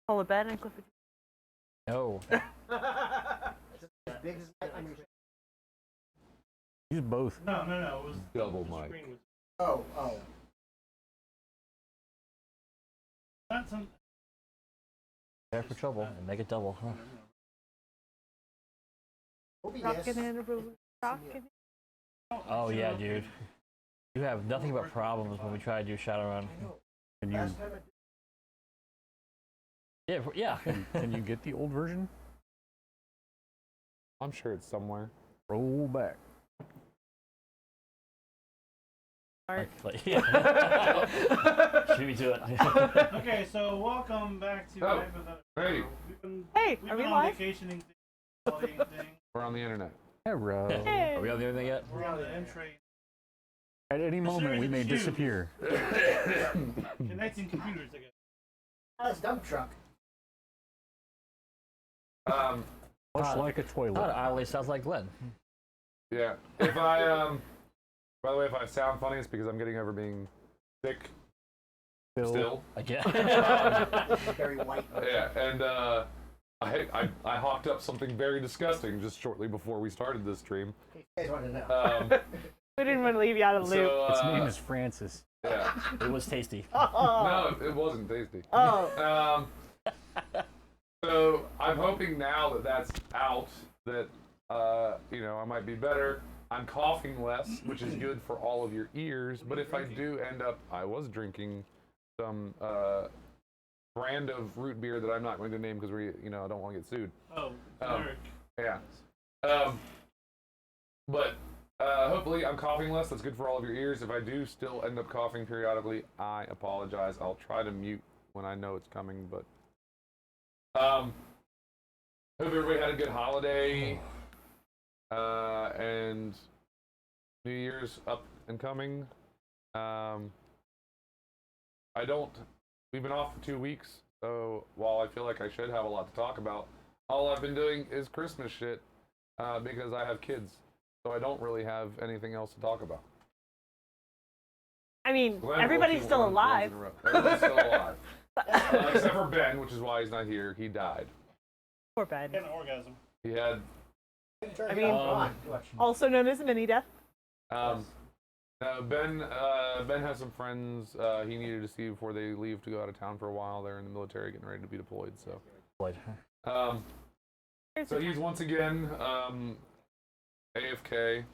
Pull a bed and clip it. No. Use both. No. It was Double the mic. screen was Oh. not some. Prepare for trouble and make it double. Huh? Rocket and a ruler. Rocket. Oh yeah, dude. You have nothing but problems when we try to do Shadowrun. Can you Yeah. can you get the old version? I'm sure it's somewhere. Roll back. Like, shoot me to it. Okay, so welcome back to Oh, Hypothetical. hey. Hey, We've are been we on live? vacationing thing. We're on the internet. Hello. Hey. Are we on the other thing yet? We're on the entry. At any moment, we may Series disappear. Connecting computers again. That's dump truck. Much like a That toilet. oddly sounds like Glenn. Yeah. If I by the way, if I sound funny, it's because I'm getting over being sick still. Again. Very white. Yeah, and I hawked up something very disgusting just shortly before we started this stream. You guys want to know. We didn't want to leave you out of the loop. So, Its name is Francis. yeah. It was tasty. No, it wasn't tasty. Oh. So I'm hoping now that that's out, that I might be better. I'm coughing less, which is good for all of your ears. But if I do end up, I was drinking some brand of root beer that I'm not going to name because I don't want to get sued. Oh, generic. Yeah. But hopefully I'm coughing less. That's good for all of your ears. If I do still end up coughing periodically, I apologize. I'll try to mute when I know it's coming, but hope everybody had a good holiday and New Year's up and coming. We've been off for 2 weeks, so while I feel like I should have a lot to talk about, all I've been doing is Christmas shit because I have kids, so I don't really have anything else to talk about. I mean, Glenn everybody's will still shoot one alive. in a row. Everyone's still alive. Except for Ben, which is why he's not here. He died. Poor Ben. Had an orgasm. He had I mean, also known as a mini death. Ben has some friends he needed to see before they leave to go out of town for a while. They're in the military, getting ready to be deployed. So, so he's once again AFK.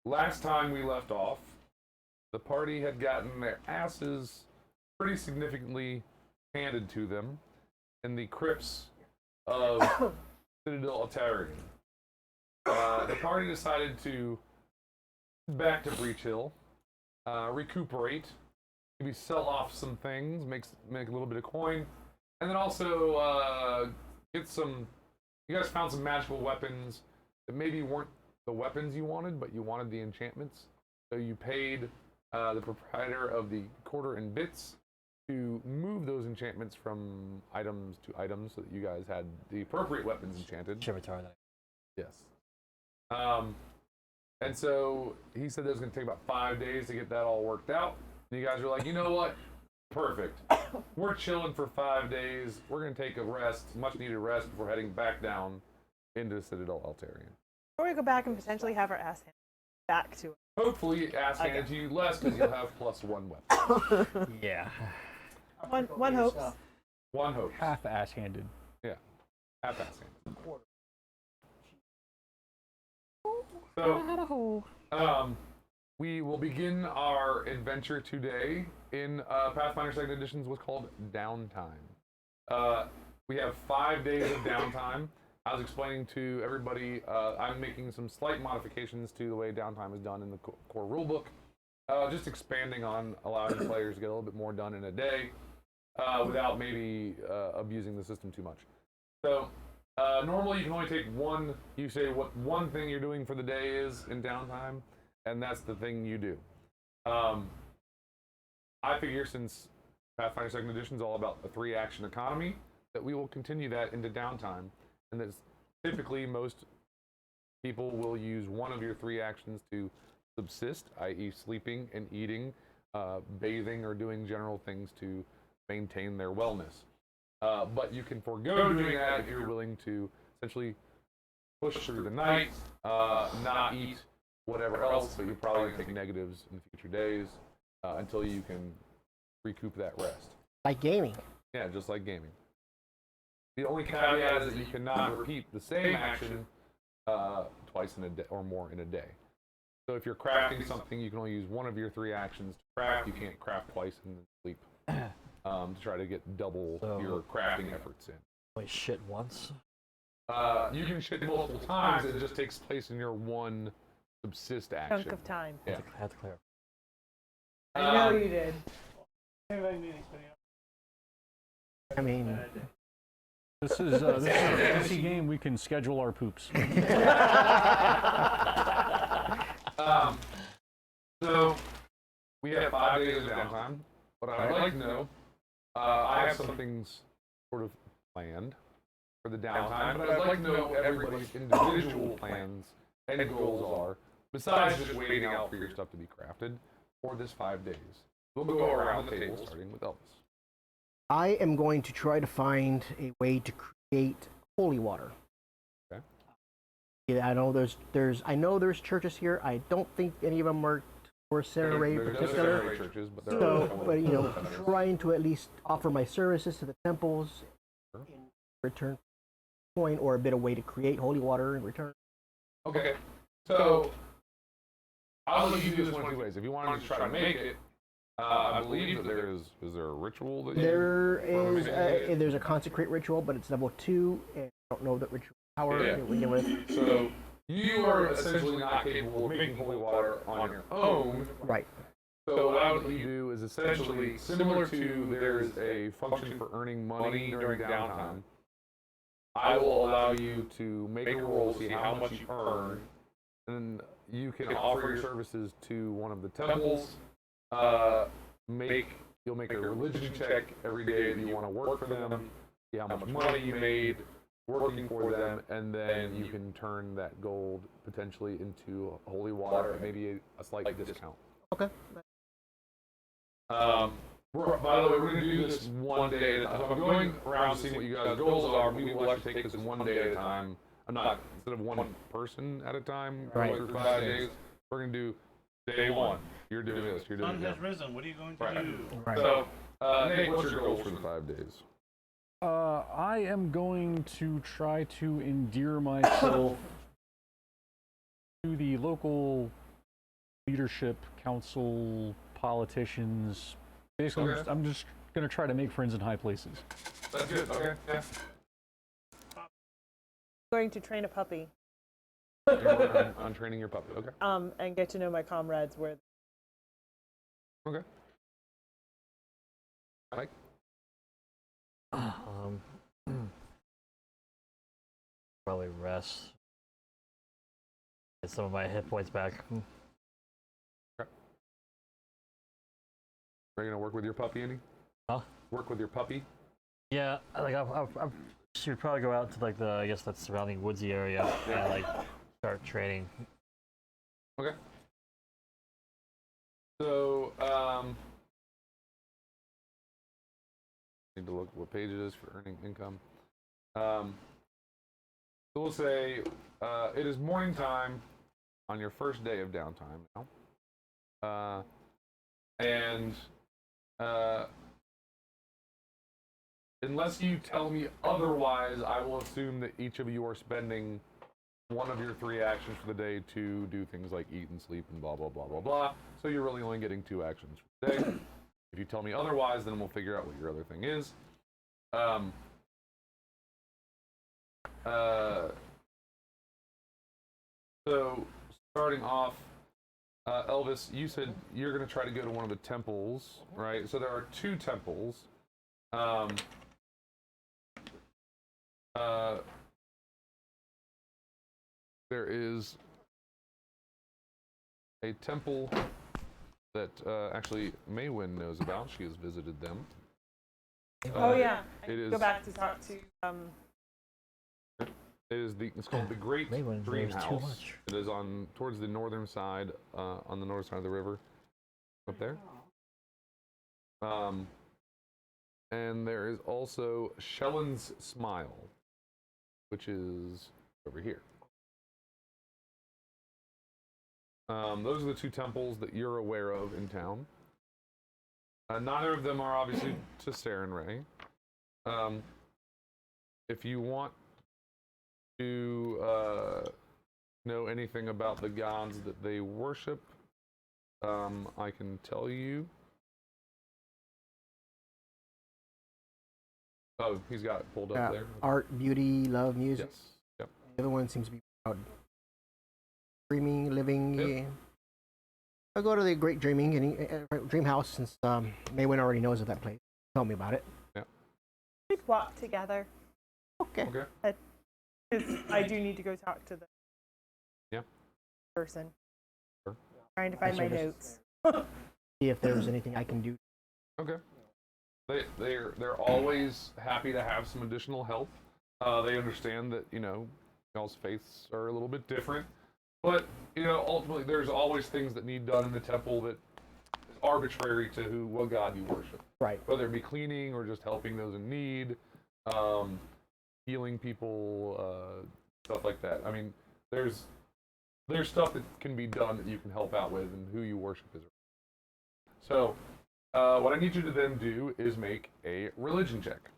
Last time we left off, the party had gotten their asses pretty significantly handed to them in the crypts of Citadel Altarian. The party decided to head back to Breach Hill, recuperate, maybe sell off some things, make a little bit of coin, and then also get some. You guys found some magical weapons that maybe weren't the weapons you wanted, but you wanted the enchantments. So you paid the proprietor of the Quarter and Bits to move those enchantments from items to items so that you guys had the appropriate weapons enchanted. Shivitara. Yes. And so he said it was going to take about 5 days to get that all worked out. And you guys were like, you know what? Perfect. We're chilling for 5 days. We're going to take a rest, much needed rest, before heading back down into Citadel Altarian. Or we go back and potentially have our ass handed back to it. Hopefully, ass handed to you less because you'll have +1 weapon. Yeah. One hopes. One hope. Half ass-handed. Yeah. Half ass handed. So, we will begin our adventure today in Pathfinder 2nd Edition's what's called downtime. We have 5 days of downtime. I was explaining to everybody, I'm making some slight modifications to the way downtime is done in the core rulebook. Just expanding on allowing players to get a little bit more done in a day without maybe abusing the system too much. So, normally you can only take one, you say what one thing you're doing for the day is in downtime, and that's the thing you do. I figure since Pathfinder 2nd Edition is all about a 3-action economy, that we will continue that into downtime. And that typically most people will use one of your 3 actions to subsist, i.e. sleeping and eating, bathing or doing general things to maintain their wellness. But you can forego doing that if you're willing to essentially push through the night, not eat whatever else, but you're probably going to take negatives in future days until you can recoup that rest. Like gaming. Yeah, just like gaming. The only caveat is that you cannot repeat the same action twice in a day or more in a day. So if you're crafting something, you can only use one of your 3 actions to craft. You can't craft twice and then sleep to try to get double your crafting efforts in. Only shit once. You can shit multiple times. It just takes place in your one subsist action. Chunk of time. Yeah. I had to clarify. I know you did. I mean, This is a fantasy game. We can schedule our poops. So we have 5 days of downtime, but I'd like to know. I have some things sort of planned for the downtime, but I'd like to know what everybody's individual plans and goals are, besides just waiting out for your stuff to be crafted for this 5 days. We'll go around the table, starting with Elvis. I am going to try to find a way to create holy water. Okay. Yeah, I know there's churches here. I don't think any of them are for Saturday in There's no particular. Saturday churches, but there So, are but trying to at least offer my services to the temples Sure. in return for coin or a bit of way to create holy water in return. Okay, so I'll let you do this one of 2 ways. If you want to try to make it, I believe that is there a ritual that There's a consecrate ritual, but it's level 2, and I don't know that ritual power Yeah. to begin with. So you are essentially not capable of making holy water on your own. Right. So what I would let you do is essentially similar to there's a function for earning money during downtime. I will allow you to make a roll, see how much you earn, and you can offer your services to one of the temples. You'll make a religion check every day that you want to work for them, see how much money you made working for them, and then you can turn that gold potentially into holy water at maybe a slight discount. Okay. By the way, we're going to do this one day at a time. So I'm going around seeing what you guys' goals are. We will actually take this one day at a time. I'm not, instead of one person at a time, Right. going through 5 days, we're going to do day 1. You're doing this, you're doing Sun that. has risen. What are you going to Right. do? Right. So, Nate, what's your goals for the 5 days? I am going to try to endear myself to the local leadership, council, politicians. Basically, Okay. I'm just going to try to make friends in high places. That's good, okay, yeah. Going to train a puppy. You're working on training your puppy, okay. And get to know my comrades where. Okay. Mike? Probably rest. Get some of my hit points back. Are you going to work with your puppy, Andy? Huh? Work with your puppy? Yeah, like I should probably go out to like I guess that surrounding woodsy area and like start training. Okay. So, need to look at what page it is for earning income. So we'll say it is morning time on your first day of downtime now. And unless you tell me otherwise, I will assume that each of you are spending one of your 3 actions for the day to do things like eat and sleep and blah, blah, blah, blah, blah. So you're really only getting 2 actions for the day. If you tell me otherwise, then we'll figure out what your other thing is. So starting off, Elvis, you said you're going to try to go to one of the temples, right? So there are 2 temples. There is a temple that actually Maywin knows about. She has visited them. Oh yeah. It is. Go back to talk to It's called the Great Maywin, Dream there's too House. much. It is towards the northern side, on the northern side of the river, up there. And there is also Shellen's Smile, which is over here. Those are the two temples that you're aware of in town. Neither of them are obviously to Sarenrae. If you want to know anything about the gods that they worship, I can tell you. Oh, he's got it pulled up there. Art, beauty, love, music. Yes. Yep. The other one seems to be about dreaming, living. Yep. Yeah. I'll go to the Great Dreaming Dream House since Maywin already knows of that place. Tell me about it. We'd walk together. Okay. Okay. Because I do need to go talk to the person. Sure. Trying to find my Sure. notes. See if there's anything I can do. Okay. They're always happy to have some additional help. They understand that y'all's faiths are a little bit different, but ultimately there's always things that need done in the temple that is arbitrary to what god you worship. Right. Whether it be cleaning or just helping those in need, healing people, stuff like that. I mean, there's stuff that can be done that you can help out with, and who you worship is. So, what I need you to then do is make a religion check.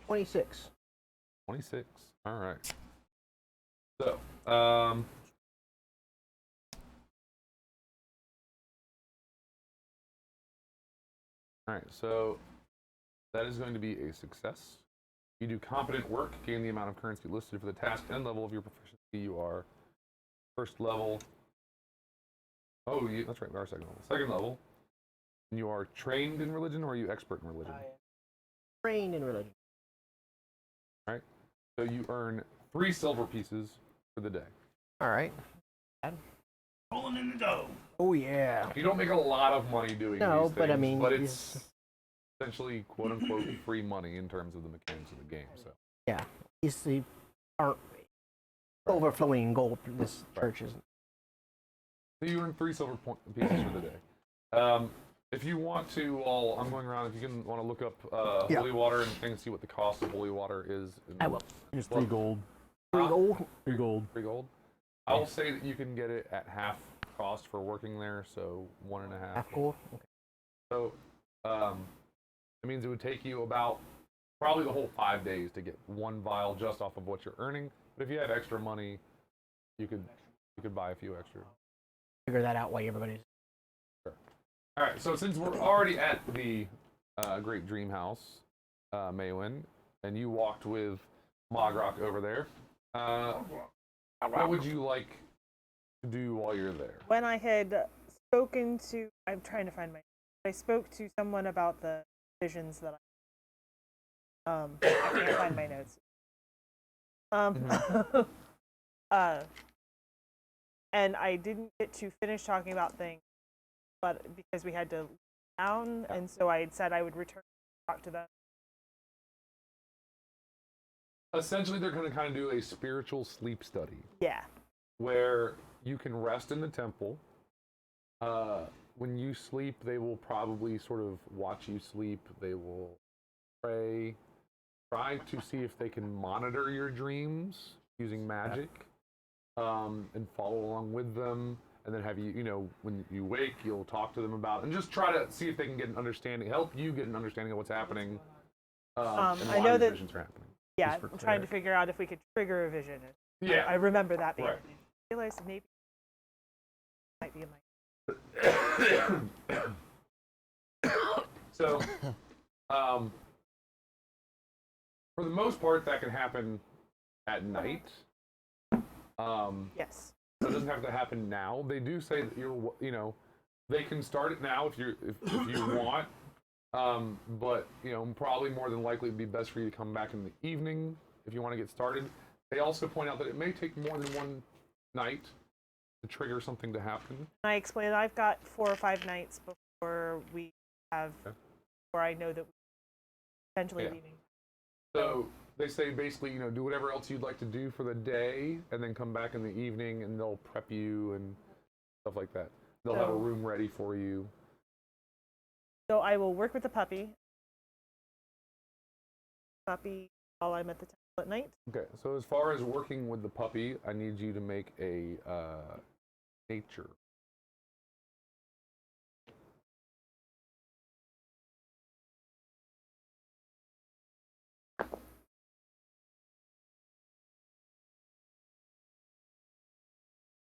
26. 26. All right. So, all right. So that is going to be a success. You do competent work, gain the amount of currency listed for the task and level of your proficiency. You are first level. Oh, that's right. We are second level. Second level. And you are trained in religion, or are you expert in religion? Trained in religion. All right. So you earn 3 silver pieces for the day. All right. Rolling in the dough. Oh yeah. You don't make a lot of money doing No, these things, but I mean, but it's essentially quote unquote free money in terms of the mechanics of the game. So yeah. These aren't overflowing gold. This church isn't. So you earn 3 silver pieces for the day. If you want to, while I'm going around, if you want to look up holy water and things, see what the cost of holy water is. I will. Here's 3 gold. 3 gold. 3 gold. 3 gold. I will say that you can get it at half cost for working there, so 1.5. Half gold. Okay. So it means it would take you about probably the whole 5 days to get 1 vial just off of what you're earning. But if you have extra money, you could buy a few extra. Figure that out while everybody's. Sure. All right. So since we're already at the Great Dream House, Maywin, and you walked with Mogrock over there, what would you like to do while you're there? When I had spoken to, I'm trying to find my. I spoke to someone about the visions that I can't find my notes. And I didn't get to finish talking about things, but because we had to leave town, and so I had said I would return to talk to them. Essentially, they're going to kind of do a spiritual sleep study. Yeah. Where you can rest in the temple. When you sleep, they will probably sort of watch you sleep. They will pray, try to see if they can monitor your dreams using magic, and follow along with them. And then have you, when you wake, you'll talk to them about it, and just try to see if they can get an understanding, help you get an understanding of what's happening, and why I know these that visions are happening. Yeah, I'm trying to figure out if we could trigger a vision. Yeah. I remember that being. Right. I realized maybe it might be in my. So, for the most part, that can happen at night. Yes. So it doesn't have to happen now. They do say that they can start it now if you want. But probably more than likely it'd be best for you to come back in the evening if you want to get started. They also point out that it may take more than one night to trigger something to happen. I explained I've got 4 or 5 nights before we have, before I know that we're potentially leaving. So they say basically, you know, do whatever else you'd like to do for the day, and then come back in the evening, and they'll prep you and stuff like that. They'll have a room ready for you. So I will work with the puppy while I'm at the temple at night. Okay, so as far as working with the puppy, I need you to make a nature.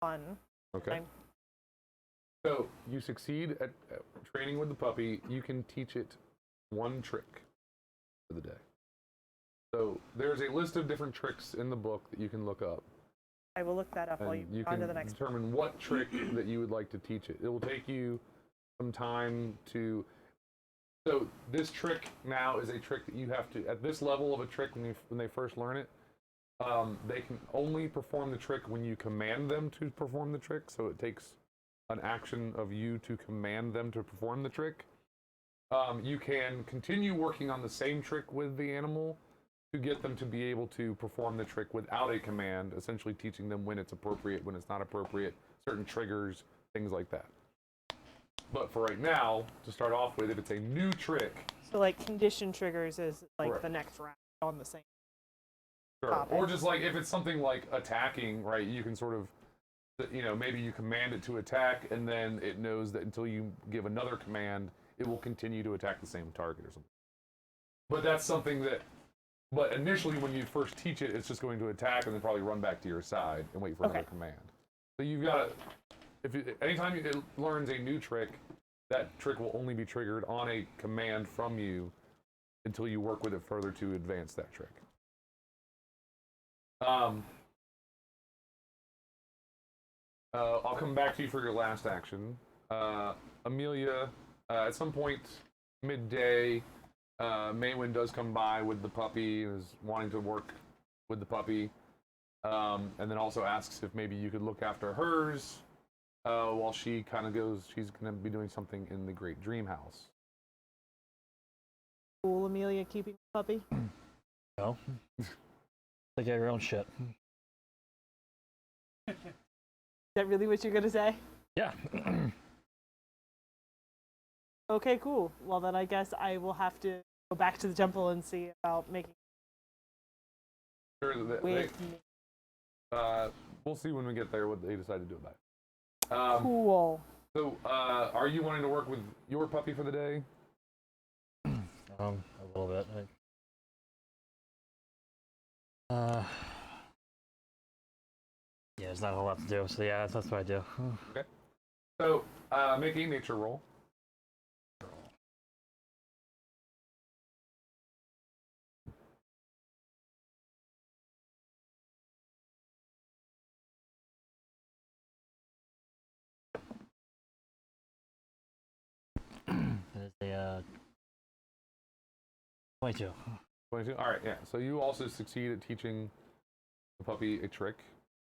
On. Okay. So you succeed at training with the puppy. You can teach it one trick for the day. So there's a list of different tricks in the book that you can look up. I will look that up while And you you on can to the next one. determine what trick that you would like to teach it. It will take you some time to. So this trick now is a trick that you have to, at this level of a trick, when they first learn it, they can only perform the trick when you command them to perform the trick. So it takes an action of you to command them to perform the trick. You can continue working on the same trick with the animal to get them to be able to perform the trick without a command, essentially teaching them when it's appropriate, when it's not appropriate, certain triggers, things like that. But for right now, to start off with, if it's a new trick, So like condition triggers is like Correct. the next round on the same. sure. topic. Or just like if it's something like attacking, right? You can sort of, you know, maybe you command it to attack, and then it knows that until you give another command, it will continue to attack the same target or something. But that's something that. But initially, when you first teach it, it's just going to attack and then probably run back to your side and wait for another command. So you've got to, anytime it learns a new trick, that trick will only be triggered on a command from you until you work with it further to advance that trick. I'll come back to you for your last action. Amelia, at some point midday, Maywin does come by with the puppy and is wanting to work with the puppy, and then also asks if maybe you could look after hers while she kind of goes. She's going to be doing something in the Great Dream House. Cool, Amelia keeping the puppy. No. Take care of your own shit. Is that really what you're gonna say? Yeah. Okay, cool. Well, then I guess I will have to go back to the temple and see about making Sure, with me. we'll see when we get there what they decide to do about it. Cool. So, are you wanting to work with your puppy for the day? A little bit. Yeah, there's not a whole lot to do, so yeah, that's what I do. Okay. So, make a nature roll. It is a 22. 22? All right, yeah. So you also succeed at teaching the puppy a trick.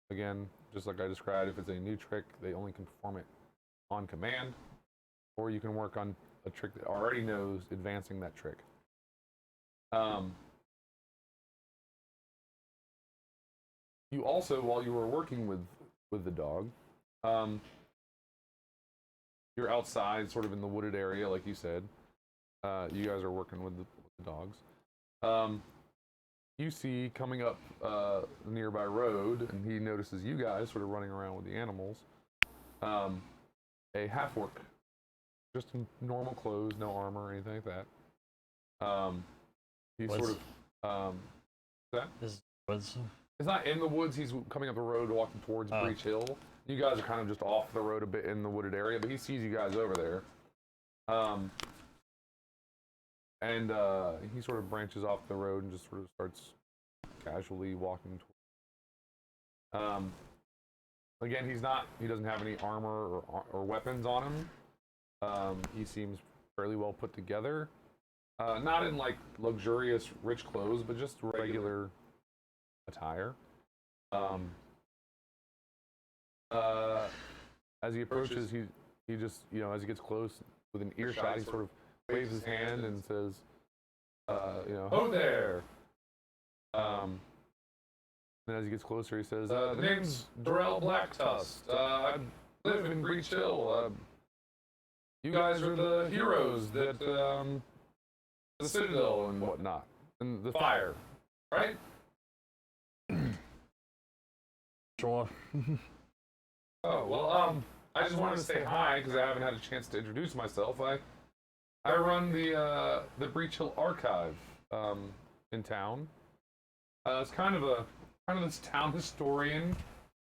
Again, just like I described, if it's a new trick, they only can perform it on command, or you can work on a trick that already knows advancing that trick. You also, while you were working with the dog, you're outside, sort of in the wooded area, like you said. You guys are working with the dogs. You see coming up the nearby road, and he notices you guys sort of running around with the animals. A half-orc, just in normal clothes, no armor or anything like that. He's Woods. sort of that. This is woods. He's not in the woods. He's coming up the road, walking towards Breach Hill. You guys are kind of just off the road a bit in the wooded area, but he sees you guys over there. And he sort of branches off the road and just sort of starts casually walking towards. Again, he doesn't have any armor or weapons on him. He seems fairly well put together. Not in like luxurious, rich clothes, but just regular attire. As he approaches, he just, you know, as he gets close with an earshot, he sort of waves his hand and says, you know, "Ho there! And as he gets closer, he says, "The name's Darrell Blacktusk. I live in Breach Hill. You guys are the heroes that the Citadel and whatnot, and the fire, right?" Sure. Oh, well, I just wanted to say hi because I haven't had a chance to introduce myself. I run the Breach Hill Archive in town. It's kind of this town historian,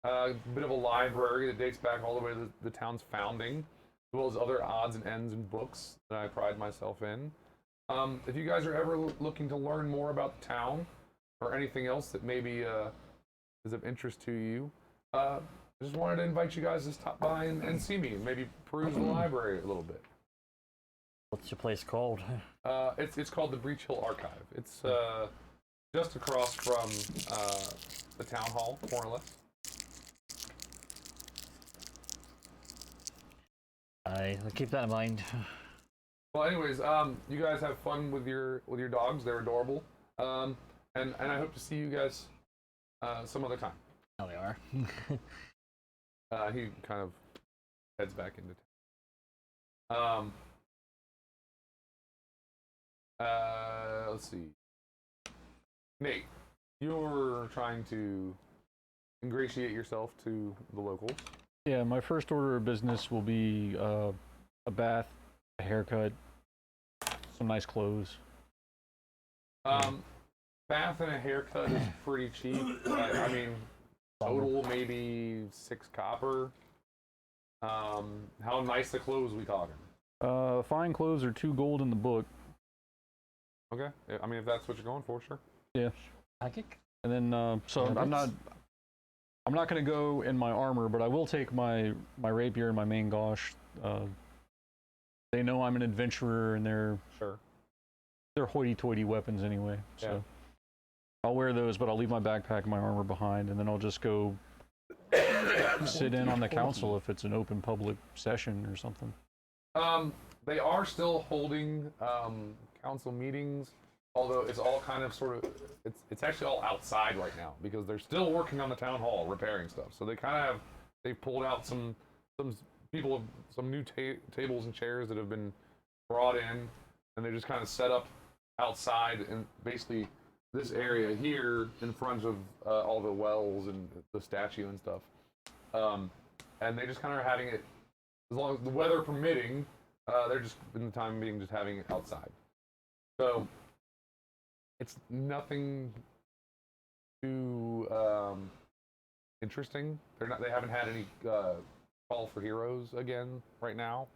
a bit of a library that dates back all the way to the town's founding, as well as other odds and ends and books that I pride myself in. If you guys are ever looking to learn more about the town or anything else that maybe is of interest to you, I just wanted to invite you guys to stop by and see me, and maybe peruse the library a little bit. What's your place called? It's called the Breach Hill Archive. It's just across from the town hall, more or less. I'll keep that in mind. Well, anyways, you guys have fun with your dogs. They're adorable. And I hope to see you guys some other time. There we are. He kind of heads back into town. Let's see. Nate, you're trying to ingratiate yourself to the locals. Yeah, my first order of business will be a bath, a haircut, some nice clothes. Bath and a haircut is pretty cheap. I mean, total maybe 6 copper. How nice the clothes we talking? Fine clothes are 2 gold in the book. Okay, I mean if that's what you're going for, sure. Yeah. Psychic? And then, so Yeah, I'm not going to go in my armor, but I will take my rapier and my main gauche. They know I'm an adventurer, and they're hoity-toity weapons anyway. So Yeah. I'll wear those, but I'll leave my backpack and my armor behind, and then I'll just go sit in on the council if it's an open public session or something. They are still holding council meetings, although it's all kind of sort of it's actually all outside right now because they're still working on the town hall repairing stuff. So they've pulled out some people, some new tables and chairs that have been brought in, and they just kind of set up outside in basically this area here in front of all the wells and the statue and stuff. And they just kind of are having it, as long as the weather permitting, they're just in the time being just having it outside. So it's nothing too interesting. They haven't had any call for heroes again right now.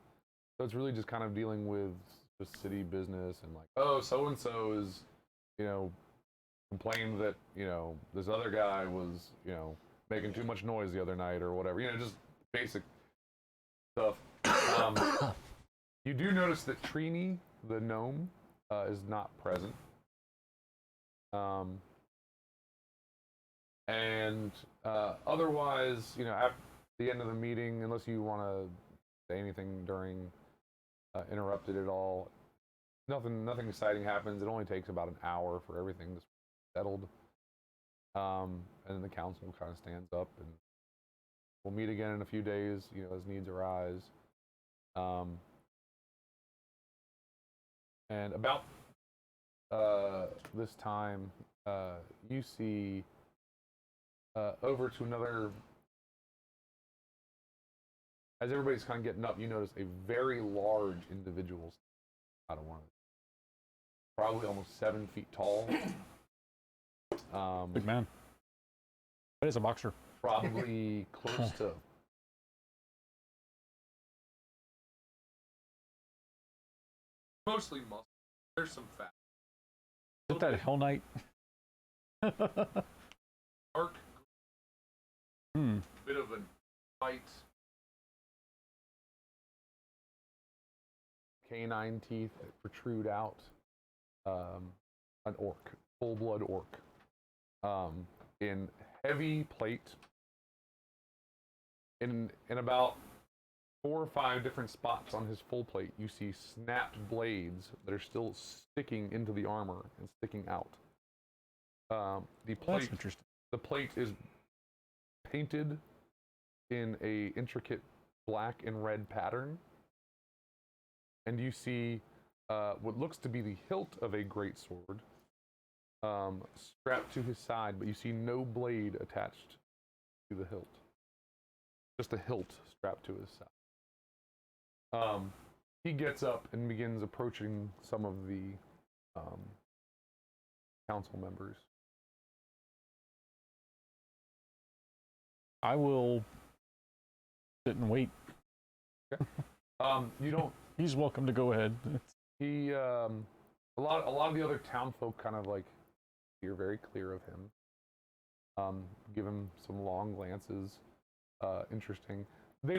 So it's really just kind of dealing with the city business and like, oh, so and so is, complained that, this other guy was, making too much noise the other night or whatever. Just basic stuff. You do notice that Trini, the gnome, is not present. And otherwise, at the end of the meeting, unless you want to say anything during interrupted at all, nothing exciting happens. It only takes about an hour for everything to settled. And then the council kind of stands up and we'll meet again in a few days, as needs arise. And about this time, you see over to another. As everybody's kind of getting up, you notice a very large individual. I don't want to. Probably almost 7 feet tall. Big man. That is a boxer. Probably close to. Mostly muscle. There's some fat. Is it that Hellknight? Dark. Bit of a white. Canine teeth that protrude out. An orc, full-blood orc, in heavy plate. In about 4 or 5 different spots on his full plate, you see snapped blades that are still sticking into the armor and sticking out. The That's plate interesting. the plate is painted in a intricate black and red pattern, and you see what looks to be the hilt of a greatsword strapped to his side, but you see no blade attached to the hilt. Just a hilt strapped to his side. He gets up and begins approaching some of the council members. I will sit and wait. You don't. He's welcome to go ahead. He a lot of the other town folk kind of like you're very clear of him. Give him some long glances. Interesting. They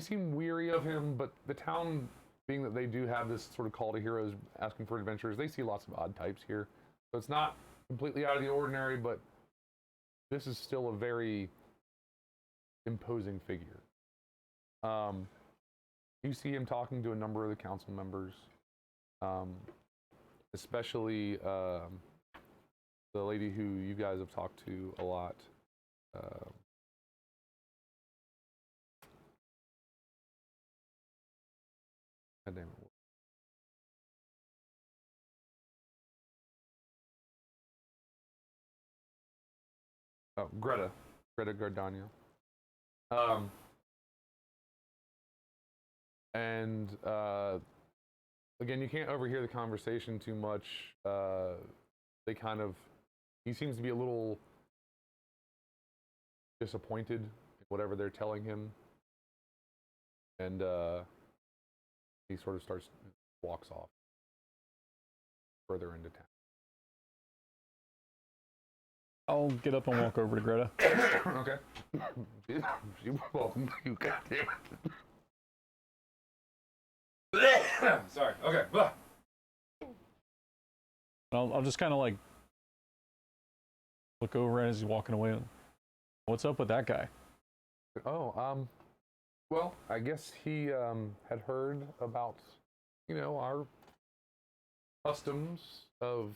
seem weary of him, but the town, being that they do have this sort of call to heroes asking for adventures, they see lots of odd types here. So it's not completely out of the ordinary, but this is still a very imposing figure. You see him talking to a number of the council members, especially the lady who you guys have talked to a lot. God damn it. Oh, Greta Gardania. And again, you can't overhear the conversation too much. He seems to be a little disappointed in whatever they're telling him, and he sort of walks off further into town. I'll get up and walk over to Greta. Okay. She's welcome. You goddamn it. Sorry. Okay. I'll just kind of like look over as he's walking away. What's up with that guy? Oh, well, I guess he had heard about, our customs of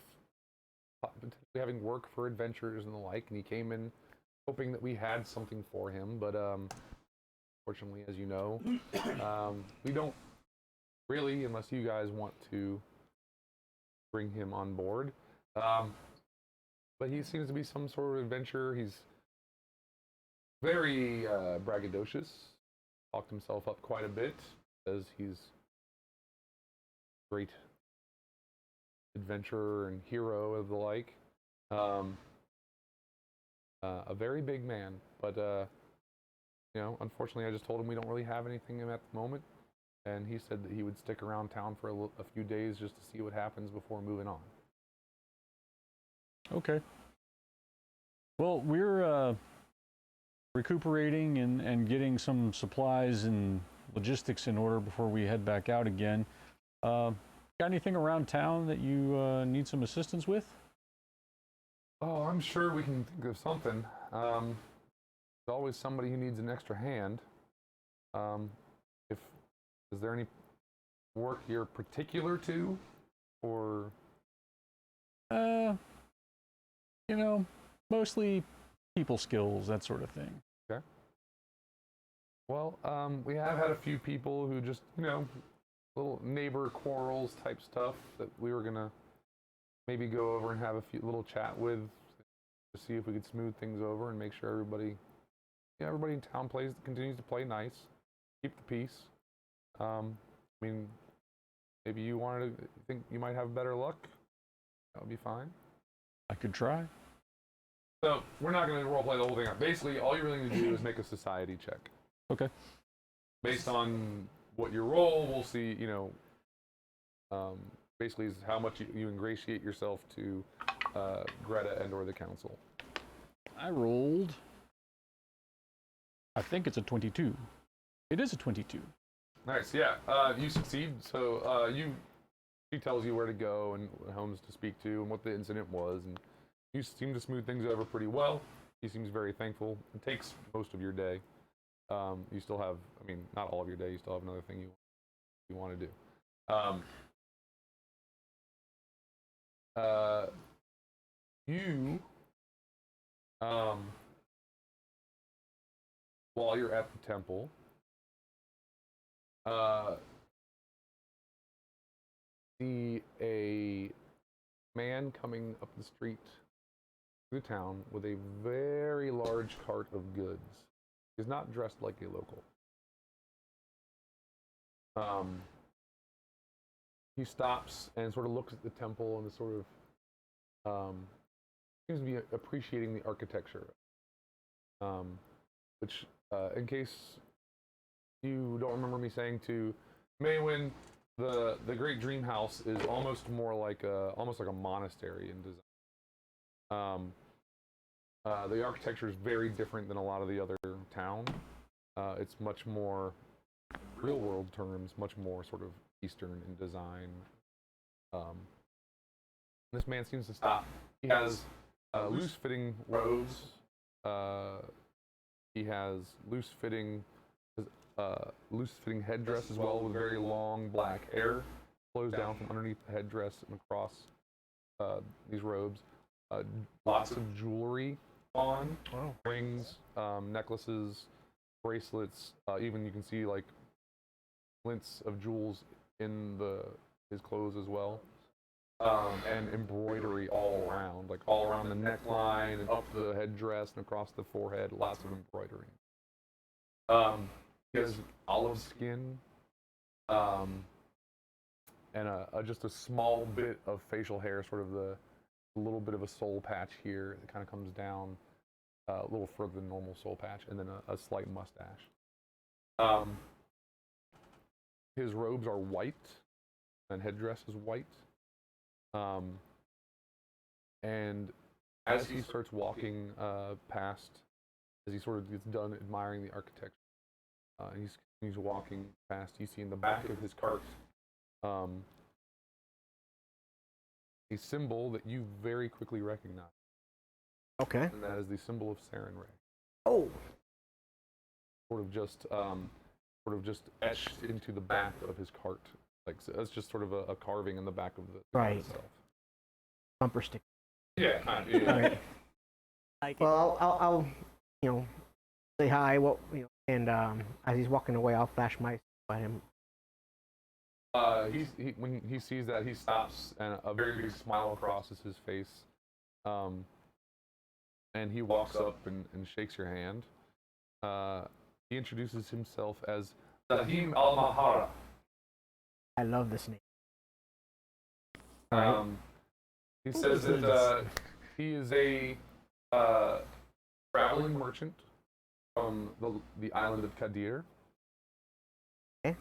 potentially having work for adventurers and the like, and he came in hoping that we had something for him, but fortunately, as you know, we don't really, unless you guys want to bring him on board. But he seems to be some sort of adventurer. He's very braggadocious, talked himself up quite a bit, says he's a great adventurer and hero of the like. A very big man, but unfortunately I just told him we don't really have anything at the moment, and he said that he would stick around town for a few days just to see what happens before moving on. Okay. Well, we're recuperating and getting some supplies and logistics in order before we head back out again. Got anything around town that you need some assistance with? Oh, I'm sure we can think of something. There's always somebody who needs an extra hand. Is there any work you're particular to, or? Mostly people skills, that sort of thing. Okay. Well, we have had a few people who just, little neighbor quarrels type stuff that we were gonna maybe go over and have a little chat with to see if we could smooth things over and make sure everybody in town continues to play nice, keep the peace. Maybe you think you might have better luck. That would be fine. I could try. So we're not going to roleplay the whole thing out. Basically, all you really need to do is make a society check. Okay. Based on what you roll, we'll see. Basically, is how much you ingratiate yourself to Greta and/or the council. I rolled. I think it's a 22. It is a 22. Nice. Yeah. You succeed. So she tells you where to go and homes to speak to and what the incident was, and you seem to smooth things over pretty well. He seems very thankful. It takes most of your day. You still have, not all of your day. You still have another thing you want to do. you, while you're at the temple, see a man coming up the street through town with a very large cart of goods. He's not dressed like a local. He stops and sort of looks at the temple and is sort of seems to be appreciating the architecture. Which, in case you don't remember me saying to Maywin, the Great Dream House is almost more like a monastery in design. The architecture is very different than a lot of the other town. It's much more, real world terms, much more sort of Eastern in design. This man seems to stop. He has loose-fitting robes. He has loose-fitting headdress as well, with very long black hair flows down from underneath the headdress and across these robes. Lots of jewelry on, rings, necklaces, bracelets. Even you can see like glints of jewels in his clothes as well. And embroidery all around the neckline and up the headdress and across the forehead. Lots of embroidery. He has olive skin, and just a small bit of facial hair, sort of a little bit of a soul patch here. It kind of comes down a little further than normal soul patch, and then a slight mustache. His robes are white, and headdress is white. And as he starts walking past, as he sort of gets done admiring the architecture, he's walking past, you see in the back of his cart a symbol that you very quickly recognize. Okay. And that is the symbol of Saren Ray. Oh. Sort of just etched into the back of his cart. Like, so that's just sort of a carving in the back of the cart itself. Bumper sticker. Yeah, kind of. Yeah. All right. Like Well, I'll say hi. And as he's walking away, I'll flash my at him. When he sees that, he stops, and a very big smile crosses his face. And he walks up and shakes your hand. He introduces himself as Zahim al-Mahara. I love this name. He says that he is a traveling merchant from the island of Kadir. Okay.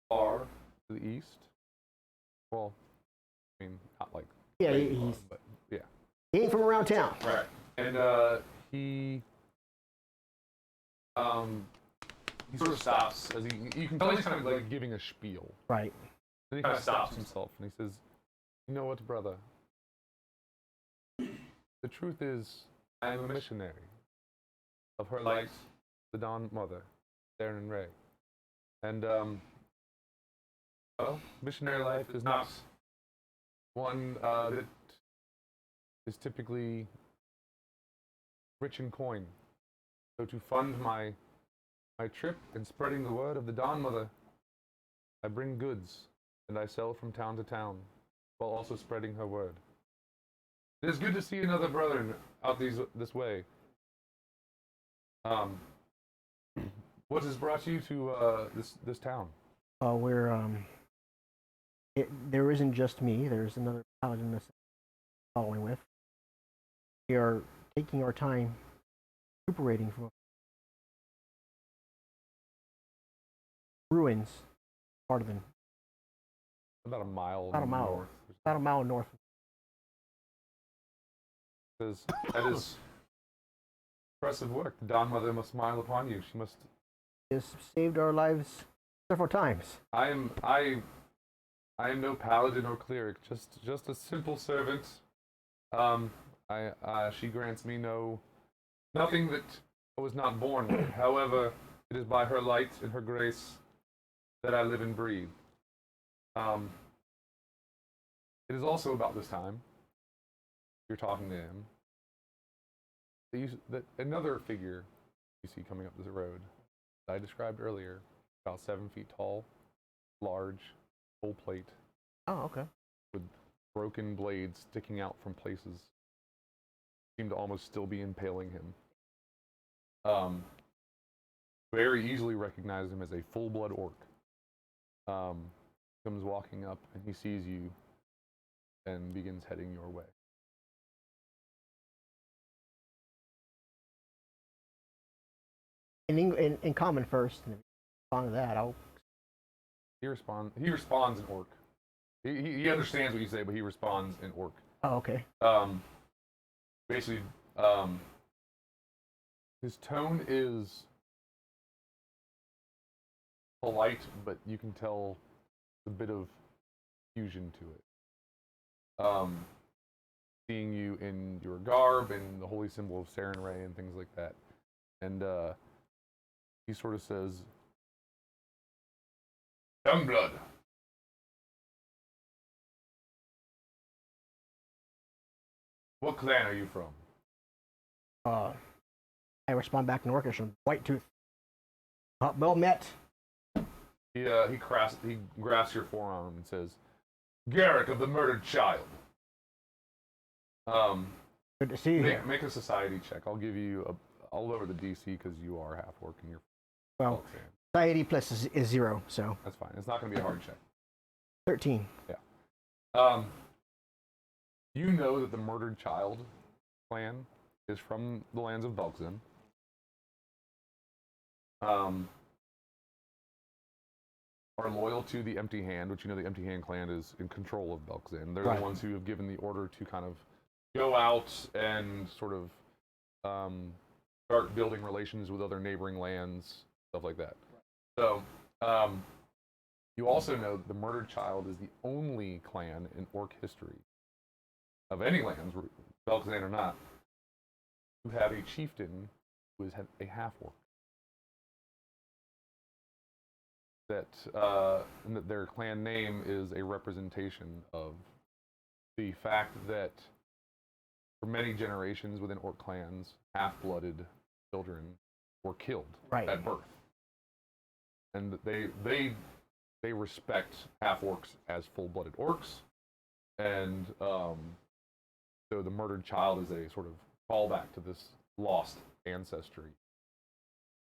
Far to the east. Well, I mean, not like Yeah, very far, he's but yeah. he ain't from around town. Right. And he sort of stops as you can tell he's kind of like giving a spiel. Right. Then he kind of stops himself and he says, "You know what, brother? The truth is, I am a missionary of her light, the Dawn Mother, Saren Ray. And, well, missionary life is not one that is typically rich in coin. So to fund my trip and spreading the word of the Dawn Mother, I bring goods and I sell from town to town, while also spreading her word. It is good to see another brethren out this way. What has brought you to this town?" There isn't just me. There's another paladin that's following with. We are taking our time recuperating from ruins, part of them. About a mile. About a mile. North. About a mile north. Says, that is impressive work. The Dawn Mother must smile upon you. She must. Has saved our lives several times. I am no paladin or cleric. Just a simple servant. She grants me nothing that I was not born with. However, it is by her light and her grace that I live and breathe. It is also about this time you're talking to him. Another figure you see coming up this road that I described earlier, about 7 feet tall, large, full plate, Oh, okay. with broken blades sticking out from places, seem to almost still be impaling him. Very easily recognize him as a full-blood orc. Comes walking up and he sees you and begins heading your way. In common first, and respond to that. He responds in orc. He understands what you say, but he responds in orc. Oh, okay. Basically, his tone is polite, but you can tell a bit of fusion to it. Seeing you in your garb and the holy symbol of Saren Ray and things like that, and he sort of says, "Youngblood, what clan are you from?" I respond back in Orcish and White Tooth. Well met. He grasps your forearm and says, "Garrick of the Murdered Child." Good to see you here. Make a society check. I'll lower the DC because you are half orc and you're Well, society plus is 0, so that's fine. It's not going to be a hard check. 13. Yeah. You know that the Murdered Child clan is from the lands of Belkzen. Are loyal to the Empty Hand, which you know the Empty Hand clan is in control of Belkzen. They're Right. the ones who have given the order to kind of go out and sort of start building relations with other neighboring lands, stuff like that. So, you also know that the Murdered Child is the only clan in orc history of any lands, Belkzen or not, who have a chieftain who is a half-orc. And that their clan name is a representation of the fact that for many generations within orc clans, half-blooded children were killed at birth, and they respect half-orcs as full-blooded orcs, and so the Murdered Child is a sort of callback to this lost ancestry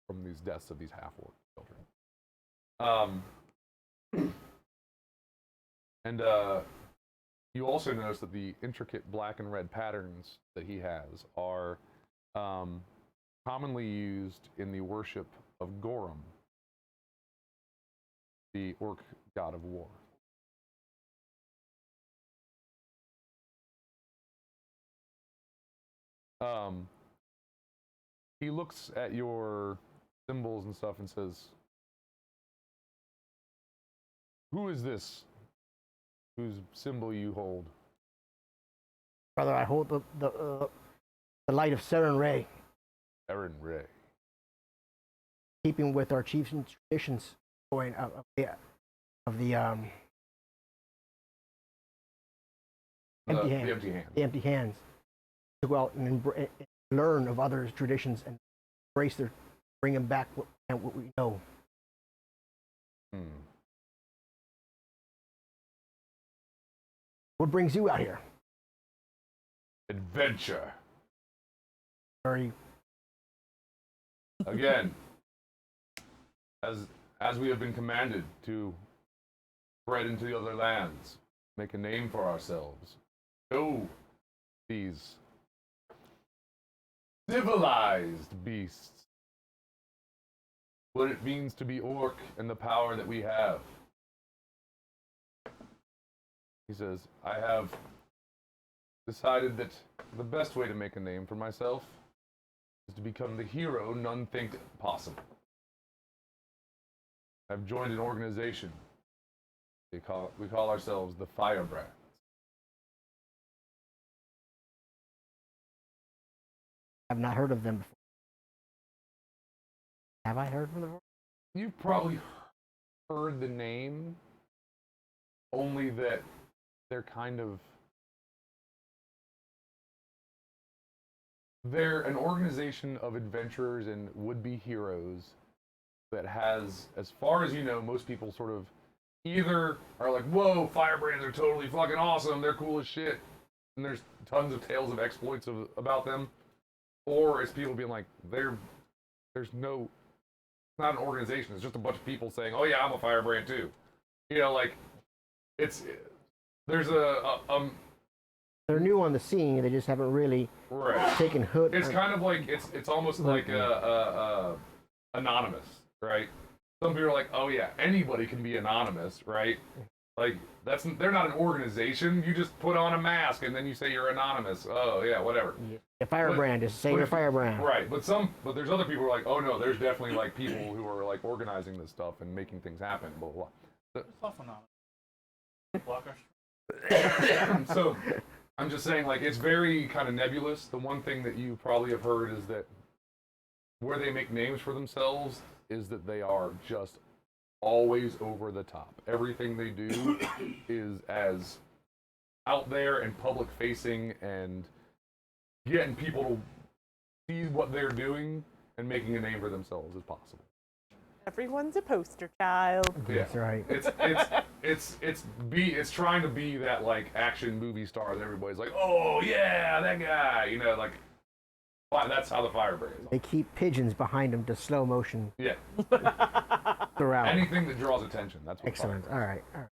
from these deaths of these half-orc children. And you also notice that the intricate black and red patterns that he has are commonly used in the worship of Gorum, the orc god of war. He looks at your symbols and stuff and says, "Who is this whose symbol you hold?" Brother, I hold the light of Saren Ray, Saren Ray. keeping with our chiefs and traditions going of the empty The empty hand. the empty hands, to go out and learn of others' traditions and embrace bring them back what we know. What brings you out here? Adventure. Very. Again, as we have been commanded to spread into the other lands, make a name for ourselves, show these civilized beasts what it means to be orc and the power that we have. He says, "I have decided that the best way to make a name for myself is to become the hero none think possible. I've joined an organization. We call ourselves the Firebrands. I've not heard of them before. Have I heard of them before? You've probably heard the name, only that they're kind of they're an organization of adventurers and would-be heroes that has, as far as you know, most people sort of either are like, whoa, firebrands are totally fucking awesome, they're cool as shit, and there's tons of tales of exploits about them, or it's people being like, there's no, it's not an organization, it's just a bunch of people saying, oh yeah, I'm a firebrand too. You know, like, there's They're new on the scene. They just haven't really right. taken hood. It's kind of like it's almost like anonymous, right? Some people are like, oh yeah, anybody can be anonymous, right? Like they're not an organization. You just put on a mask and then you say you're anonymous. Oh yeah, whatever. A firebrand is say your firebrand. Right, but there's other people who are like, oh no, there's definitely like people who are like organizing this stuff and making things happen. Blah blah. blah. So I'm just saying, like, it's very kind of nebulous. The one thing that you probably have heard is that where they make names for themselves is that they are just always over the top. Everything they do is as out there and public facing and getting people to see what they're doing and making a name for themselves as possible. Everyone's a poster child. Yeah. That's right. It's trying to be that like action movie star that everybody's like, oh yeah, that guy, you know, like that's how the firebrand is. They keep pigeons behind them to slow motion Yeah. throughout. Anything that draws attention. That's what Excellent. All right. All right.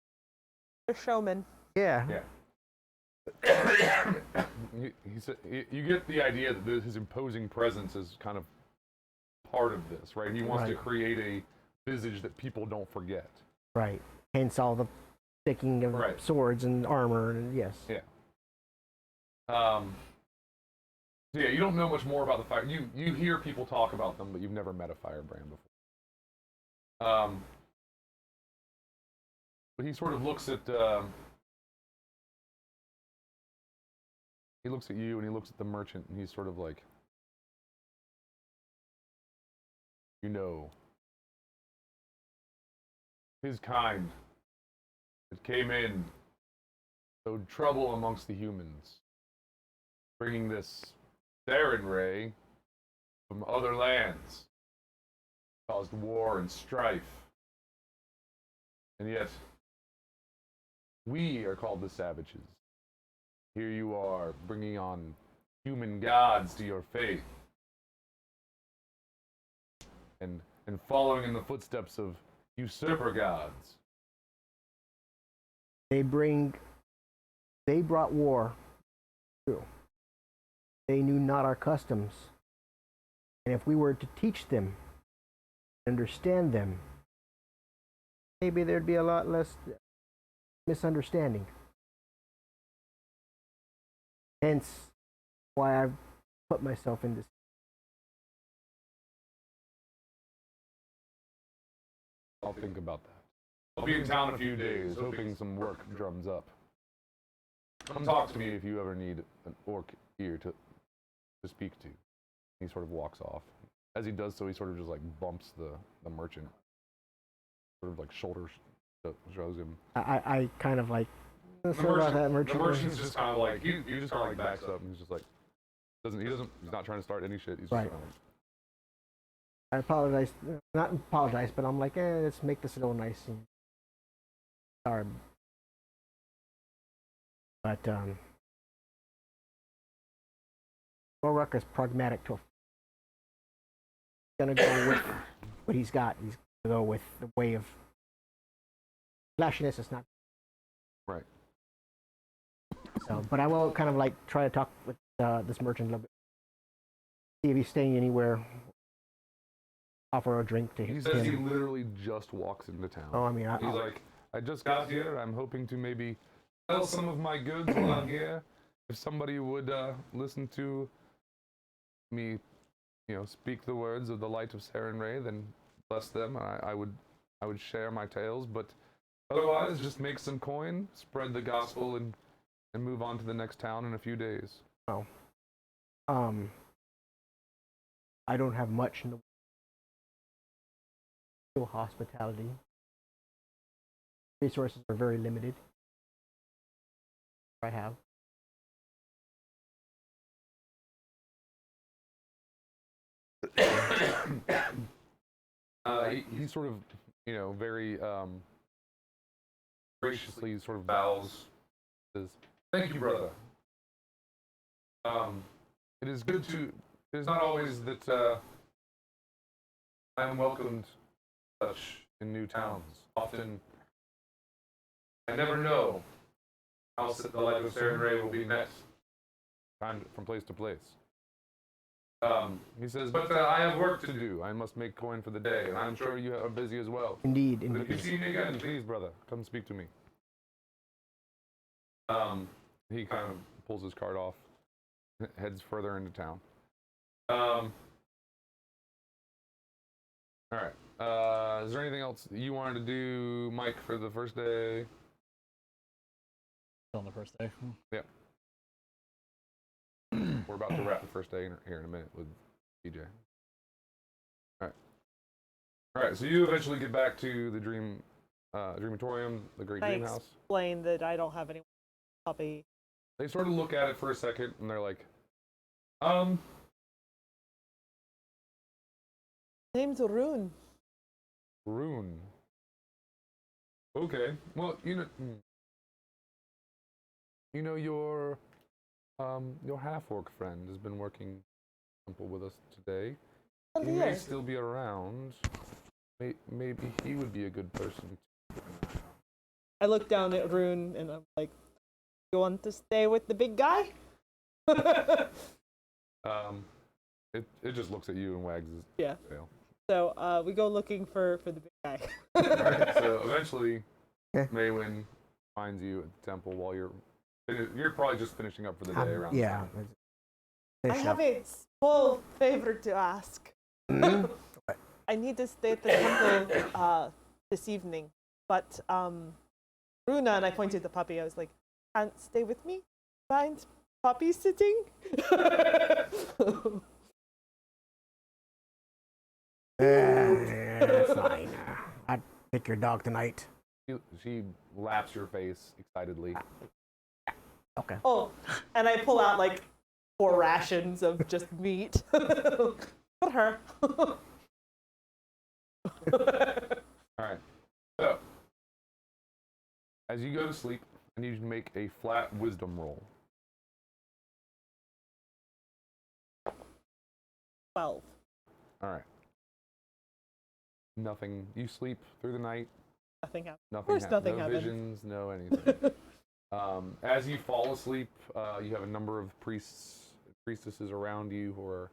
A showman. Yeah. Yeah. You get the idea that his imposing presence is kind of part of this, right? He wants to create a visage that people don't forget. Right. Hence all the sticking of swords and armor, and yes. Yeah. So yeah, you don't know much more about the fire. You hear people talk about them, but you've never met a firebrand before. But he sort of looks at he looks at you and he looks at the merchant and he's sort of like, you know, his kind that came in, sowed trouble amongst the humans, bringing this Saren ray from other lands, caused war and strife, and yet we are called the savages. Here you are, bringing on human gods to your faith, and following in the footsteps of usurper gods. They brought war. True. They knew not our customs. And if we were to teach them, understand them, maybe there'd be a lot less misunderstanding. Hence why I've put myself in this. I'll think about that. I'll be in town in a few days, hoping some work drums up. Come talk to me if you ever need an orc ear to speak to. He sort of walks off. As he does so, he sort of just like bumps the merchant. Sort of like shoulders shows him. I kind of like The merchant's just kind of like he just kind of like backs up and he's just like he's not trying to start any shit. He's just Right. kind of like, I apologize, not apologize, but I'm like, let's make this a little nice. And, sorry, but Roruck is pragmatic to. Gonna go with what he's got. He's gonna go with the way of flashiness. It's not right. so, but I will kind of like try to talk with this merchant a little bit, see if he's staying anywhere. Offer a drink to him. He says he literally just walks into town. Oh, I mean, he's like, I just got here. I'm hoping to maybe sell some of my goods while I'm here. If somebody would listen to me, speak the words of the light of Saren Ray, then bless them. I would share my tales, but otherwise, just make some coin, spread the gospel, and move on to the next town in a few days. Oh, I don't have much in the hospitality. Resources are very limited. I have. He sort of, very graciously sort of bows. Says, "Thank you, brother. It is good to. It is not always that I am welcomed such in new towns. Often, I never know how the light of Saren Ray will be met from place to place." He says, "But I have work to do. I must make coin for the day, and I'm sure you are busy as well. Indeed, But if you indeed. see me again, please, brother, come speak to me." He kind of pulls his card off, heads further into town. All right. Is there anything else you wanted to do, Mike, for the first day? On the first day. Yeah. We're about to wrap the first day here in a minute with DJ. All right. So you eventually get back to the Dreamatorium, the Great I Dream House. explain that I don't have any puppy. They sort of look at it for a second, and they're like, Name's Rune. Rune. Okay. Well, your half-orc friend has been working temple with us today. Oh, He may dear. still be around. Maybe he would be a good person. I look down at Rune and I'm like, "You want to stay with the big guy?" It just looks at you and wags its Yeah. tail. So we go looking for the big guy. Alright, so eventually, Okay. Maywin finds you at the temple while you're probably just finishing up for the day around. Yeah. I have a small favor to ask. Mhm. I need to stay at the temple this evening, but Runa, and I pointed to Puppy, I was like, "Can't stay with me? Mind Puppy sitting?" Fine. I'd pick your dog tonight. She laps your face excitedly. Okay. Oh, and I pull out like 4 rations of just meat. For her. Alright. So, as you go to sleep, I need you to make a flat wisdom roll. 12. Alright. Nothing. You sleep through the night. Nothing happened. Nothing. course nothing no happens. visions. No anything. As you fall asleep, you have a number of priests, priestesses around you who are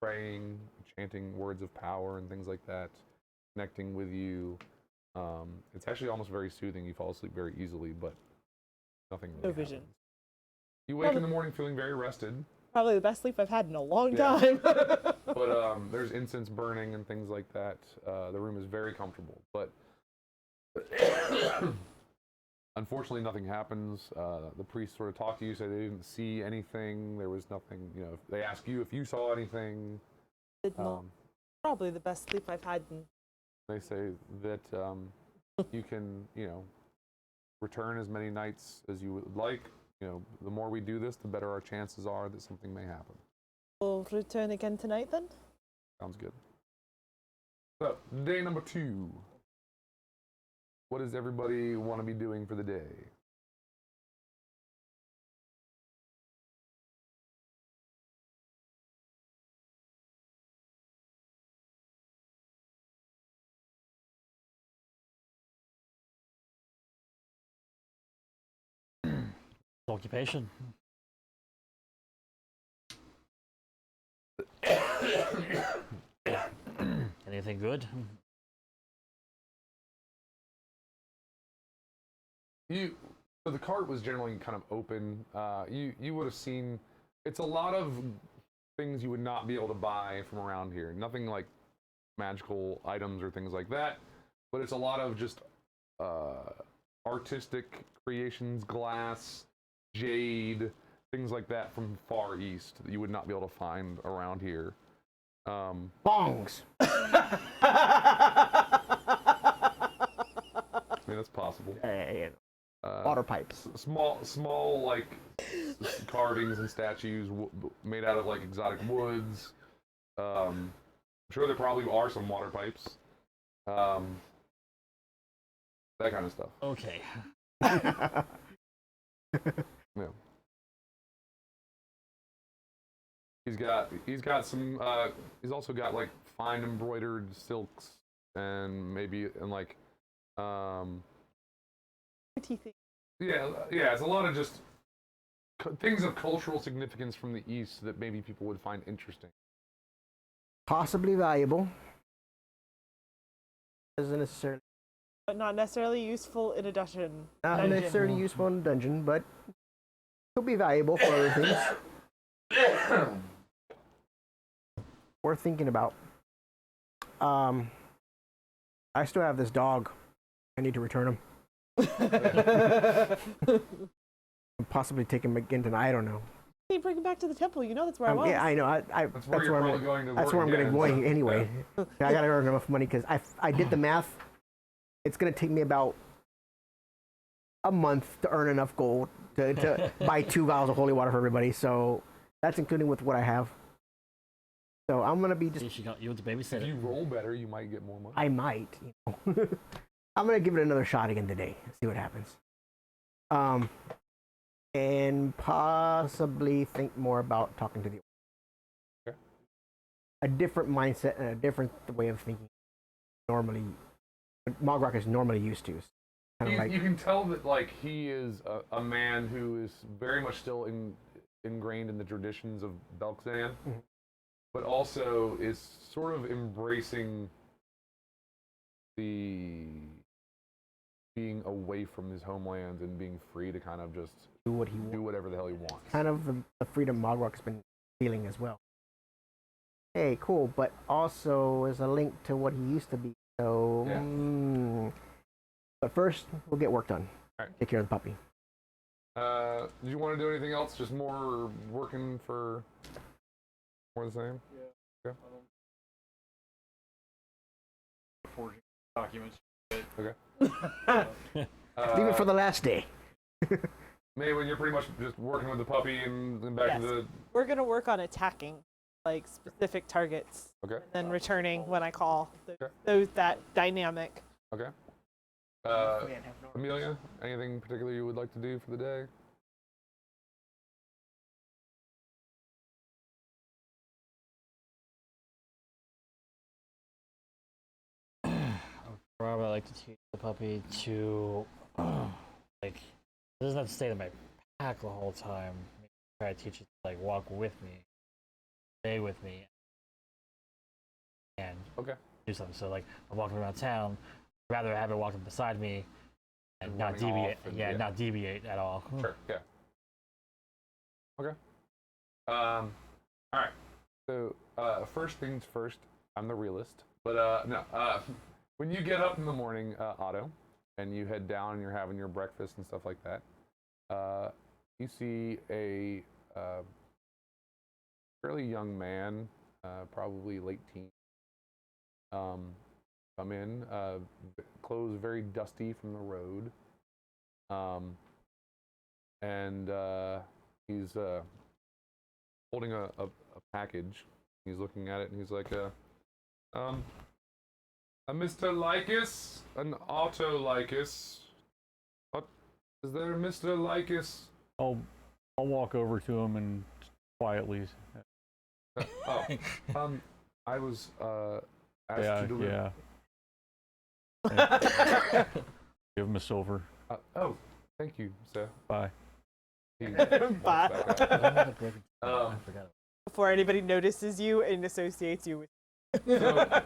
praying, chanting words of power and things like that, connecting with you. It's actually almost very soothing. You fall asleep very easily, but nothing really No vision. happens. You wake in the morning feeling very rested, Probably the best sleep I've had in a long Yeah. time. but there's incense burning and things like that. The room is very comfortable, but unfortunately nothing happens. The priests sort of talk to you, say they didn't see anything. There was nothing, they ask you if you saw anything. Did not. Probably the best sleep I've had in. They say that you can, return as many nights as you would like. The more we do this, the better our chances are that something may happen. We'll return again tonight then? Sounds good. So, day number 2. What does everybody want to be doing for the day? Occupation. Anything good? So the cart was generally kind of open. You would have seen, it's a lot of things you would not be able to buy from around here. Nothing like magical items or things like that, but it's a lot of just artistic creations, glass, jade, things like that from Far East that you would not be able to find around here. Bongs. I mean, that's possible. Water pipes. small like carvings and statues made out of like exotic woods. I'm sure there probably are some water pipes. That kind of stuff. Okay. Yeah. He's got some he's also got like fine embroidered silks and maybe and like yeah, it's a lot of just things of cultural significance from the East that maybe people would find interesting. Possibly valuable. Doesn't necessarily. But not necessarily useful in a dungeon. Not necessarily useful in a dungeon, but could be valuable for other things. Worth thinking about. I still have this dog. I need to return him. Possibly take him again tonight. I don't know. Hey, bring him back to the temple. You know that's where I was. Yeah, I know. That's where you're probably going to. That's where I'm going to go anyway. I got to earn enough money because I did the math. It's going to take me about a month to earn enough gold to buy 2 vials of holy water for everybody. So that's including with what I have. So I'm going to be just. You want the babysitter? If you roll better, you might get more money. I might. I'm going to give it another shot again today. See what happens. And possibly think more about talking to the. Okay. A different mindset and a different way of thinking. Normally, Mogrock is normally used to. You can tell that like he is a man who is very much still ingrained in the traditions of Belkzan, but also is sort of embracing the being away from his homeland and being free to kind of just do what he wants. Do whatever the hell he wants. Kind of the freedom Mogrock's been feeling as well. Hey, cool, but also is a link to what he used to be. So, yeah. But first, we'll get work done. All right. Take care of the puppy. Do you want to do anything else? Just more working for more the same? Yeah. Okay. Forging documents. Okay. Leave it for the last day. Maybe when you're pretty much just working with the puppy and then back to the. We're gonna work on attacking, like specific targets. Okay. And then returning when I call. Okay. That dynamic. Okay. Amelia, anything particular you would like to do for the day? Probably like to teach the puppy to like it doesn't have to stay in my pack the whole time. Maybe try to teach it to like walk with me, stay with me, and do something. So like I'm walking around town, I'd rather have it walking beside me and not deviate. Not deviate at all. Sure. Yeah. Okay. All right. So first things first. I'm the realist, but no. When you get up in the morning, Otto, and you head down and you're having your breakfast and stuff like that, you see a fairly young man, probably late teens, come in, clothes very dusty from the road, and he's holding a package. He's looking at it and he's like, a Mr. Lycus? An Otto Lycus? What? Is there a Mr. Lycus? I'll walk over to him and quietly. I was asked to deliver. Yeah. Give him a silver. Oh, thank you, sir. Bye. Bye. I forgot. Before anybody notices you and associates you with. So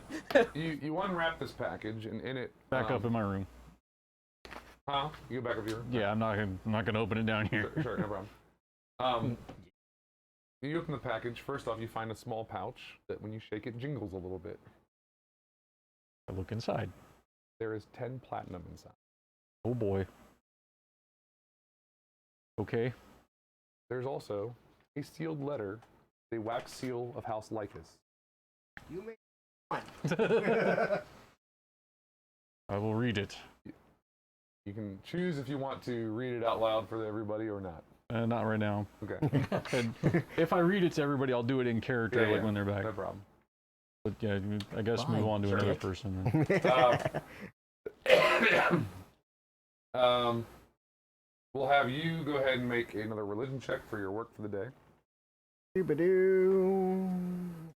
you unwrap this package and in it Back up in my room. Huh? You go back up here. Yeah, I'm not gonna open it down here. Sure, no problem. You open the package. First off, you find a small pouch that, when you shake it, jingles a little bit. I look inside. There is 10 platinum inside. Oh boy. Okay. There's also a sealed letter, the wax seal of House Lycus. You make one. I will read it. You can choose if you want to read it out loud for everybody or not. Not right now. Okay. And if I read it to everybody, I'll do it in character, like when they're back. No problem. But yeah, I guess Fine, move on to another dick. person. Then. We'll have you go ahead and make another religion check for your work for the day. Doo-ba-doo.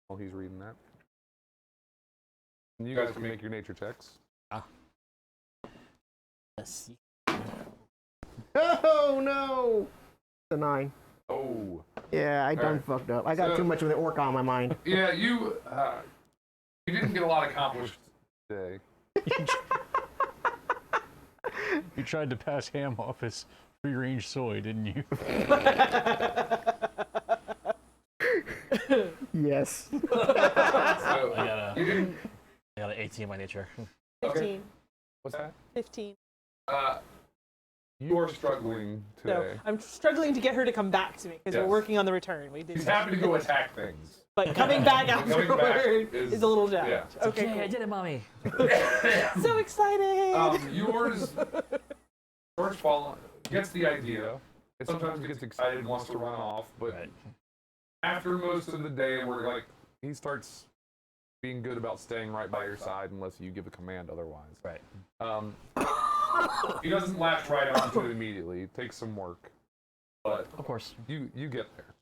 While he's reading that. And you guys can make your nature checks. Yes. Oh no! It's a 9. Oh. Yeah, I done Alright. fucked up. I got So- too much of the orc on my mind. Yeah, you didn't get a lot accomplished today. You tried to pass ham off as free-range soy, didn't you? Yes. So I you didn't. got an 18 in my nature. 15. What's that? 15. You are struggling So today. I'm struggling to get her to come back to me because Yes. we're working on the return. We did, She's happy to go attack things. but coming back Coming back afterward is- is a little challenge. yeah. Okay, Yay, I cool. did it, mommy. So excited. Yours gets the idea. It sometimes gets excited, wants to run off, but Right. after most of the day, he starts being good about staying right by your side unless you give a command otherwise. Right. He doesn't latch right onto it immediately. It takes some work, but Of course. you get there.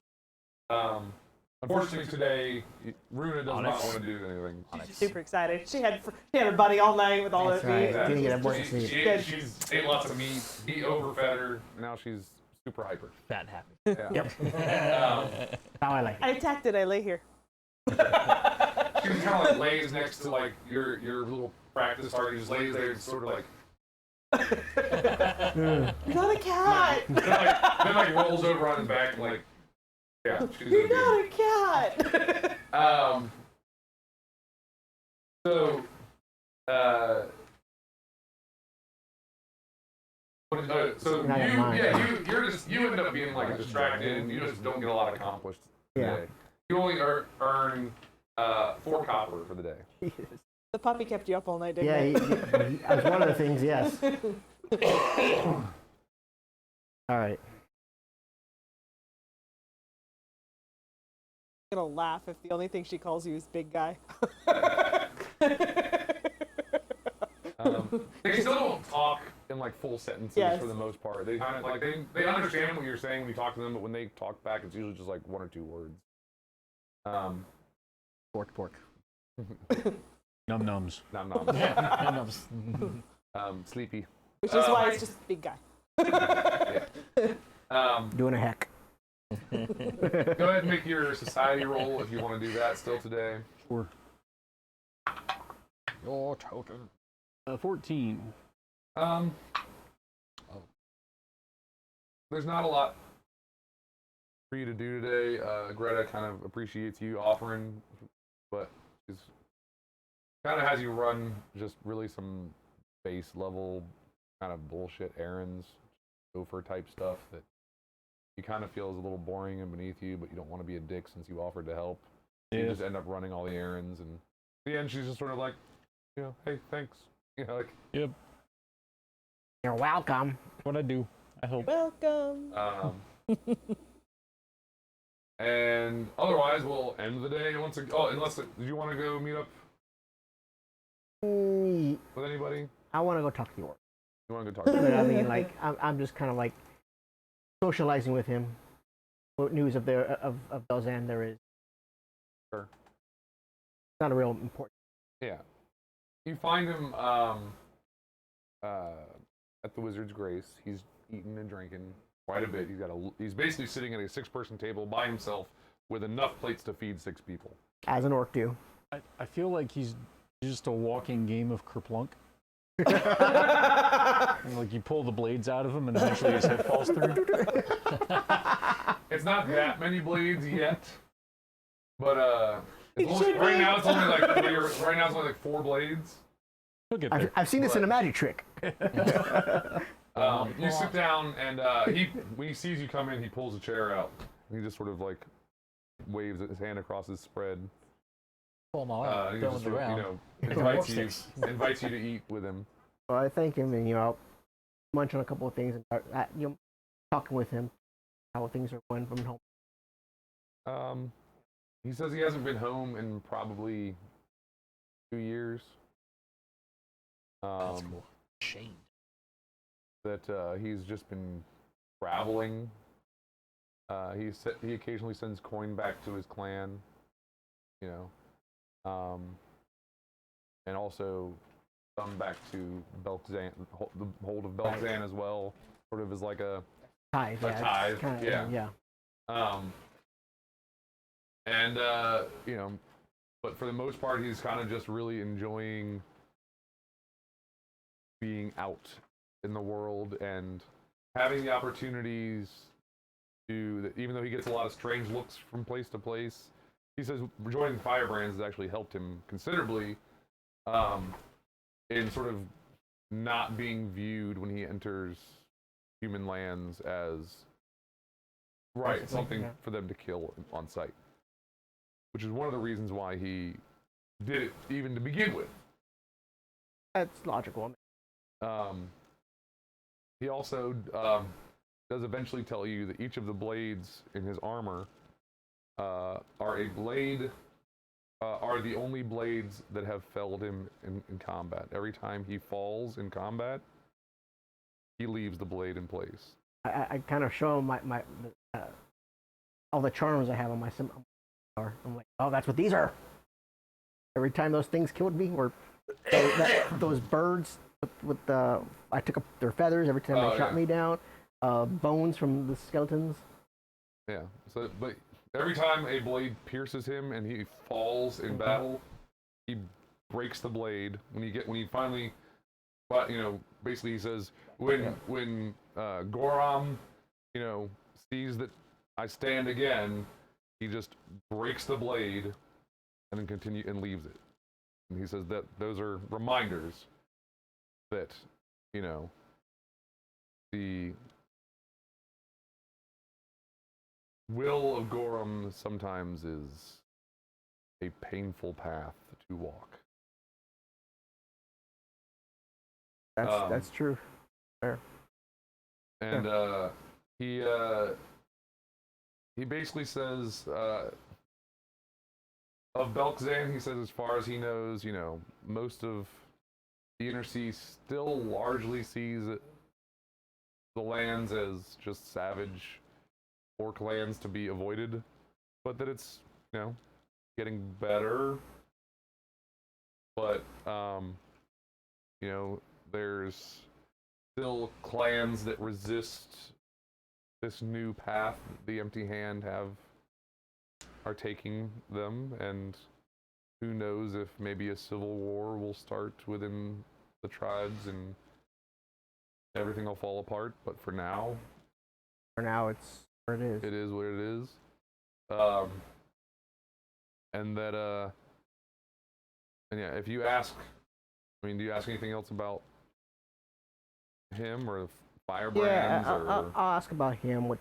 Unfortunately, today Runa does not Onyx. want to do anything. Super excited. She had her buddy all night with all That's that right. meat. Didn't get a morning sleep. She's ate lots of meat. He overfed her. Now she's super hyper. Fat and happy. Yeah. Yep. How I like it. I attacked it. I lay here. She just kind of like lays next to like your little practice target. Just lays there and sort of like You're not a cat. then like rolls over on his back and like she's You're gonna not a cat. So so Not in mine. you end up being like distracted and you just don't get a lot accomplished today. Yeah. You only earn 4 copper for the day. The puppy kept you up all night, didn't Yeah, it? that was one of the things, yes. All right. I'm gonna laugh if the only thing she calls you is big guy. They still don't talk in like full sentences Yes. for the most part. They kind of like they understand what you're saying when you talk to them, but when they talk back, it's usually just like 1 or 2 words. Pork. Num nums. Nom nom. Sleepy. Which is why it's just big guy. Doing a heck. Go ahead and make your society roll if you want to do that still today. Sure. Your token. 14. There's not a lot for you to do today. Greta kind of appreciates you offering, but she's kind of has you run just really some base level kind of bullshit errands, gopher type stuff that you kind of feel is a little boring and beneath you, but you don't want to be a dick since you offered to help. So you Yeah. just end up running all the errands, and at the end she's just sort of like, hey, thanks. Like. Yep. You're welcome. What I do. I help. Welcome. And otherwise, we'll end the day once again. Oh, unless did you want to go meet up with anybody? I want to go talk to you. You want to go talk to But I him? mean, like, I'm just kind of like socializing with him. What news of Belzan there is? Sure. It's not a real important. Yeah. You find him at the Wizard's Grace. He's eating and drinking quite a bit. He's basically sitting at a 6-person table by himself with enough plates to feed 6 people. As an orc do. I feel like he's just a walking game of Kerplunk. And, like you pull the blades out of him and eventually his head falls through. It's not that many blades yet, but It should right be. now it's only like 4 blades. He'll get there. I've seen this in a magic trick. You sit down, and when he sees you come in, he pulls a chair out. He just sort of like waves his hand across his spread. Pull them all out. He Throw just them sort of, around. invites you to eat with him. Well, I thank him, and munch on a couple of things and start, talking with him how things are going from home. He says he hasn't been home in probably 2 years. That's cool. Shame. That he's just been traveling. He occasionally sends coin back to his clan, you know, and also some back to Belkzan, the hold of Belkzan as well, sort of as like a Tithe, tithe, yeah. And you know, but for the most part, he's kind of just really enjoying being out in the world and having the opportunities to, even though he gets a lot of strange looks from place to place, he says joining Firebrands has actually helped him considerably in sort of not being viewed when he enters human lands as something for them to kill on sight, which is one of the reasons why he did it even to begin with. That's logical. He also does eventually tell you that each of the blades in his armor are the only blades that have felled him in combat. Every time he falls in combat, he leaves the blade in place. I kind of show him my all the charms I have on my I'm like, oh, that's what these are. Every time those things killed me, or those birds with the, I took up their feathers every time they shot me down. Bones from the skeletons. Yeah. So, but every time a blade pierces him and he falls in battle, he breaks the blade. When he finally, but you know, basically he says when Goram, you know, sees that I stand again, he just breaks the blade and then leaves it. And he says that those are reminders that, you know, the will of Goram sometimes is a painful path to walk. That's true. Fair. And he basically says of Belkzan, he says as far as he knows, you know, most of the Inner Sea still largely sees the lands as just savage orc lands to be avoided, but that it's, you know, getting better. But you know, there's still clans that resist this new path that the Empty Hand are taking them, and who knows if maybe a civil war will start within the tribes and everything will fall apart. But for now it's what it is. It is what it is. And that and yeah, if you ask, I mean, do you ask anything else about him or Firebrands? I'll ask about him, what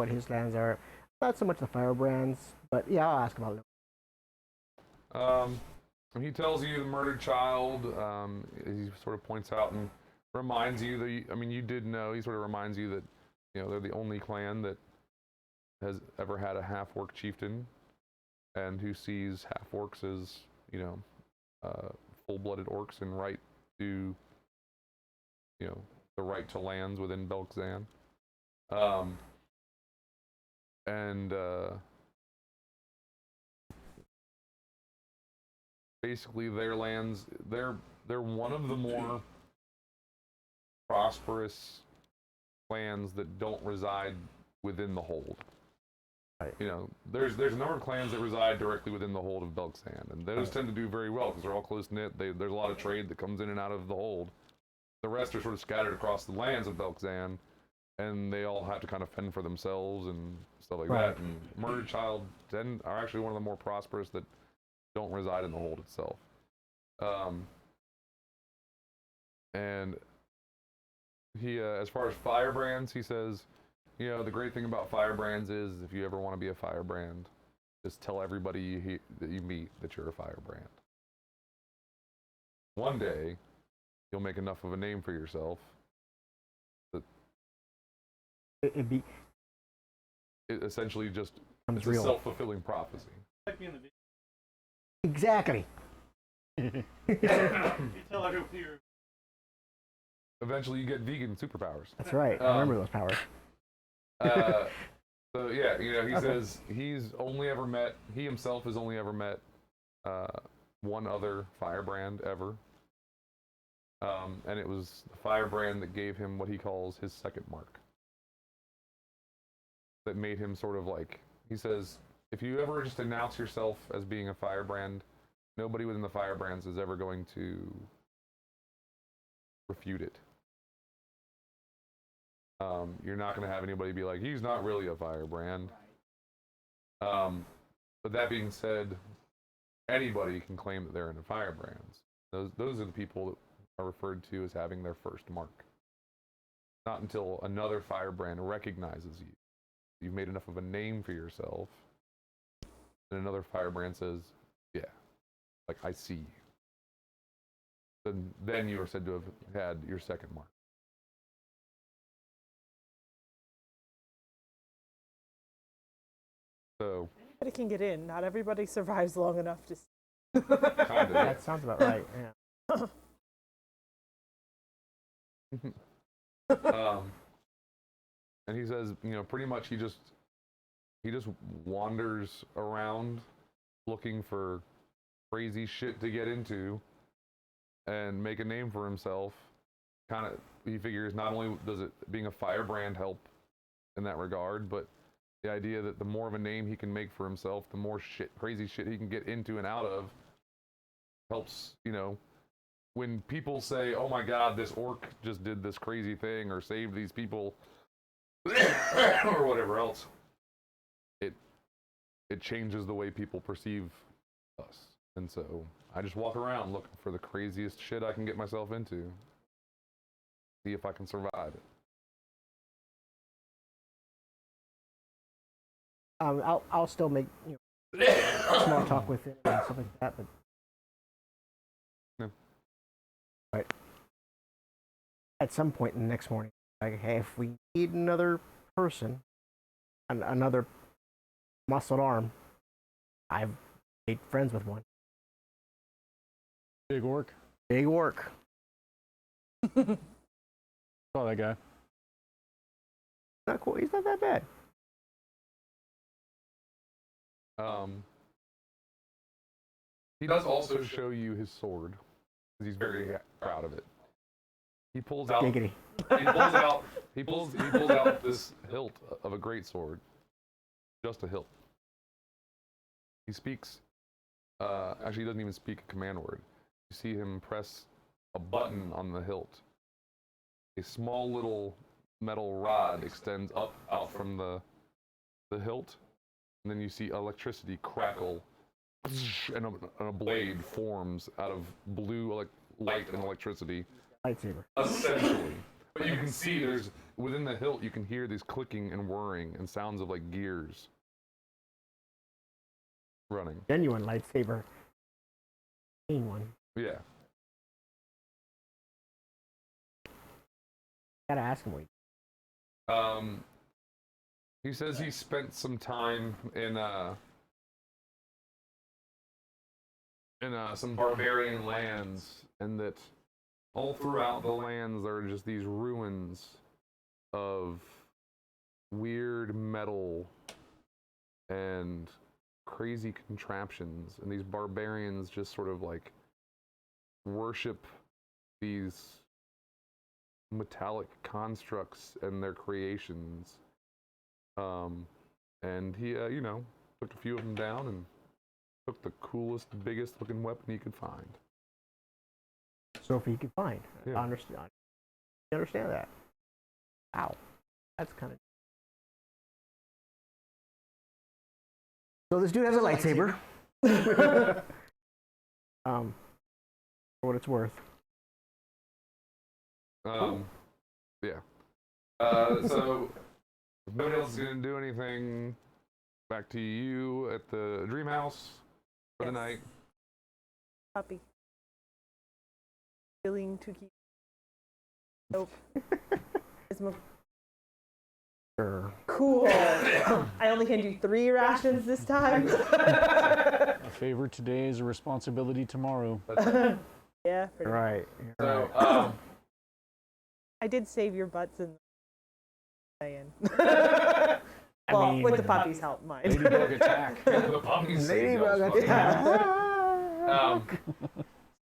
his lands are. Not so much the Firebrands, but yeah, I'll ask about them. He tells you the murdered child. He sort of points out and reminds you that you did know. He sort of reminds you that, you know, they're the only clan that has ever had a half-orc chieftain, and who sees half-orcs as, you know, full-blooded orcs and right to, you know, the right to lands within Belkzan. Basically their lands, they're one of the more prosperous clans that don't reside within the hold. Right. You know, there's a number of clans that reside directly within the hold of Belkzan, and those tend to do very well because they're all close knit. There's a lot of trade that comes in and out of the hold. The rest are sort of scattered across the lands of Belkzan, and they all have to kind of fend for themselves and stuff like that. And Murdered Child are actually one of the more prosperous that don't reside in the hold itself. And he, as far as Firebrands, he says, you know, the great thing about Firebrands is if you ever want to be a Firebrand, just tell everybody that you meet that you're a Firebrand. One day, you'll make enough of a name for yourself It It essentially just becomes it's a real. self-fulfilling prophecy. Like me in the video. Exactly. You tell everyone you're. Eventually, you get vegan superpowers. That's right. I remember those powers. So yeah, he Okay. says he himself has only ever met one other firebrand ever. And it was the firebrand that gave him what he calls his second mark. That made him sort of like, he says, if you ever just announce yourself as being a firebrand, nobody within the firebrands is ever going to refute it. You're not going to have anybody be like, he's not really a firebrand. But that being said, anybody can claim that they're in the firebrands. Those are the people that are referred to as having their first mark. Not until another firebrand recognizes you. You've made enough of a name for yourself. And another firebrand says, yeah, like, I see you. Then you are said to have had your second mark. So Everybody can get in. Not everybody survives long enough to. kind of. That sounds about right. Yeah. And he says, pretty much he just wanders around looking for crazy shit to get into and make a name for himself. Kind of, he figures not only does it being a firebrand help in that regard, but the idea that the more of a name he can make for himself, the more crazy shit he can get into and out of helps, when people say, oh my god, this orc just did this crazy thing or saved these people or whatever else, it changes the way people perceive us. And so I just walk around looking for the craziest shit I can get myself into. See if I can survive it. I'll still make small talk with it and stuff like that, but Yeah. right. At some point in the next morning, like, hey, if we need another person, another muscled arm, I've made friends with one. Big orc. Big orc. Saw that guy. Not cool. He's not that bad. He does also show you his sword, because he's very proud of it. He pulls out. Giggity. He pulls out this hilt of a great sword. Just a hilt. He speaks. Actually, he doesn't even speak a command word. You see him press a button on the hilt. A small little metal rod extends out from the hilt, and then you see electricity crackle, and a blade forms out of blue light and electricity. Lightsaber. Essentially. But you can see within the hilt, you can hear these clicking and whirring and sounds of like gears running. Genuine lightsaber. Clean one. Yeah. Gotta ask him what He says he spent some time in some barbarian lands, and that all throughout the lands there are just these ruins of weird metal and crazy contraptions, and these barbarians just sort of like worship these metallic constructs and their creations. And he, took a few of them down and took the coolest, biggest looking weapon he could find. so if he could find. Yeah. I understand that. Wow. That's kind of. So this dude has a lightsaber. For what it's worth. Yeah. So if nobody else is gonna do anything, back to you at the dream house for the night. Puppy. Willing to keep. Nope. It's my Sure. Cool. I only can do 3 rations this time. A favor today is a responsibility tomorrow. Yeah, pretty much. Right. So, I did save your butts in the saying. I Well, mean, with the puppies' help, mine. Ladybug attack. the puppies say Ladybug y'all's fucking attack.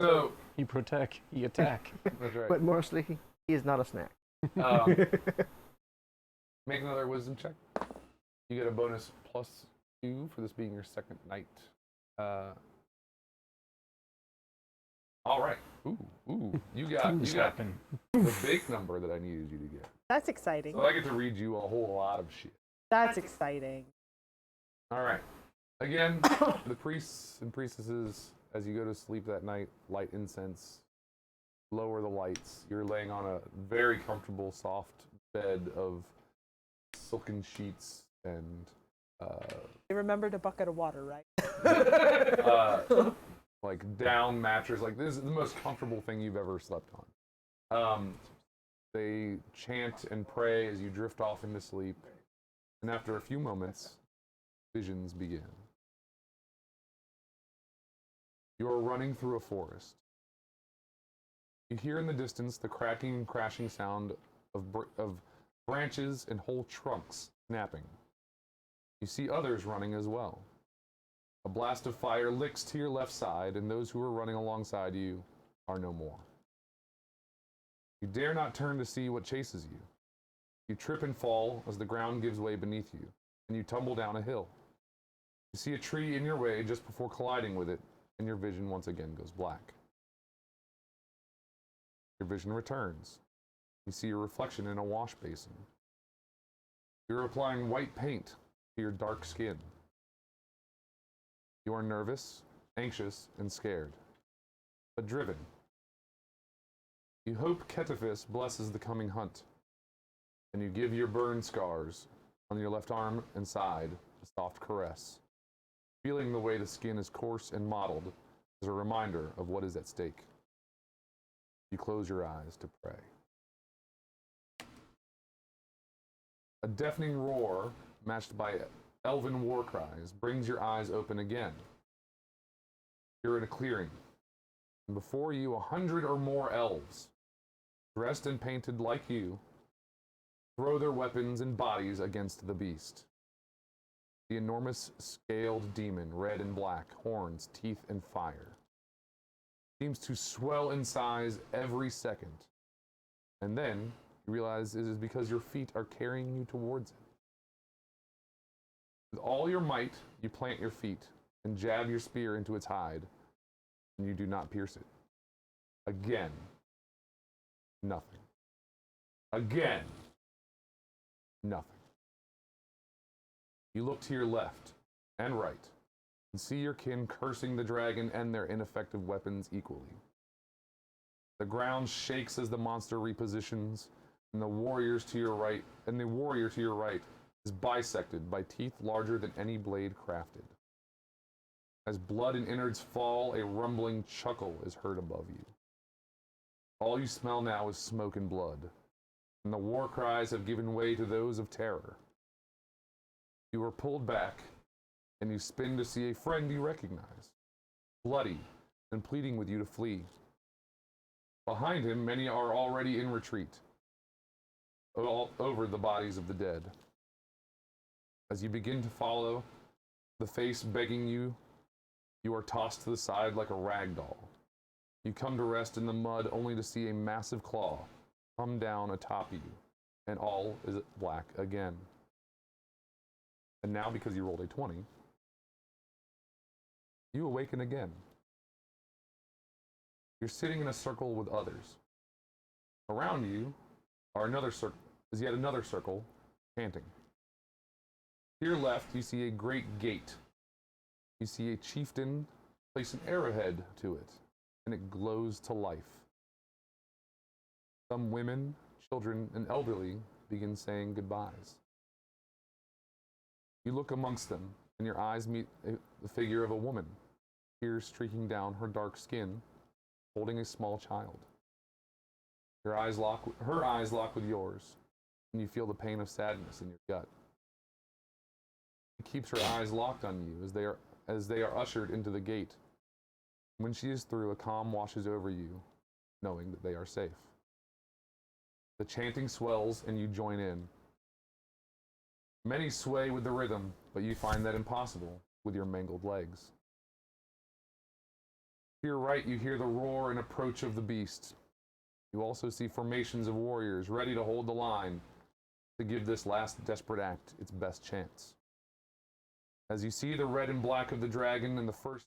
So, He protect, he attack. that's right. But mostly, he is not a snack. Make another wisdom check. You get a bonus +2 for this being your second night. All right. Ooh. You got happened. the big number that I needed you to get. That's exciting. So I get to read you a whole lot of shit. That's exciting. All right. Again, the priests and priestesses, as you go to sleep that night, light incense, lower the lights. You're laying on a very comfortable, soft bed of silken sheets and You remembered a bucket of water, right? like down mattress. Like, this is the most comfortable thing you've ever slept on. They chant and pray as you drift off into sleep, and after a few moments, visions begin. You are running through a forest. You hear in the distance the cracking and crashing sound of branches and whole trunks snapping. You see others running as well. A blast of fire licks to your left side, and those who are running alongside you are no more. You dare not turn to see what chases you. You trip and fall as the ground gives way beneath you, and you tumble down a hill. You see a tree in your way just before colliding with it, and your vision once again goes black. Your vision returns. You see your reflection in a wash basin. You're applying white paint to your dark skin. You are nervous, anxious, and scared, but driven. You hope Ketefis blesses the coming hunt, and you give your burn scars on your left arm and side a soft caress, feeling the way the skin is coarse and mottled as a reminder of what is at stake. You close your eyes to pray. A deafening roar, matched by elven war cries, brings your eyes open again. You're in a clearing, and before you 100 or more elves, dressed and painted like you, throw their weapons and bodies against the beast. The enormous scaled demon, red and black, horns, teeth, and fire, seems to swell in size every second. And then you realize it is because your feet are carrying you towards it. With all your might, you plant your feet and jab your spear into its hide, and you do not pierce it. Again, nothing. Again, nothing. You look to your left and right and see your kin cursing the dragon and their ineffective weapons equally. The ground shakes as the monster repositions, and the warrior to your right is bisected by teeth larger than any blade crafted. As blood and innards fall, a rumbling chuckle is heard above you. All you smell now is smoke and blood, and the war cries have given way to those of terror. You are pulled back, and you spin to see a friend you recognize, bloody and pleading with you to flee. Behind him, many are already in retreat, all over the bodies of the dead. As you begin to follow, the face begging you, you are tossed to the side like a rag doll. You come to rest in the mud only to see a massive claw come down atop you, and all is black again. And now, because you rolled a 20, you awaken again. You're sitting in a circle with others. Around you is yet another circle, chanting. To your left, you see a great gate. You see a chieftain place an arrowhead to it, and it glows to life. Some women, children, and elderly begin saying goodbyes. You look amongst them, and your eyes meet the figure of a woman, tears streaking down her dark skin, holding a small child. Her eyes lock with yours, and you feel the pain of sadness in your gut. She keeps her eyes locked on you as they are ushered into the gate. When she is through, a calm washes over you, knowing that they are safe. The chanting swells and you join in. Many sway with the rhythm, but you find that impossible with your mangled legs. To your right, you hear the roar and approach of the beast. You also see formations of warriors ready to hold the line to give this last desperate act its best chance. As you see the red and black of the dragon and the first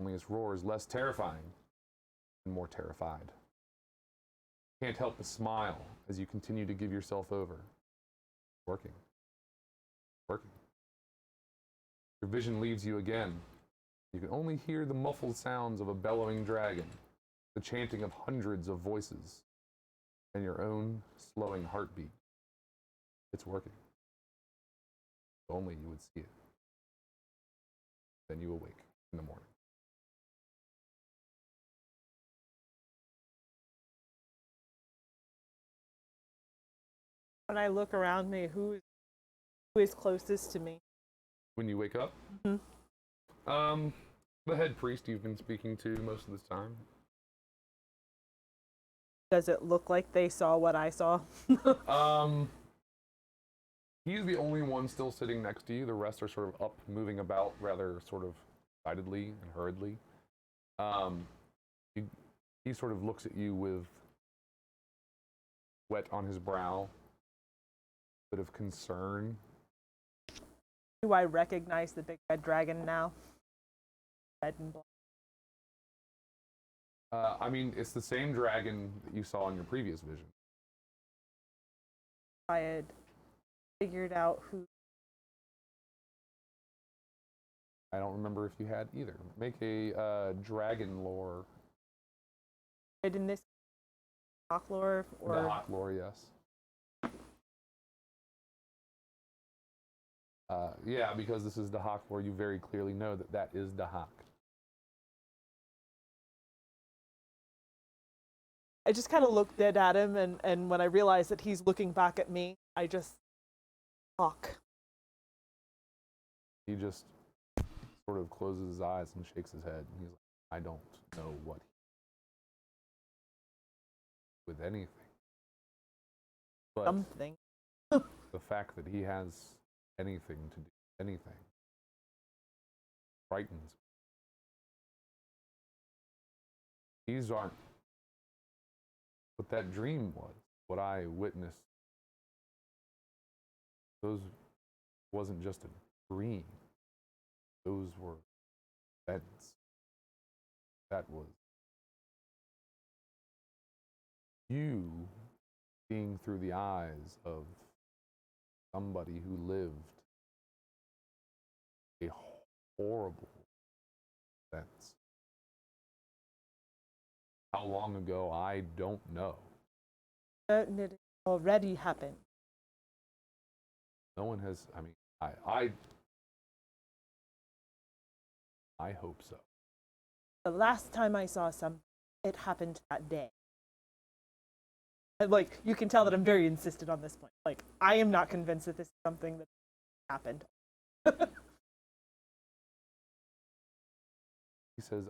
only its roar is less terrifying and more terrified. You can't help but smile as you continue to give yourself over. Working. Working. Your vision leaves you again. You can only hear the muffled sounds of a bellowing dragon, the chanting of hundreds of voices, and your own slowing heartbeat. It's working. If only you would see it. Then you awake in the morning. When I look around me, who is closest to me? When you wake up, the head priest you've been speaking to most of this time. Does it look like they saw what I saw? He's the only one still sitting next to you. The rest are sort of up, moving about rather sort of excitedly and hurriedly. He sort of looks at you with sweat on his brow, a bit of concern. Do I recognize the big red dragon now? Red and black. I mean, it's the same dragon that you saw in your previous vision. I had figured out who. I don't remember if you had either. Make a dragon lore. In this hawk lore or The hawk lore, yes. Yeah, because this is the hawk lore, you very clearly know that that is the hawk. I just kind of looked dead at him, and when I realized that he's looking back at me, I just hawk. He just sort of closes his eyes and shakes his head. He's like, I don't know what with anything. But Something. the fact that he has anything to do with anything frightens me. These aren't what that dream was, what I witnessed. Those wasn't just a dream. Those were events. That was you seeing through the eyes of somebody who lived a horrible events. How long ago, I don't know. Certain it already happened. No one has, I mean, I hope so. The last time I saw something, it happened that day. And, like, you can tell that I'm very insistent on this point. Like, I am not convinced that this is something that happened. He says,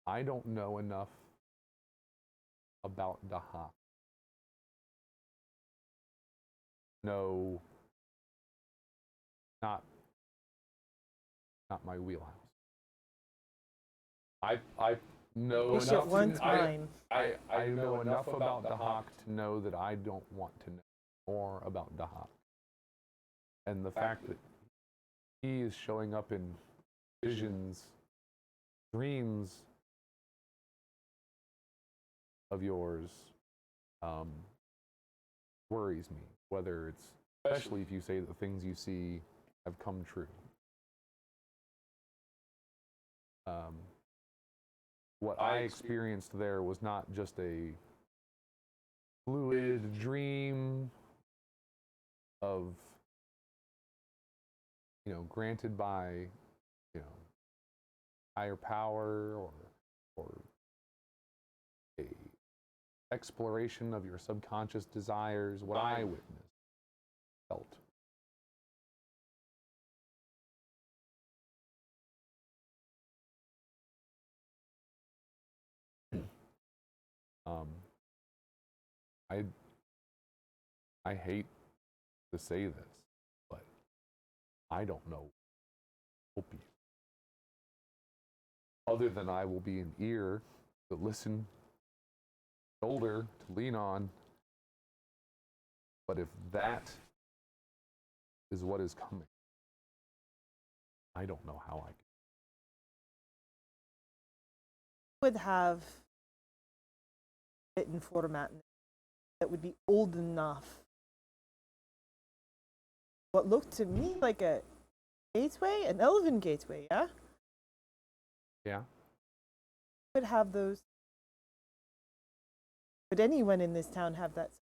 I don't know enough about Daha. No, not my wheelhouse. I know Wish enough. it weren't mine. I know enough about Dahak to know that I don't want to know more about Dahak. And the fact that he is showing up in visions, dreams of yours, worries me. Whether it's, especially if you say that the things you see have come true. What I experienced there was not just a fluid dream of granted by, higher power or a exploration of your subconscious desires, what I witnessed, felt. I hate to say this, but I don't know help you. Other than I will be an ear to listen, shoulder to lean on. But if that is what is coming, I don't know how I can. Would have written format that would be old enough. What looked to me like a gateway, an elven gateway, yeah? Yeah. Would have those. Would anyone in this town have that?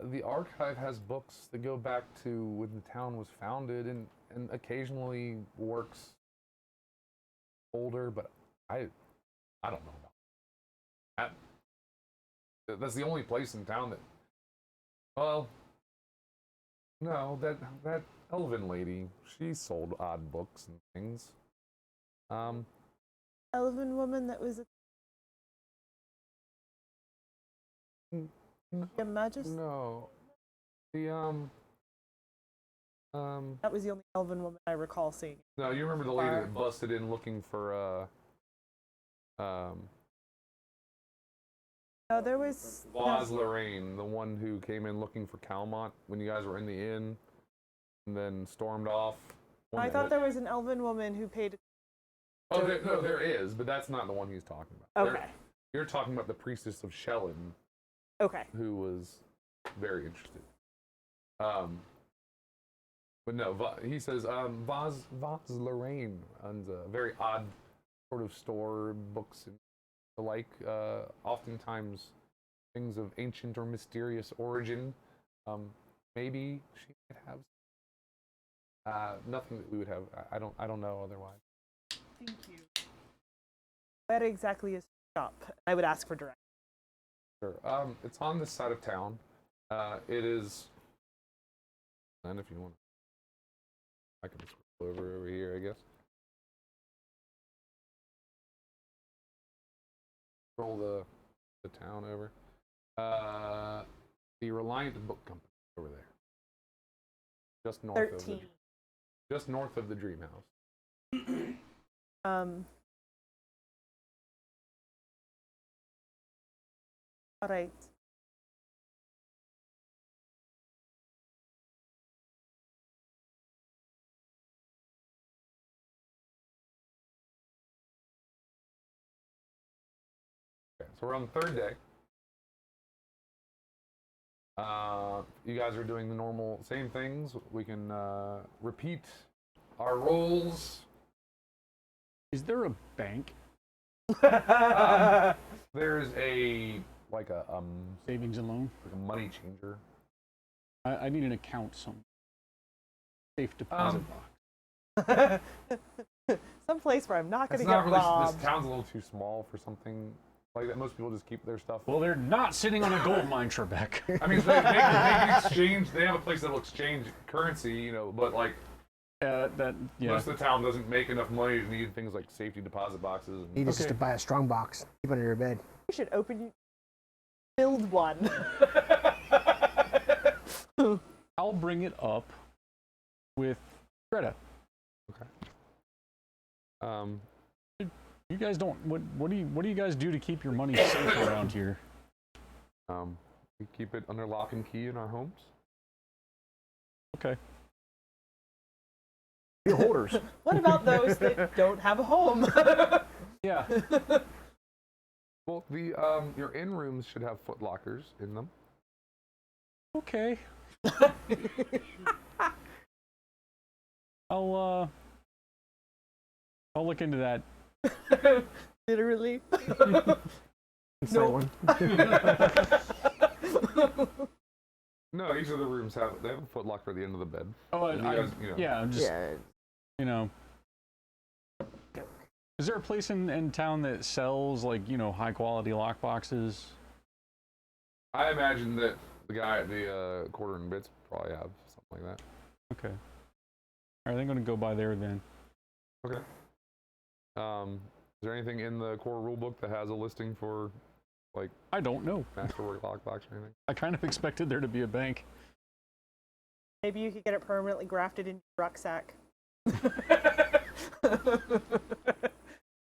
The archive has books that go back to when the town was founded, and occasionally works older, but I don't know about that. That's the only place in town that. Well, no, that elven lady, she sold odd books and things. Elven woman that was a magus? No. The That was the only elven woman I recall seeing. No, you remember the lady that busted in looking for No, there was Vaz Lorraine, the one who came in looking for Calmont when you guys were in the inn and then stormed off. I thought there was an elven woman who paid. Oh, there is, but that's not the one he's talking about. Okay. You're talking about the priestess of Shellen, Okay. who was very interested. But no, he says Vaz Lorraine owns a very odd sort of store, books and the like. Oftentimes things of ancient or mysterious origin. Maybe she might have nothing that we would have. I don't know otherwise. Thank you. Where exactly is the shop? I would ask for directions. Sure. It's on this side of town. It is. And if you want, I can scroll over here, I guess. Scroll the town over. The Reliant Book Company over there. Just north 13. Just north of the Dream House. All right. Okay, so we're on the third day. You guys are doing the normal same things. We can repeat our roles. Is there a bank? There's a Savings and loan? like a money changer. I need an account somewhere. Safe deposit box. Some place where I'm not going It's to get not really. robbed. This town's a little too small for something like that. Most people just keep their stuff. Well, they're not sitting on a gold mine, Trebek. I mean, they can exchange. They have a place that'll exchange currency, but like most of the town doesn't make enough money to need things like safety deposit boxes. And, Need is just to buy a strong box, keep under your bed. You should build one. I'll bring it up with Greta. Okay. You guys don't. What do you guys do to keep your money safe around here? We keep it under lock and key in our homes. Okay. Your holders. What about those that don't have a home? Yeah. Well, your inn rooms should have foot lockers in them. Okay. I'll look into that. Literally. Inside one. No, each of the rooms have a foot locker at the end of the bed. Oh, And you guys, you know. yeah, I'm just, Yeah. you know. Is there a place in town that sells, like, you know, high quality lock boxes? I imagine that the guy at the Quarter and Bits probably have something like that. Okay. All right, I'm going to go by there then. Okay. Is there anything in the core rulebook that has a listing for, like, I don't know. masterwork lockbox or anything? I kind of expected there to be a bank. Maybe you could get it permanently grafted into your rucksack.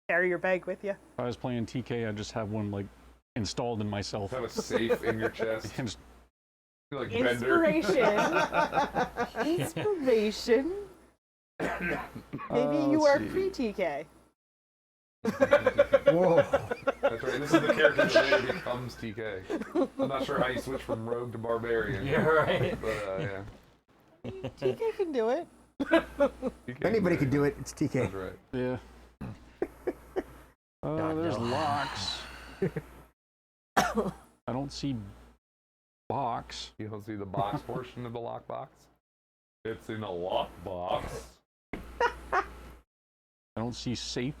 Carry your bag with you. If I was playing TK, I'd just have one, like, installed in myself. Have a safe in your chest. And just- Like Bender. Inspiration. Inspiration. Maybe you let's are see. pre-TK. Whoa. That's right. This is the character that later becomes TK. I'm not sure how you switch from rogue to barbarian. Yeah, right. But yeah. TK can do it. TK Anybody could do it. It's TK. That's right. Yeah. There's no. locks. I don't see box. You don't see the box portion of the lockbox? It's in a lockbox. I don't see safe.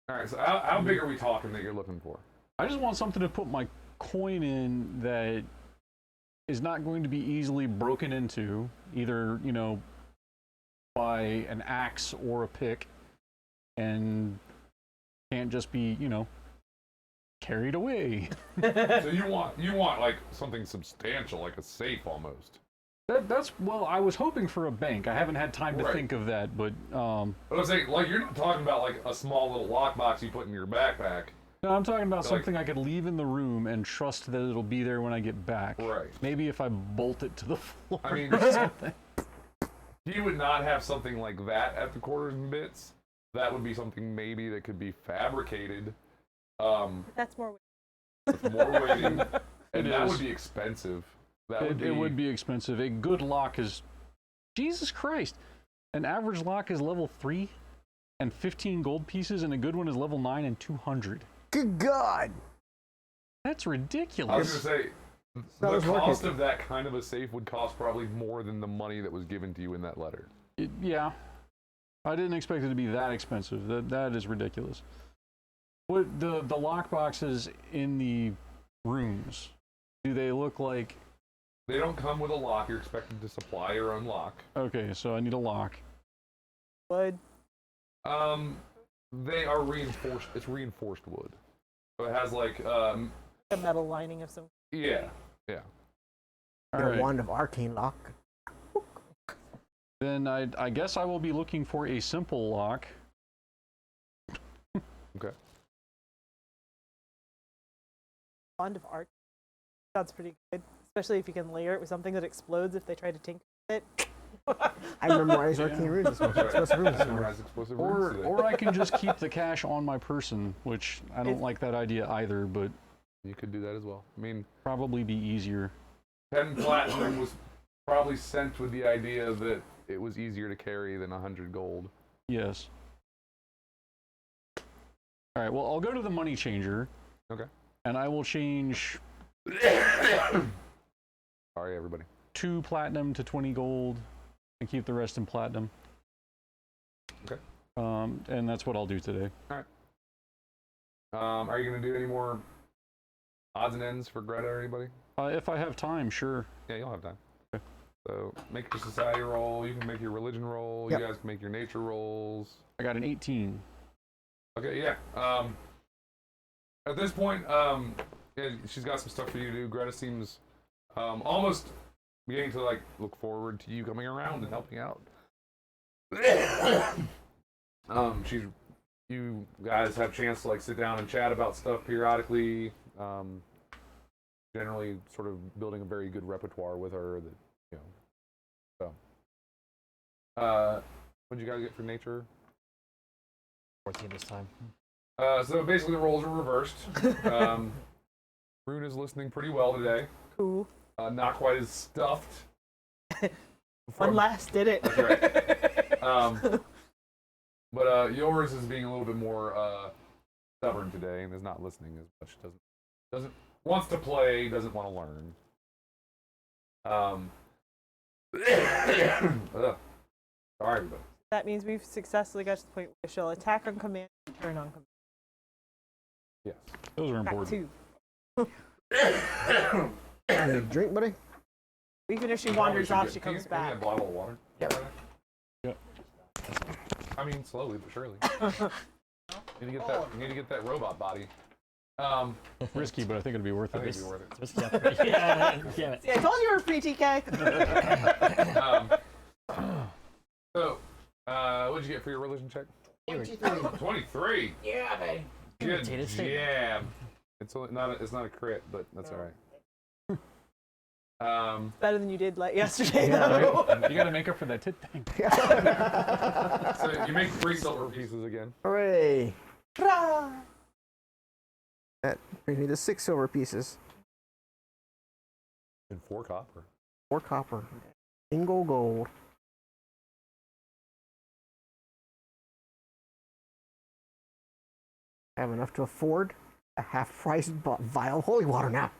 All right. So how big are we talking that you're looking for? I just want something to put my coin in that is not going to be easily broken into, either, you know, by an axe or a pick, and can't just be, you know, carried away. So you want like something substantial, like a safe almost. That's well, I was hoping for a bank. I haven't had time to Right. think of that, but But I was saying, like, you're not talking about like a small little lockbox you put in your backpack. no, I'm talking about So, like- something I could leave in the room and trust that it'll be there when I get back. Right. Maybe if I bolt it to the floor I mean, or something. you would not have something like that at the Quarters and Bits. That would be something maybe that could be fabricated. That's more. With more weighting, and It that is. would be expensive. That It would be expensive. A good lock is, Jesus Christ, an average lock is level 3 and 15 gold pieces, and a good one is level 9 and 200. Good God. That's I was ridiculous. gonna say, That the was worth cost it. of that kind of a safe would cost probably more than the money that was given to you in that letter. Yeah, I didn't expect it to be that expensive. That is ridiculous. What the lock boxes in the rooms? Do they look like? They don't come with a lock. You're expected to supply your own lock. Okay, so I need a lock. Wood. They are reinforced. It's reinforced wood, so it has like A metal lining of some. yeah. All Get a right. wand of arcane lock. Then I guess I will be looking for a simple lock. Okay. Wand of art. Sounds pretty good, especially if you can layer it with something that explodes if they try to tinker with it. I memorized arcane runes this morning. Explosive runes this morning. Memorize explosive runes today. Or I can just keep the cash on my person, which I don't It's- like that idea either, but You could do that as well. I mean, probably be easier. 10 platinum was probably sent with the idea that it was easier to carry than 100 gold. Yes. All right, well, I'll go to the money changer. Okay. And I will change Sorry, everybody. 2 platinum to 20 gold and keep the rest in platinum. Okay. And that's what I'll do today. Are you going to do any more odds and ends for Greta or anybody? If I have time, sure. Yeah, you'll have time. Okay. So make your society roll. You can make your religion roll. Yep. You guys can make your nature rolls. I got an 18. Okay, yeah. At this point, yeah, she's got some stuff for you to do. Greta seems almost beginning to like look forward to you coming around and helping out. You guys have a chance to like sit down and chat about stuff periodically. Generally, sort of building a very good repertoire with her. That you know. So, what did you guys get for nature? 14 this time. So basically, the roles are reversed. Rune is listening pretty well today. Cool. Not quite as stuffed. One last did it. That's right. But yours is being a little bit more stubborn today and is not listening as much. Doesn't wants to play, doesn't want to learn. Sorry, but That means we've successfully got to the point where she'll attack on command and turn on command. yes. Those are Back important. two. Need a drink, buddy? Even if she Probably wanders should off, get- she can you comes give me back. a bottle of water. Yep. Yep. I mean, slowly but surely. You need to get that robot body. Risky, but I think it'd be worth I it. think it'd be worth it. Just yeah, damn it. See, I told you we were free TK. So, what'd you get for your religion check? 23. Yeah, baby. Good Potato steak. jam. It's not a crit, but that's all right. Better than you did like yesterday, Yeah, though. You gotta make up for that tit thing. So you make 3 silver pieces again. Hooray. Rah! That brings me to 6 silver pieces. And 4 copper. 4 copper. Single gold. I have enough to afford a half-price vial of holy water now.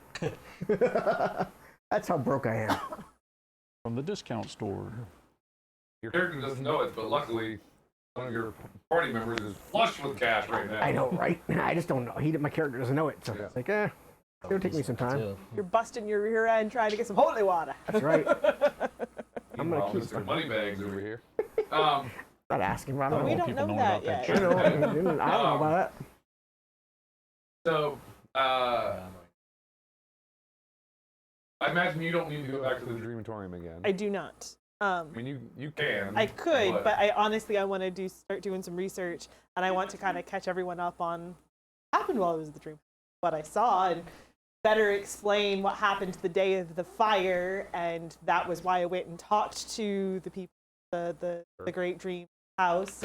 That's how broke I am. From the discount store. Your character doesn't know it, but luckily one of your party members is flush with cash right now. I know, right? I just don't know. My character doesn't know it, so Yeah. it's like, it'll take me some time. Too. You're busting your rear end trying to get some holy water. That's right. I'm gonna Meanwhile, keep Mr. Moneybags over here. not asking, but I don't We know. don't people know know that about that yet. I know. I don't know about that. So, I imagine you don't need to go back to the Dreamatorium again. I do not. I mean, you can. I could, but I honestly want to start doing some research, and I want to kind of catch everyone up on what happened while I was in the dream, what I saw, and better explain what happened the day of the fire, and that was why I went and talked to the people, the Great Dream House,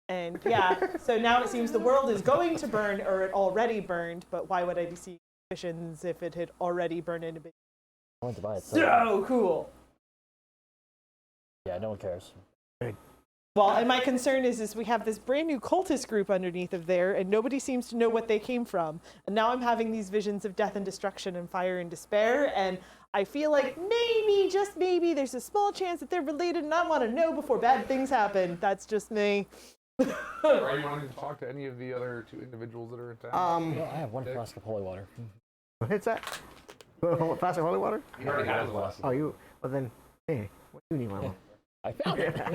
and yeah. So now it seems the world is going to burn, or it already burned. But why would I be seeing suspicions if it had already burned into? I went to buy it. So cool. Yeah, no one cares. Well, and my concern is we have this brand new cultist group underneath of there, and nobody seems to know what they came from. And now I'm having these visions of death and destruction and fire and despair, and I feel like maybe, just maybe, there's a small chance that they're related, and I want to know before bad things happen. That's just me. Are you wanting to talk to any of the other 2 individuals that are in town? Well, I have 1 flask of holy water. What's that? Flask of holy water? He already has a glass. Oh, you? Well then, hey, what do you need, Mama? I found it. That's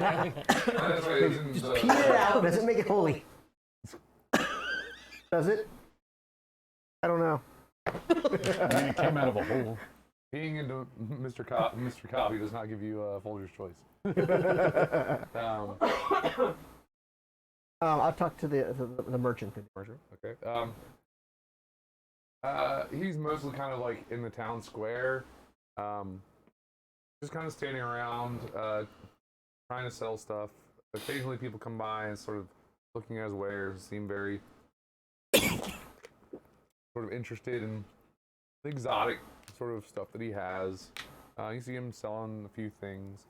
right, it's in the- Pee it out. Does it make it holy? Does it? I don't know. I mean, it came out of a hole. Peeing into Mr. Cobby does not give you a Folger's choice. I'll talk to the merchant. Okay. He's mostly kind of like in the town square, just kind of standing around, trying to sell stuff. Occasionally, people come by and sort of looking at his wares, seem very sort of interested in the exotic sort of stuff that he has. You see him selling a few things.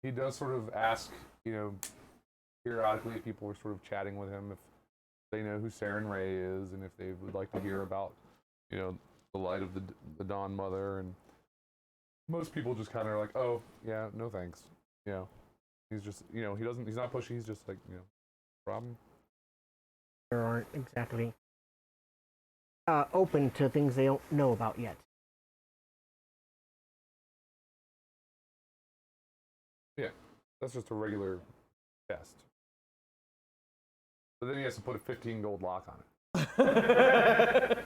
He does sort of ask, periodically if people are sort of chatting with him if they know who Saren Ray is and if they would like to hear about, the light of the Dawn Mother. And most people just kind of are like, oh yeah, no thanks. He's just, he's not pushy. He's just like, problem. There aren't exactly open to things they don't know about yet. Yeah, that's just a regular chest. But then he has to put a 15 gold lock on it.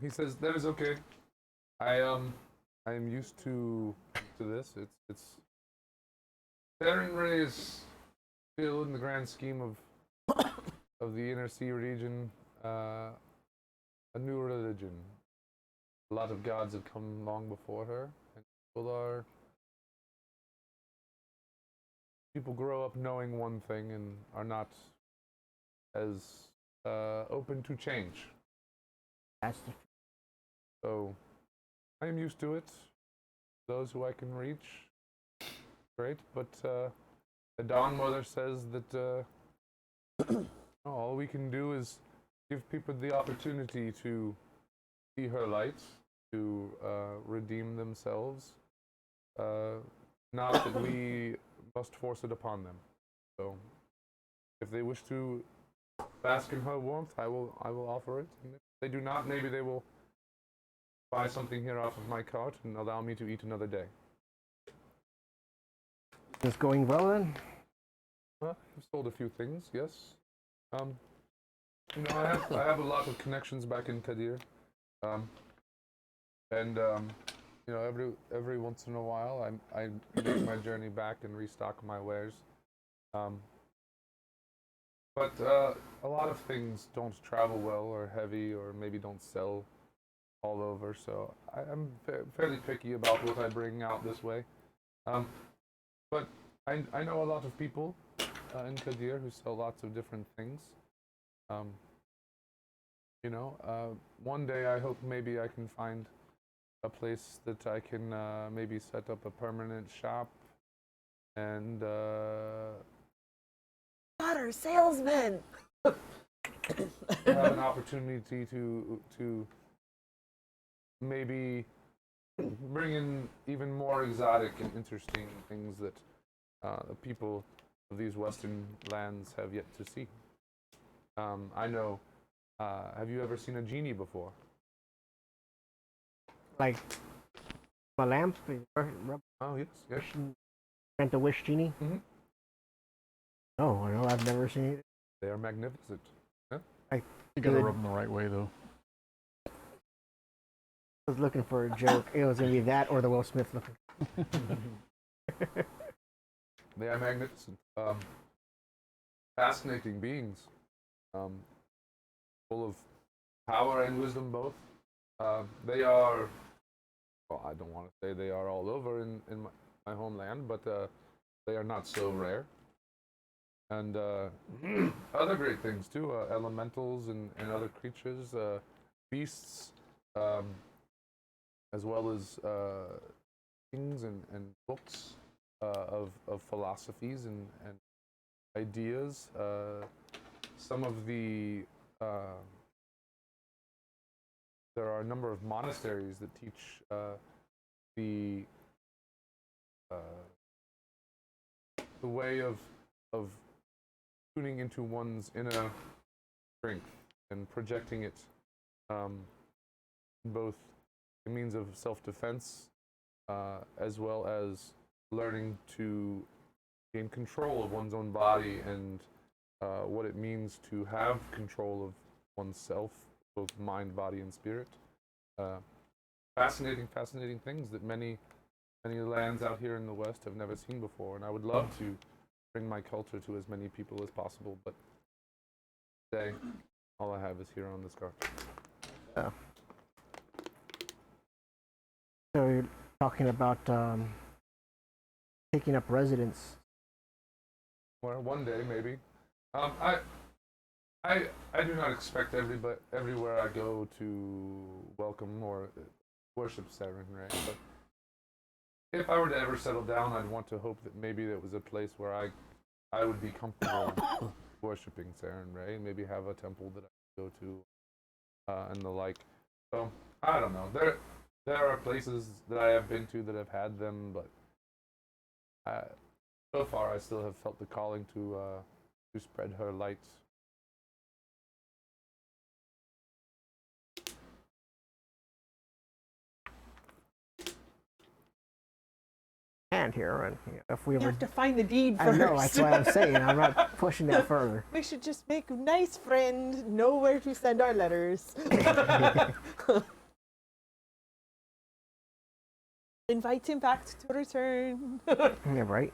He says that is okay. I am used to this. It's Saren Ray is still in the grand scheme of the inner sea region, a new religion. A lot of gods have come long before her, and people grow up knowing one thing and are not as open to change. That's the So I am used to it. Those who I can reach, great. But the Dawn Mother says that All we can do is give people the opportunity to see her light, to redeem themselves. Not that we must force it upon them. So, if they wish to bask in her warmth, I will offer it. And if they do not, maybe they will buy something here off of my cart and allow me to eat another day. Is this going well then? Well, I've sold a few things, yes. You know, I have a lot of connections back in Kadir, and you know, every once in a while, I make my journey back and restock my wares. But a lot of things don't travel well, or heavy, or maybe don't sell all over. So I'm fairly picky about what I bring out this way. But I know a lot of people in Kadir who sell lots of different things. You know, one day I hope maybe I can find a place that I can maybe set up a permanent shop and Water salesman. have an opportunity to maybe bring in even more exotic and interesting things that the people of these Western lands have yet to see. I know. Have you ever seen a genie before? Like a lamp? Oh yes, yes. Grant a wish genie? Mhm. Oh, no, I've never seen it. They are magnificent. You gotta rub them the right way, though. I was looking for a joke. It was gonna be that or the Will Smith looking. They are magnificent. Fascinating beings. Full of power and wisdom both. They are, well, I don't want to say they are all over in my homeland, but they are not so rare. And other great things too, elementals and other creatures, beasts, as well as things and books of philosophies and ideas. Some of the there are a number of monasteries that teach the way of tuning into one's inner strength and projecting it, both a means of self-defense as well as learning to gain control of one's own body and what it means to have control of oneself, both mind, body, and spirit. Fascinating things that many lands out here in the West have never seen before, and I would love to bring my culture to as many people as possible, but today, all I have is here on this card. Oh. So you're talking about taking up residence. Well, one day, maybe. I do not expect everywhere I go to welcome or worship Saren, right? But if I were to ever settle down, I'd want to hope that maybe there was a place where I would be comfortable worshiping Saren, right? Maybe have a temple that I could go to and the like. So I don't know. There are places that I have been to that have had them, but so far I still have felt the calling to spread her light. Hand here, and if we You ever, have to find the deed I first. know that's what I'm saying. I'm not pushing that further. We should just make a nice friend know where to send our letters. Invite him back to return. Yeah, right.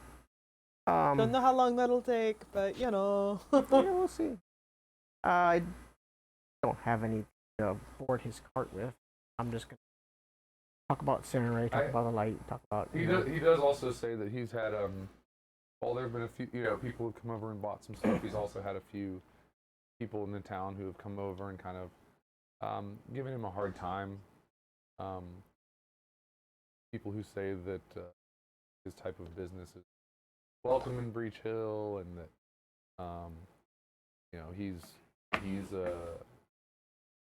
Don't know how long that'll take, but you know. Yeah, we'll see. I don't have any to board his cart with. I'm just gonna talk about Samurai, talk about the light, talk about. He does also say that he's had well, there have been a few, you know, people who've come over and bought some stuff. He's also had a few people in the town who have come over and kind of given him a hard time. People who say that his type of business is welcome in Breach Hill, and that he's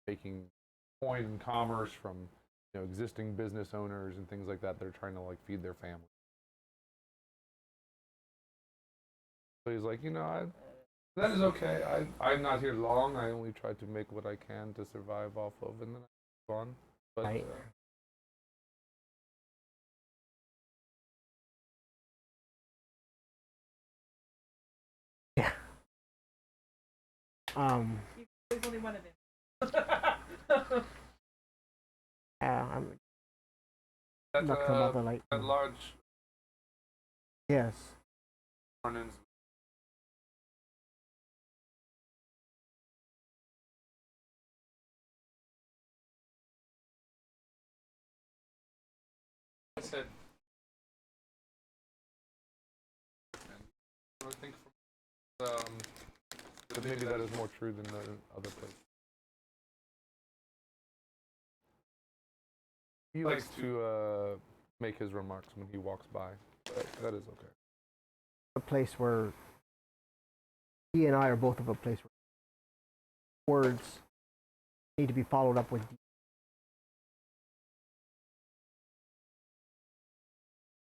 making coin and commerce from existing business owners and things like that. They're trying to like feed their family. So he's like, that is okay. I'm not here long. I only try to make what I can to survive off of, and then I'm gone. But Right. Yeah. There's only one of it. I'm that, not talking about the light. that large Yes. run-ins. I said, I think that maybe that is more true than the other place. He likes to make his remarks when he walks by. But that is okay. A place where he and I are both of a place where words need to be followed up with deeds.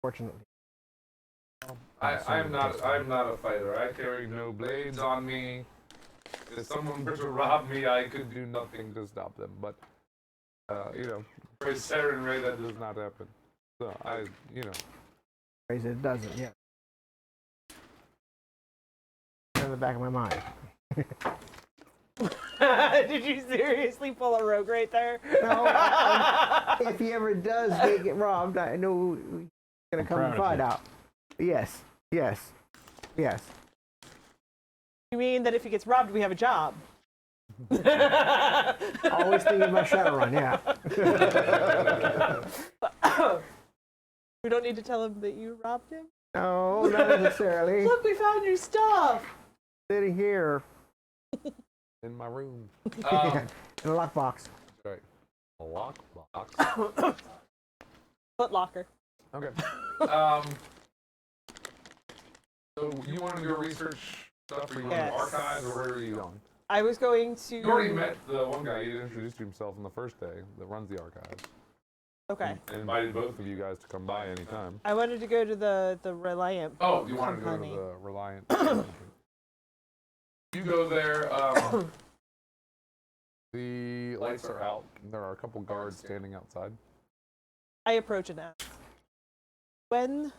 Fortunately. I'm not a fighter. I carry no blades on me. If someone were to rob me, I could do nothing to stop them. But for Sarah and Ray, that does not happen. So Phrase it doesn't, yeah. In the back of my mind. Did you seriously pull a rogue right there? No, if he ever does get robbed, I know he's gonna come and find out. Yes. You mean that if he gets robbed, we have a job? Always thinking about Shadowrun, yeah. We don't need to tell him that you robbed him? No, not necessarily. Look, we found your stuff! Sitting here in my room. in a lockbox. Right. A lockbox. Foot locker. Okay. So you want to go research stuff, or you Yes. want to archives, or where are you going? I was going to... You already met the one guy. He introduced himself on the first day that runs the archives. Okay. And invited both of you guys to come by anytime. I wanted to go to the Reliant. Oh, you wanted to go to company. the Reliant. You go there. The lights are out. There are a couple guards standing outside. I approach and ask, when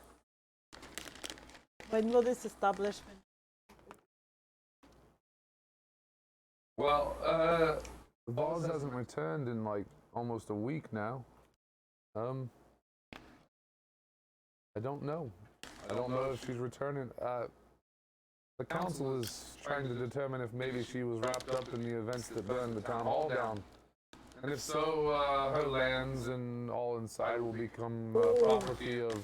will this establishment... Well, Voz hasn't returned in like almost a week now. I don't know. I don't know if she's returning. The council is trying to determine if maybe she was wrapped up in the events that burned the town hall down. And if so, her lands and all inside will become property of...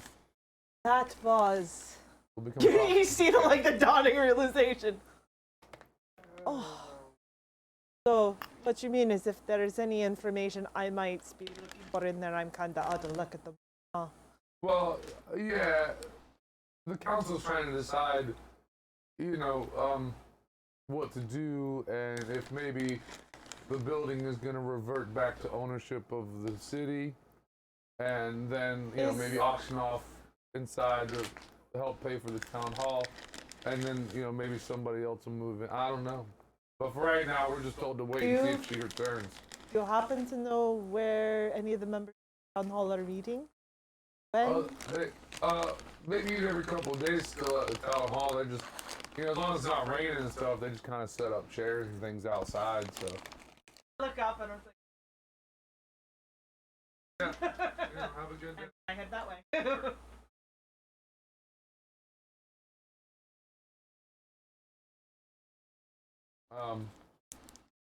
That was... Will become You see the dawning realization. Oh. So, what you mean is if there is any information I might be looking for in there, I'm kind of out of luck at them. Well, yeah, the council's trying to decide, what to do, and if maybe the building is going to revert back to ownership of the city, and then, maybe auction off inside to help pay for the town hall, and then, maybe somebody else will move in. I don't know. But for right now, we're just told to wait and see if she returns. Do you happen to know where any of the members of the town hall are meeting? When? They meet every couple of days still at the town hall. They just, as long as it's not raining and stuff, they just kind of set up chairs and things outside, so. Look up and I was like... Yeah, have a good day. I head that way.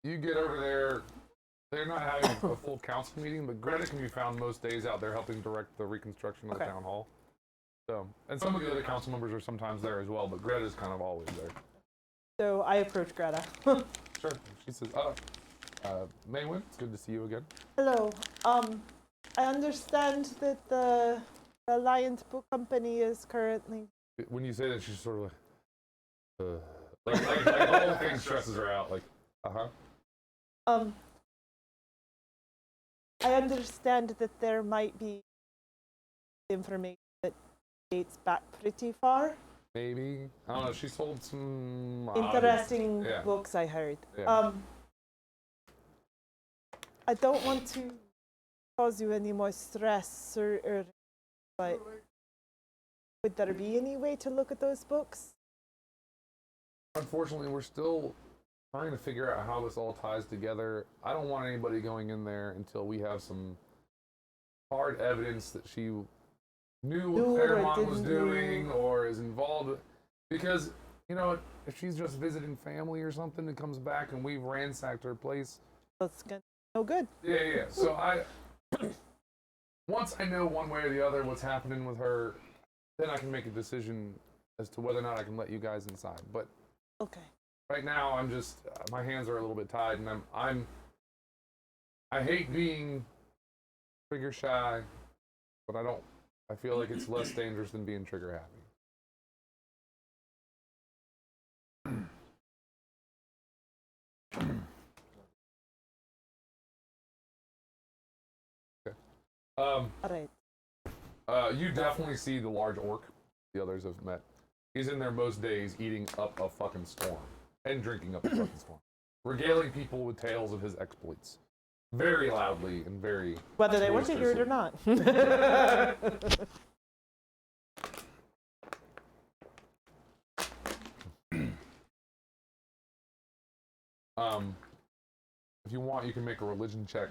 You get over there. They're not having a full council meeting, but Greta can be found most days out there helping direct the reconstruction of the town hall. So, and some of the other council members are sometimes there as well, but Greta's kind of always there. So I approach Greta. Sure. She says, Maywin, it's good to see you again. Hello. I understand that the Reliant Book Company is currently... When you say that, she's sort of like, Like the whole thing stresses her out. Like, I understand that there might be information that dates back pretty far. maybe. I don't know. She sold some Interesting yeah. books I heard. Yeah. I don't want to cause you any more stress but would there be any way to look at those books? Unfortunately, we're still trying to figure out how this all ties together. I don't want anybody going in there until we have some hard evidence that she knew what Claremont was doing or is involved with. Because, you know, if she's just visiting family or something and comes back and we've ransacked her place. That's good. No good. Yeah. So once I know one way or the other what's happening with her, then I can make a decision as to whether or not I can let you guys inside. But okay. Right now, I'm just my hands are a little bit tied, and I hate being trigger shy, but I feel like it's less dangerous than being trigger happy. Okay. All right. You definitely see the large orc the others have met. He's in there most days eating up a fucking storm and drinking up a fucking storm, regaling people with tales of his exploits, very loudly and very whether they want to hear it or not. If you want, you can make a religion check.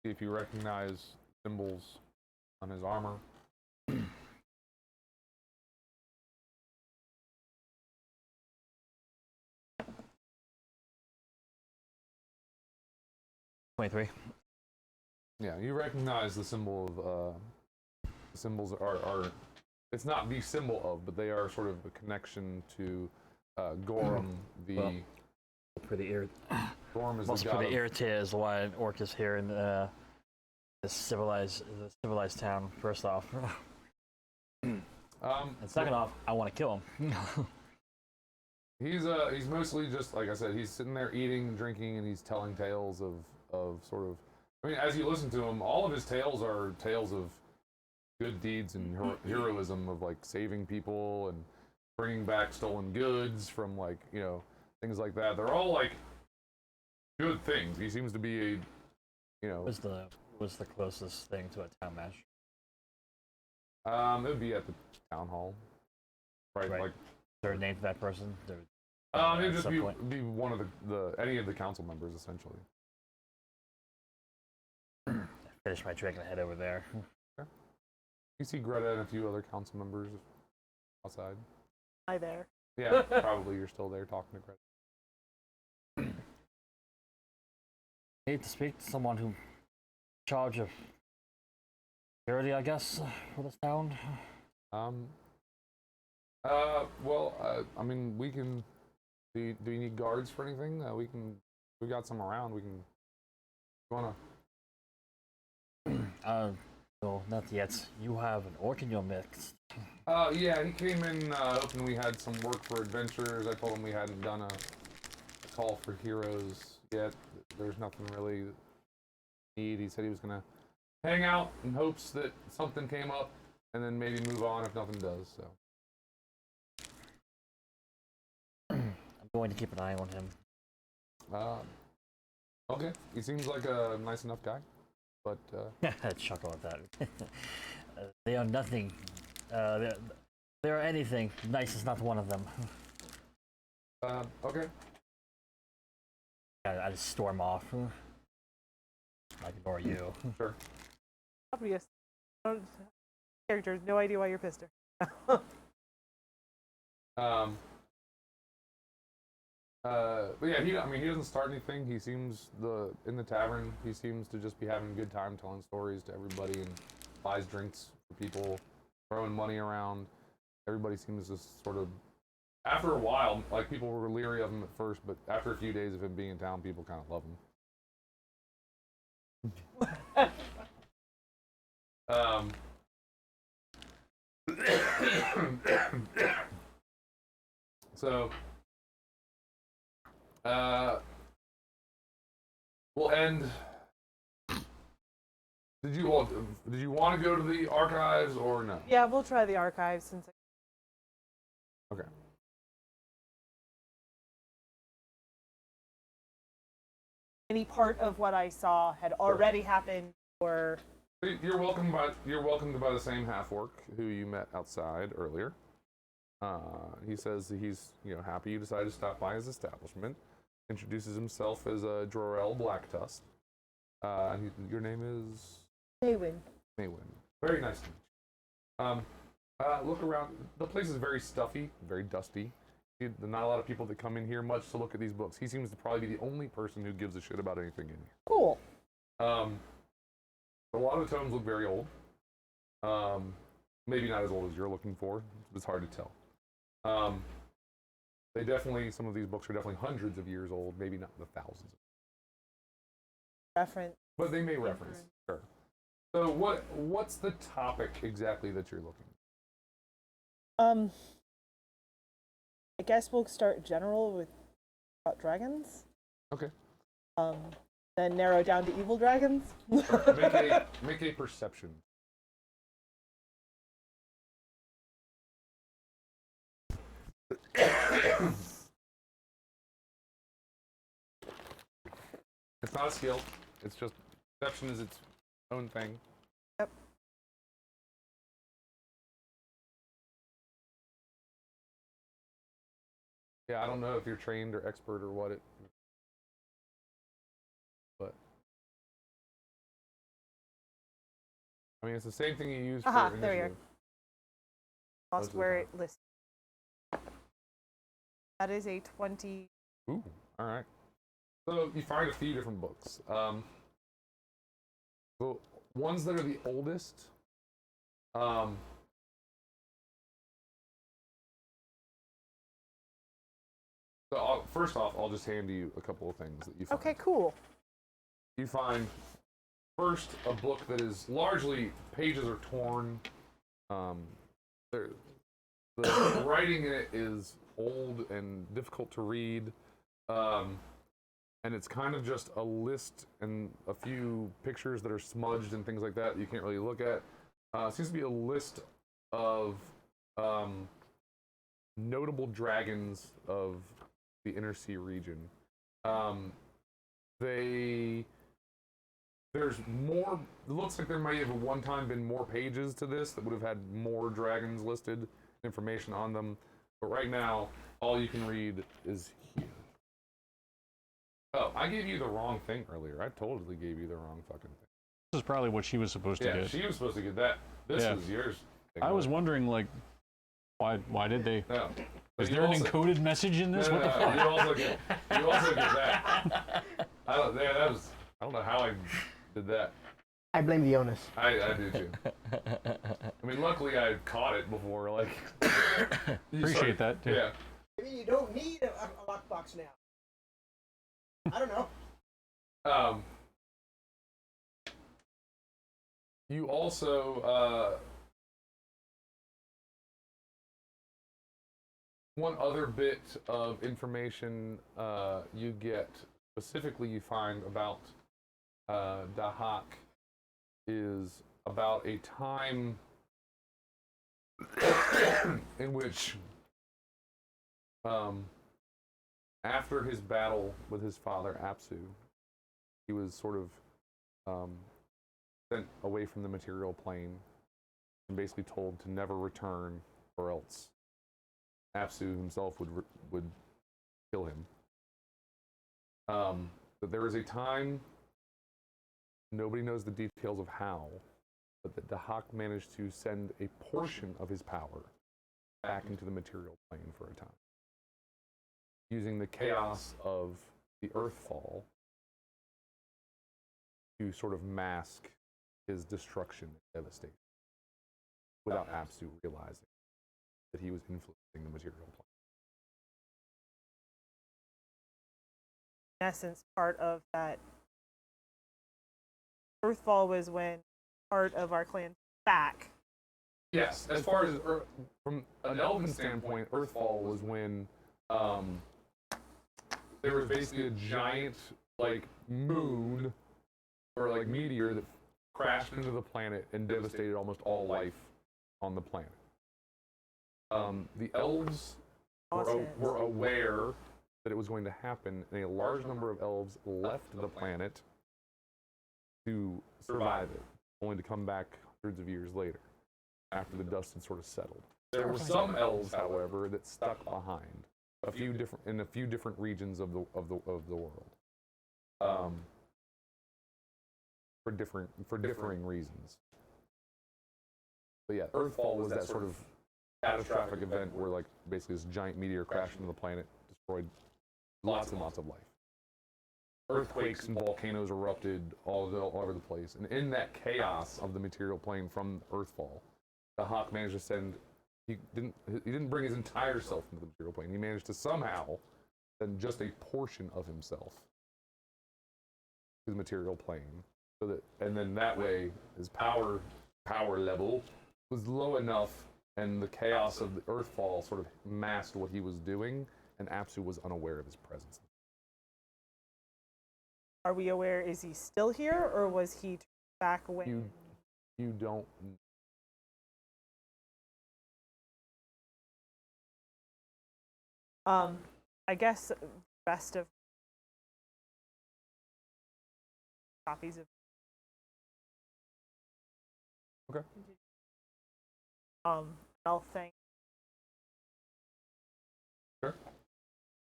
See if you recognize symbols on his armor. 23. Yeah, you recognize the symbol of the symbols are it's not the symbol of, but they are sort of a connection to Gorham, the Pretty Gorham is most the god pretty of, irritated as to why an orc is here in this civilized town. First off, and second off, I want to kill him. He's mostly just like I said. He's sitting there eating, and drinking, and he's telling tales of sort of. I mean, as you listen to him, all of his tales are tales of good deeds and heroism of like saving people and bringing back stolen goods from like things like that. They're all like good things. He seems to be was the closest thing to a town match? It would be at the town hall, right? Like. Is there a name for that person? It'd just be one of the any of the council members essentially. Finish my drink and head over there. Okay. You see Greta and a few other council members outside. Hi there. Yeah, probably you're still there talking to Greta. Need to speak to someone who charge of security, I guess, for this town. I mean, we can. Do you need guards for anything? We got some around. We can. You wanna? No, not yet. You have an orc in your mix. Yeah, he came in hoping we had some work for adventurers. I told him we hadn't done a call for heroes yet. There's nothing really need. He said he was gonna hang out in hopes that something came up, and then maybe move on if nothing does. So. I'm going to keep an eye on him. Okay. He seems like a nice enough guy, but chuckle at that. They are nothing. They are anything. Nice is not one of them. Okay. I just storm off. I ignore you. Sure. Obvious. Characters, no idea why you're pissed her. But yeah, he doesn't start anything. He seems in the tavern. He seems to just be having a good time telling stories to everybody and buys drinks for people, throwing money around. Everybody seems to sort of, after a while, like people were leery of him at first, but after a few days of him being in town, people kind of love him. So, we'll end. Did you want to go to the archives or no? Yeah, we'll try the archives since. Okay. Any part of what I saw had already happened, or You're welcomed by the same half-orc who you met outside earlier. He says that he's happy you decided to stop by his establishment. Introduces himself as Drorel Blacktusk. Your name is Maywin. Maywin. Very nice to meet you. Look around. The place is very stuffy, very dusty. There's not a lot of people that come in here much to look at these books. He seems to probably be the only person who gives a shit about anything in here. Cool. A lot of the tomes look very old. Maybe not as old as you're looking for. It's hard to tell. Some of these books are definitely hundreds of years old, maybe not the thousands. Reference. But they may reference. Sure. So what's the topic exactly that you're looking at? I guess we'll start general with about dragons. Okay. Then narrow down to evil dragons. Make a perception. It's not a skill. It's just perception is its own thing. Yep. Yeah, I don't know if you're trained or expert or what but I mean, it's the same thing you use for There you initiative. are. Lost where it lists. That is a 20. Ooh, all right. So you find a few different books. The ones that are the oldest, first off, I'll just hand you a couple of things that you find. Okay, cool. You find first a book that is largely pages are torn. The writing in it is old and difficult to read. And it's kind of just a list and a few pictures that are smudged and things like that you can't really look at. It seems to be a list of notable dragons of the Inner Sea region. There's more. It looks like there might have at one time been more pages to this that would have had more dragons listed, information on them. But right now, all you can read is here. Oh, I gave you the wrong thing earlier. I totally gave you the wrong fucking thing. This is probably what she was supposed to Yeah, get. she was supposed to get that. This Yeah. was yours. I was wondering, like, why did they? No. Is But you there an also- encoded message in this? No, What the fuck? You also get that. I don't know how I did that. I blame the onus. I do too. I mean, luckily I caught it before. Like, Appreciate that, too. Yeah. Maybe you don't need a lockbox now. I don't know. You also one other bit of information you get specifically you find about Dahak is about a time in which after his battle with his father Apsu, he was sort of sent away from the material plane and basically told to never return or else Apsu himself would kill him. But there is a time, nobody knows the details of how, but that Dahak managed to send a portion of his power back into the material plane for a time, using the chaos of the Earthfall to sort of mask his destruction and devastation without Apsu realizing that he was influencing the material plane. In essence, part of that Earthfall was when part of our clan back. Yes, as far as from an elven standpoint, Earthfall was when there was basically a giant like moon or like meteor that crashed into the planet and devastated almost all life on the planet. The elves were aware that it was going to happen, and a large number of elves left the planet to survive it, only to come back hundreds of years later, after the dust had sort of settled. There were some elves, however, that stuck behind in a few different regions of the world, for differing reasons. But yeah, Earthfall was that sort of catastrophic event where like basically this giant meteor crashed into the planet, destroyed lots and lots of life. Earthquakes and volcanoes erupted all over the place, and in that chaos of the material plane from Earthfall, the Hawk managed to send. He didn't bring his entire self into the material plane. He managed to somehow send just a portion of himself to the material plane, so that, and then that way his power level was low enough, and the chaos of the Earthfall sort of masked what he was doing, and Apsu was unaware of his presence. Are we aware? Is he still here, or was he back away? You don't. I guess best of copies of. Okay. I'll thank. Sure.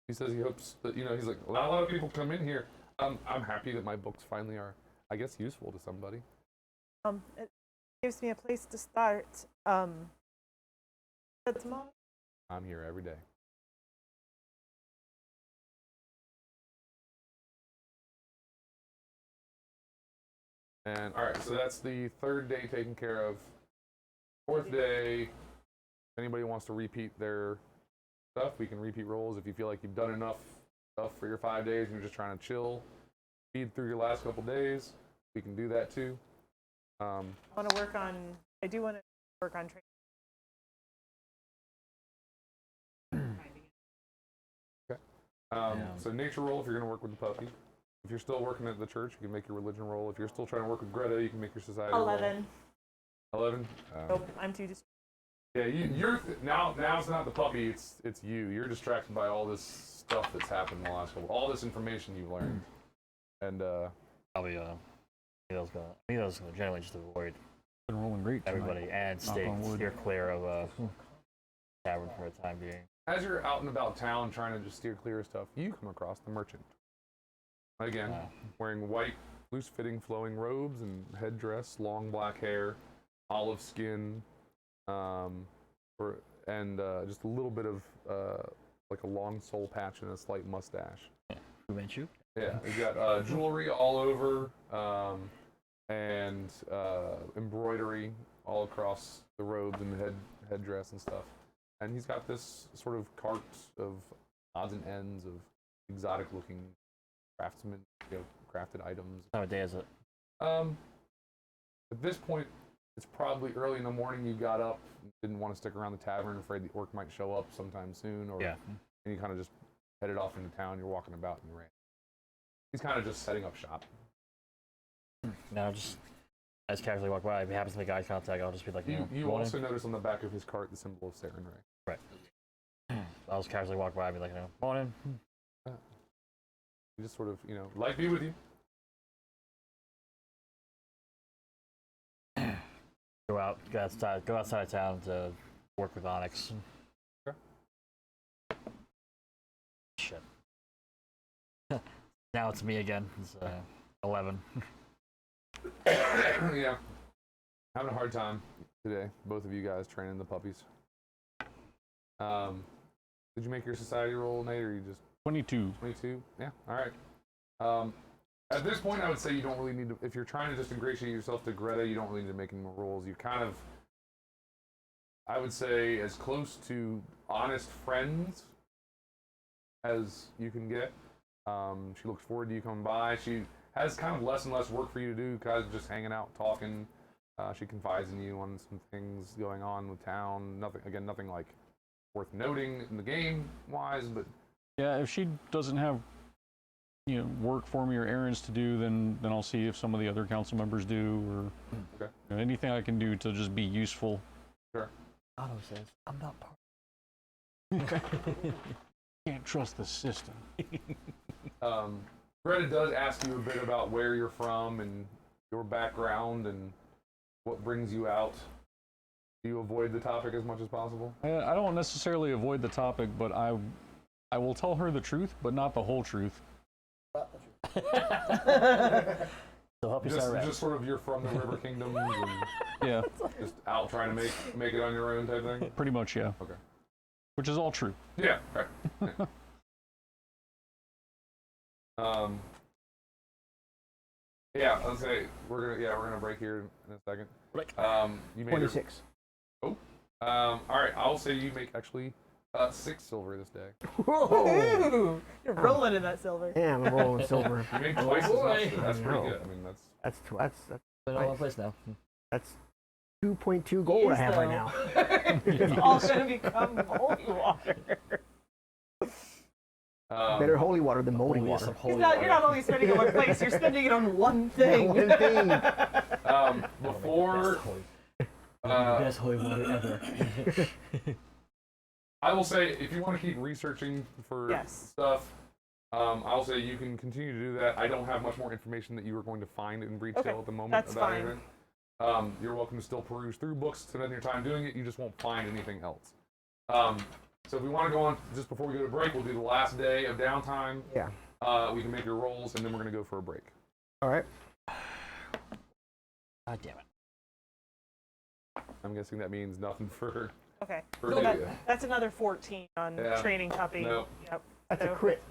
He says he hopes that, he's like, well, a lot of people come in here. I'm happy that my books finally are, I guess, useful to somebody. It gives me a place to start. Tomorrow. I'm here every day. And all right, so that's the third day taken care of. Fourth day, if anybody wants to repeat their stuff, we can repeat rolls. If you feel like you've done enough stuff for your 5 days and you're just trying to chill, feed through your last couple days, we can do that too. I do want to work on training. Okay. So nature roll if you're going to work with the puppy. If you're still working at the church, you can make your religion roll. If you're still trying to work with Greta, you can make your society 11. roll. 11? Nope, I'm too distracted. Yeah, you're now it's not the puppy, it's you. You're distracted by all this stuff that's happened in the last couple, all this information you've learned. And Probably Neil's gonna generally just avoid Been rolling great tonight. everybody and Knock on wood. steer clear of tavern for the time being. as you're out and about town trying to just steer clear of stuff, you come across the merchant. Again, wearing white, loose-fitting, flowing robes and headdress, long black hair, olive skin, just a little bit of like a long soul patch and a slight mustache. Who meant you? Yeah, he's got jewelry all over, and embroidery all across the robes and the headdress and stuff. And he's got this sort of cart of odds and ends of exotic-looking craftsmen, crafted items. What time of day is it? At this point, it's probably early in the morning. You got up, didn't want to stick around the tavern, afraid the orc might show up sometime soon, or and you kind of just headed off into town. You're walking about and you ran. He's kind of just setting up shop. No, I just casually walk by. If he happens to make eye contact, I'll just be like, You also notice on the back of his cart the symbol of Saren Ray. Right. I'll just casually walk by and be like, morning. You just sort of, life be with you. Go outside of town to work with Onyx. Sure. Shit. Now it's me again. It's 11. Yeah. Having a hard time today, both of you guys training the puppies. Did you make your society roll, Nate, or you just 22. 22? Yeah, all right. At this point, I would say you don't really need to, if you're trying to just ingratiate yourself to Greta, you don't really need to make any more rolls. You kind of, I would say, as close to honest friends as you can get. She looks forward to you coming by. She has kind of less and less work for you to do, kind of just hanging out, talking. She confides in you on some things going on with town. Nothing like worth noting in the game wise, but Yeah, if she doesn't have, work for me or errands to do, then I'll see if some of the other council members do, or okay. anything I can do to just be useful. Sure. Otto says, I'm not part. Can't trust the system. Greta does ask you a bit about where you're from and your background and what brings you out. Do you avoid the topic as much as possible? I don't necessarily avoid the topic, but I will tell her the truth, but not the whole truth. So help you start Just sort of you're from the River Kingdoms and Yeah, just out trying to make it on your own type thing? pretty much, yeah. Okay. Which is all true. Yeah, right. Yeah, let's say we're gonna break here in a second. Break. You made 26. all right, I'll say you make actually 6 silver this day. Whoa! Ooh, you're rolling in that silver. Yeah, I'm rolling silver. You made twice as much. boy. That's pretty No. good. I mean, that's Put it all in place now. That's 2.2 gold I have right now. It's all going to become holy water. Better holy water than moldy Holy, water. some holy You're not only spending it in one place, you're spending it on one thing. One thing. before best holy water ever. I will say, if you want to keep researching for Yes. stuff, I'll say you can continue to do that. I don't have much more information that you are going to find in Breach Okay, Tale at the moment that's about fine. anything. You're welcome to still peruse through books, spend your time doing it. You just won't find anything else. So if we want to go on, just before we go to break, we'll do the last day of downtime. Yeah. We can make your rolls, and then we're going to go for a break. All right. God damn it. I'm guessing that means nothing for Okay. for So you. that's another 14 on Yeah. training puppy. Nope. Yep. That's a So- crit.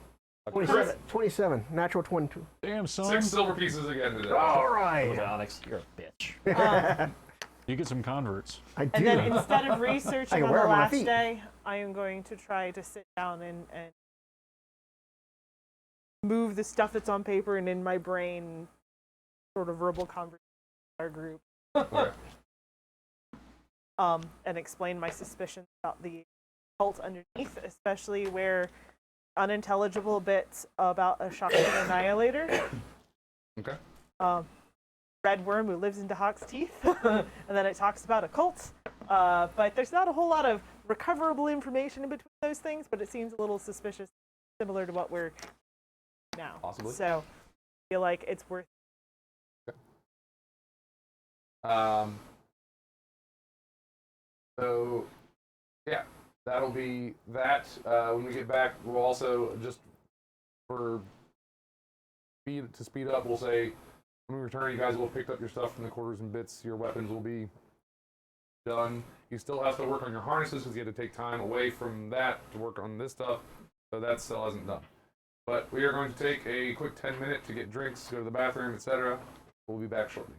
Okay. 27. Natural 22. Damn, son. 6 silver pieces again today. All Look right. at Onyx, you're a bitch. You get some converts. I do. And then instead of I researching can on wear the 'em on my last feet. day, I am going to try to sit down and move the stuff that's on paper and in my brain, sort of verbal conversation with our group, Okay. and explain my suspicions about the cult underneath, especially where unintelligible bits about a shocking annihilator. Okay. Red worm who lives into Hawk's teeth, and then it talks about a cult. But there's not a whole lot of recoverable information in between those things, but it seems a little suspicious, similar to what we're now. Possibly. So I feel like it's worth. So, yeah, that'll be that. When we get back, we'll also just for speed up, we'll say when we return, you guys will have picked up your stuff from the quarters and bits. Your weapons will be done. You still have to work on your harnesses because you had to take time away from that to work on this stuff. So that still hasn't done. But we are going to take a quick 10-minute to get drinks, go to the bathroom, etc. We'll be back shortly.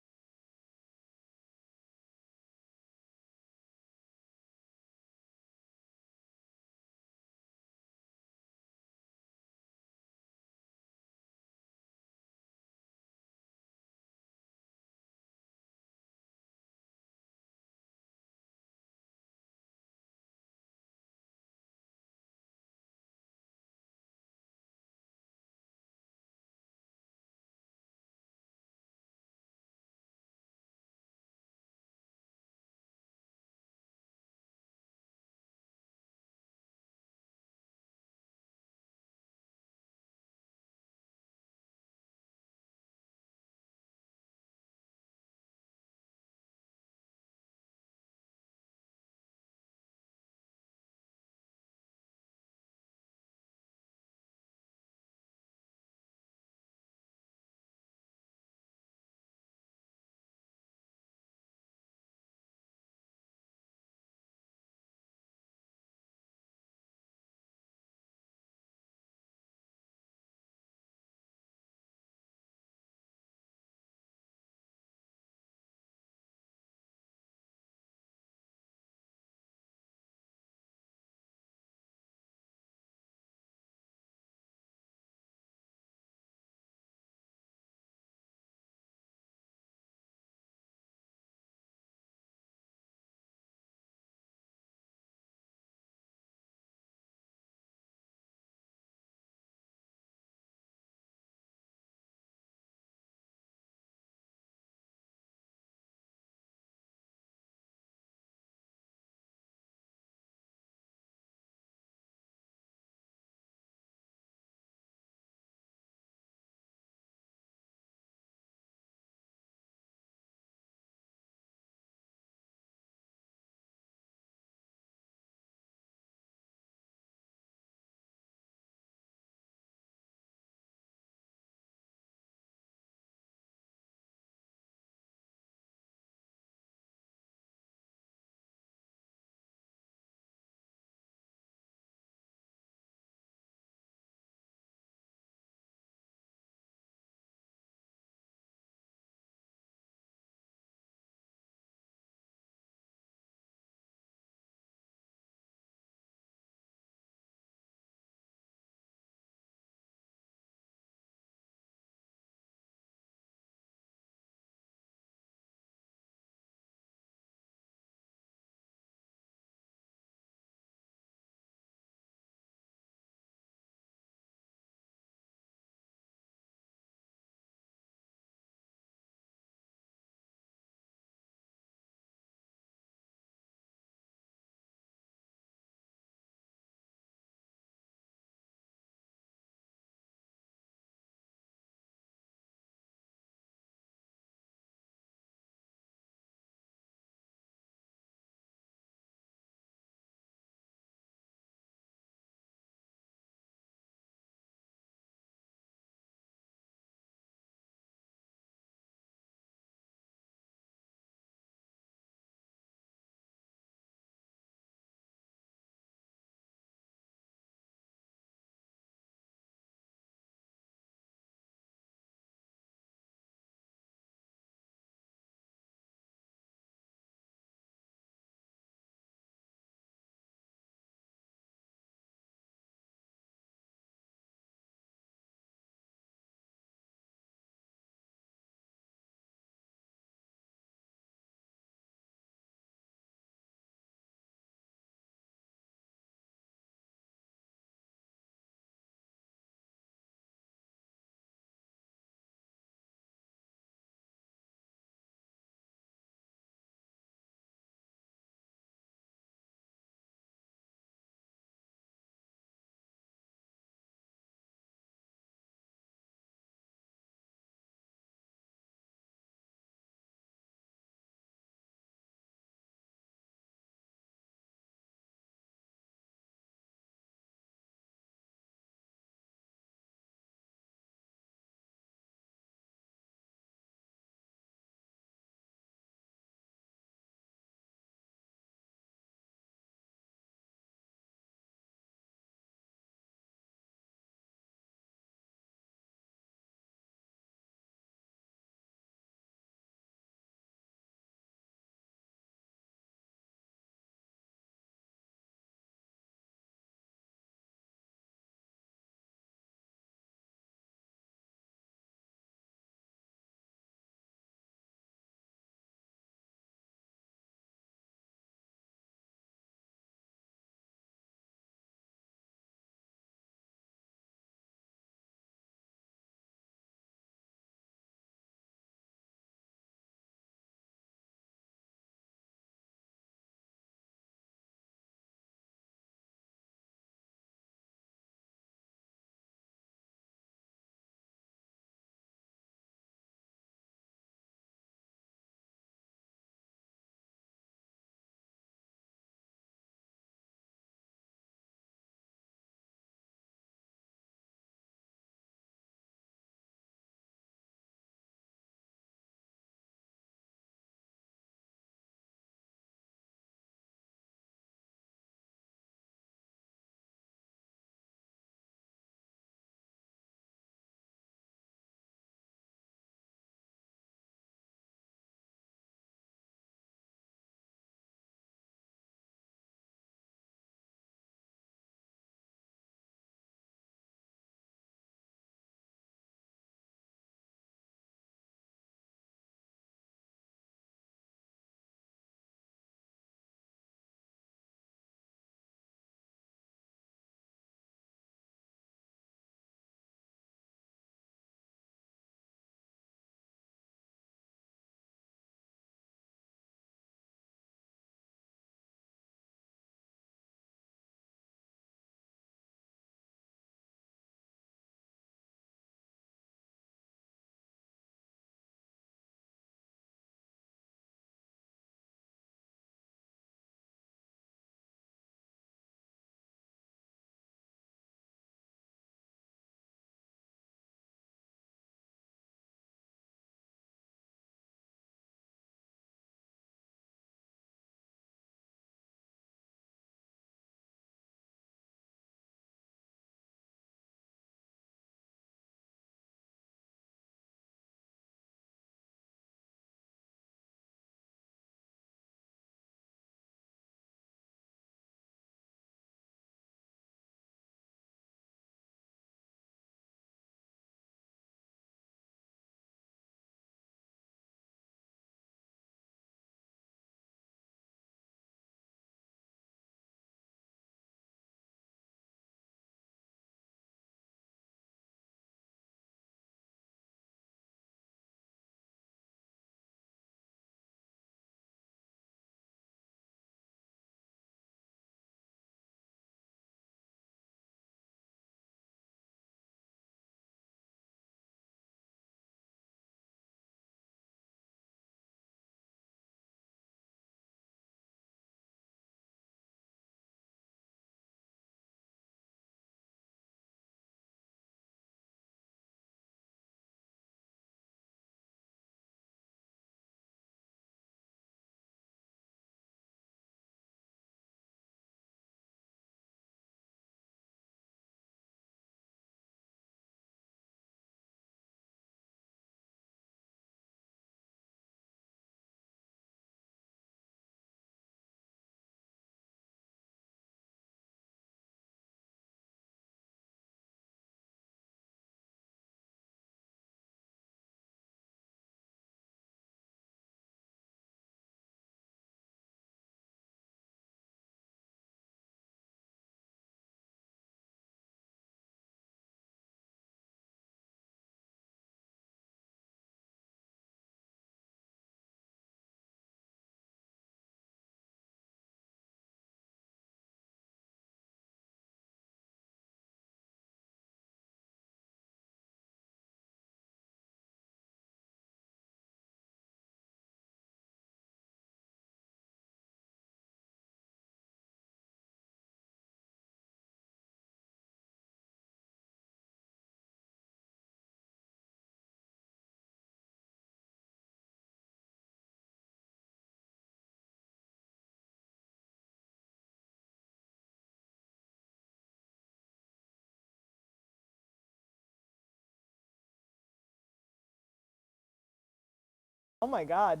Oh my god.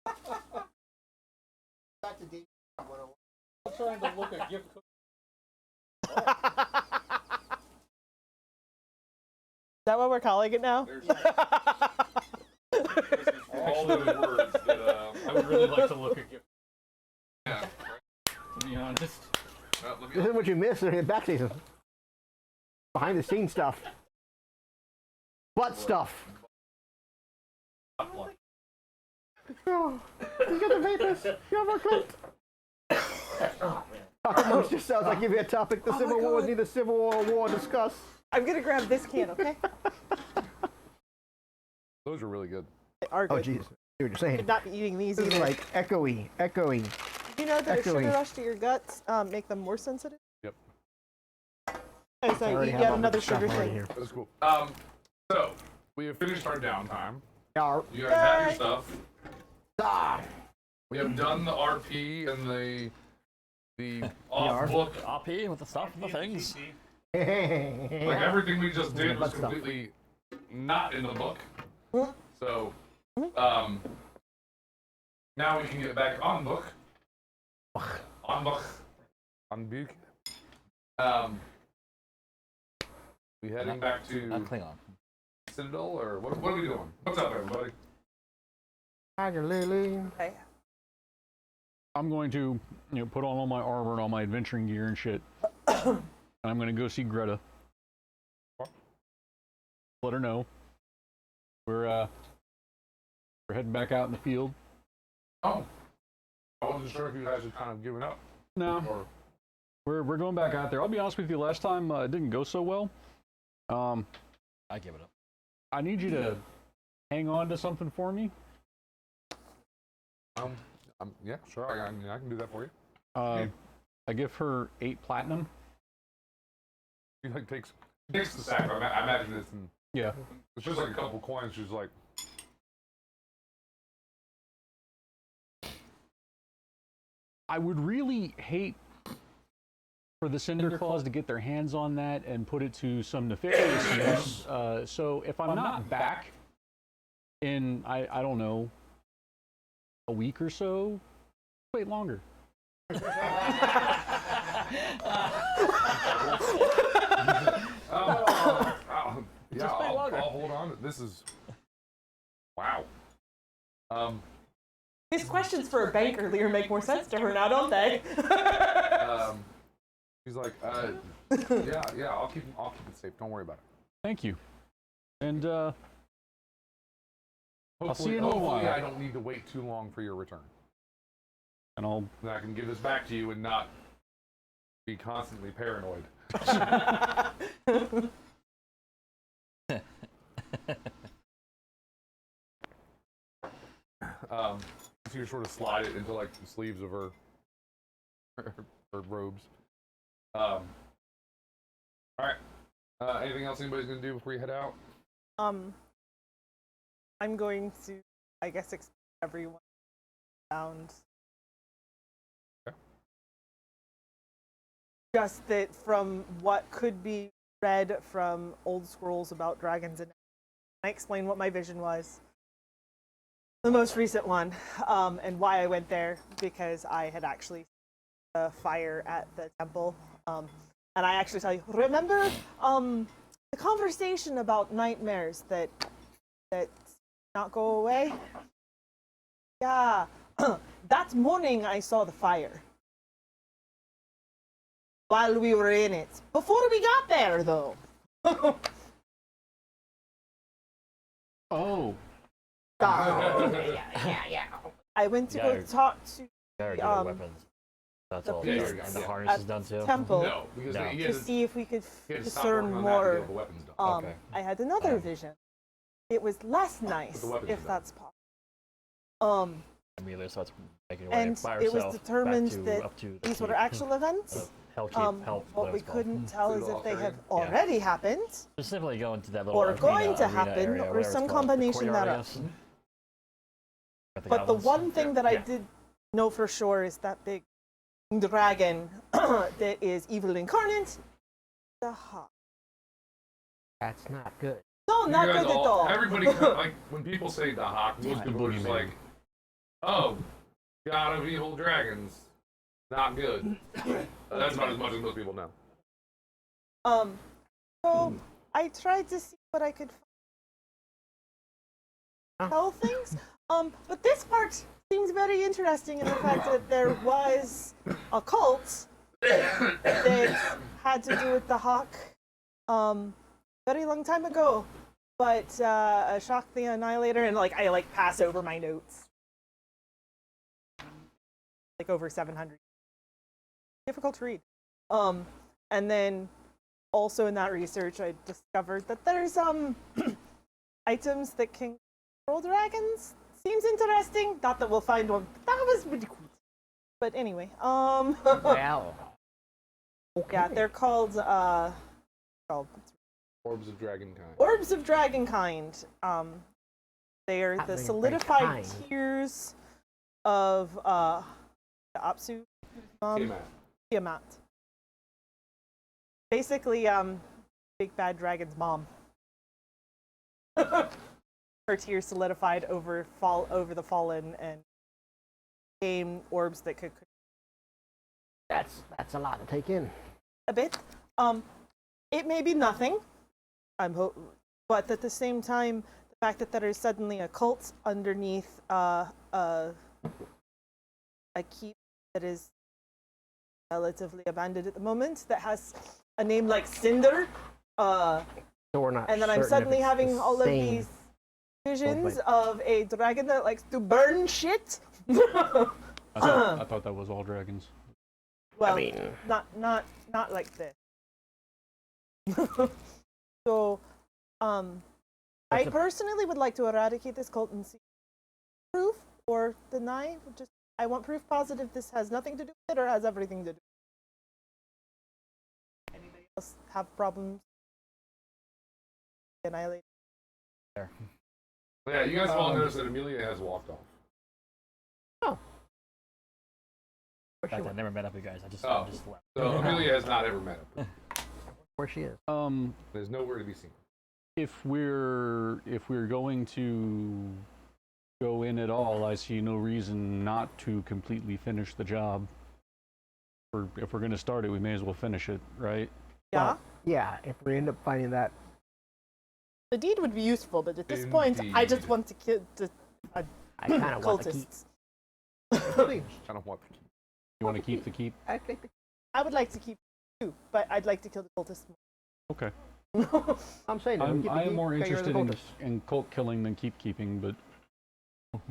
I'm trying to look at gift cookies. Is that what we're calling it now? All those words that, I would really like to look at gift yeah. to be honest. Let This me, is what you missed in the back season. Behind the scenes stuff. Butt stuff. Oh, you got the vapors. You have our coat. Talk amongst yourselves. I give you a topic. The Civil War was neither Civil War or war. Discuss. I'm gonna grab this can, okay? those are really good. They are Oh, good. jeez. See what you're saying. Should not be eating these This is either. like echoey. Do you know that a sugar echoey. rush to your guts make them more sensitive? Yep. Oh, so I already you have have all another the stuff sugar right thing. here. That's cool. So we have finished our downtime. Yeah. You guys have your stuff. Ah. We have done the RP and the off book. RP with the stuff and the things. Like everything we just did was Butt stuff. completely not in the book. So now we can get back on book. On book. On book. We heading back to Klingon. Citadel or what are we doing? What's up, everybody? Tiger Lily. Okay. I'm going to, put on all my armor and all my adventuring gear and shit. And I'm going to go see Greta. Let her know. We're heading back out in the field. Oh, I wasn't sure if you guys had kind of given up. No, Or we're going back out there. I'll be honest with you, last time it didn't go so well. I give it up. I need you to hang on to something for me. yeah, sure. I can do that for you. I give her 8 platinum. She like takes the sack. I imagine it's Yeah. it's just like a couple coins. She's like, I would really hate for the Cinder Claws to get their hands on that and put it to some nefarious use. So if I'm not back in, I don't know, a week or so, wait longer. yeah, I'll hold on. This is wow. These questions for a bank earlier make more sense to her now, don't they? He's like, yeah, I'll keep it safe. Don't worry about it. Thank you. And I'll Hopefully, see you in a little hopefully while. I don't need to wait too long for your return. And I'll Then I can give this back to you and not be constantly paranoid. So you sort of slide it into like the sleeves of her robes. All right. Anything else anybody's gonna do before you head out? I'm going to, I guess, explain everyone found. Okay. Just that from what could be read from old scrolls about dragons, and I explain what my vision was. The most recent one, and why I went there, because I had actually seen a fire at the temple. And I actually tell you, remember the conversation about nightmares that not go away? Yeah, that morning I saw the fire. While we were in it. Before we got there, though. Oh. Yeah. I went to go talk to Gotta get our weapons. That's the all. priest And the yeah. harness at is done too. temple No, because No. he to had to, see if we could he had to stop discern working on that to more. get the weapons done. Okay. I had another vision. It was less nice, weapons if done. that's possible. Amelia starts making her way And by it was herself determined back to, that up to the these were keep. actual events. Hellkeep, What whatever we it's called. couldn't tell is if they have Yeah. already happened, Specifically go into that little or arena, going to arena happen, area, or whatever some it's called, the combination courtyard, I thereof. guess. But the one thing that I Yeah. did know for sure is that big dragon that is evil incarnate. The hawk. That's not good. No, You not guys good at all. Everybody, like, when people say the Hawk, most people are just boogeyman. like, oh, God of evil dragons. Not good. That's about as much as most people know. So I tried to see what I could tell things. But this part seems very interesting in the fact that there was a cult that had to do with the Hawk, very long time ago. But Shock the Annihilator, and like I pass over my notes, like over 700. Difficult to read. And then also in that research, I discovered that there's items that can control dragons. Seems interesting. Not that we'll find one. That was really cool. But anyway, Well. Okay. yeah, they're called Orbs of Dragonkind. Orbs of Dragonkind. They are Not the very solidified kind. tears of the Apsu. Tiamat. Tiamat. Basically, Big Bad Dragon's mom. Her tears solidified over the fallen and became orbs that could That's a lot to take in. a bit. It may be nothing. But at the same time, the fact that there is suddenly a cult underneath a keep that is relatively abandoned at the moment that has a name like Cinder. So we're not. And then I'm certain if suddenly it's having the all of same. these visions but- of a dragon that likes to burn shit. I thought that was all dragons. Well, I mean, not like this. So, I That's a- personally would like to eradicate this cult and see proof or deny. I want proof positive this has nothing to do with it or has everything to do. Anybody else have problems? Annihilate. Yeah, you guys have all noticed that Amelia has walked off. In fact, I never met up with you guys. I just left. So Amelia has not ever met up. where she is. There's nowhere to be seen. If we're going to go in at all, I see no reason not to completely finish the job. If we're going to start it, we may as well finish it, right? Yeah. Well, yeah, if we end up finding that, The deed would be useful, but at this point, I just Indeed. want to kill the I kind of want to keep. cultists. Please. I don't want the key. You want to keep the keep? I think I would like to keep two, but I'd like to kill the cultists Okay. more. I'm saying that. I am more figure the interested in, cultists. in cult killing than keep keeping, but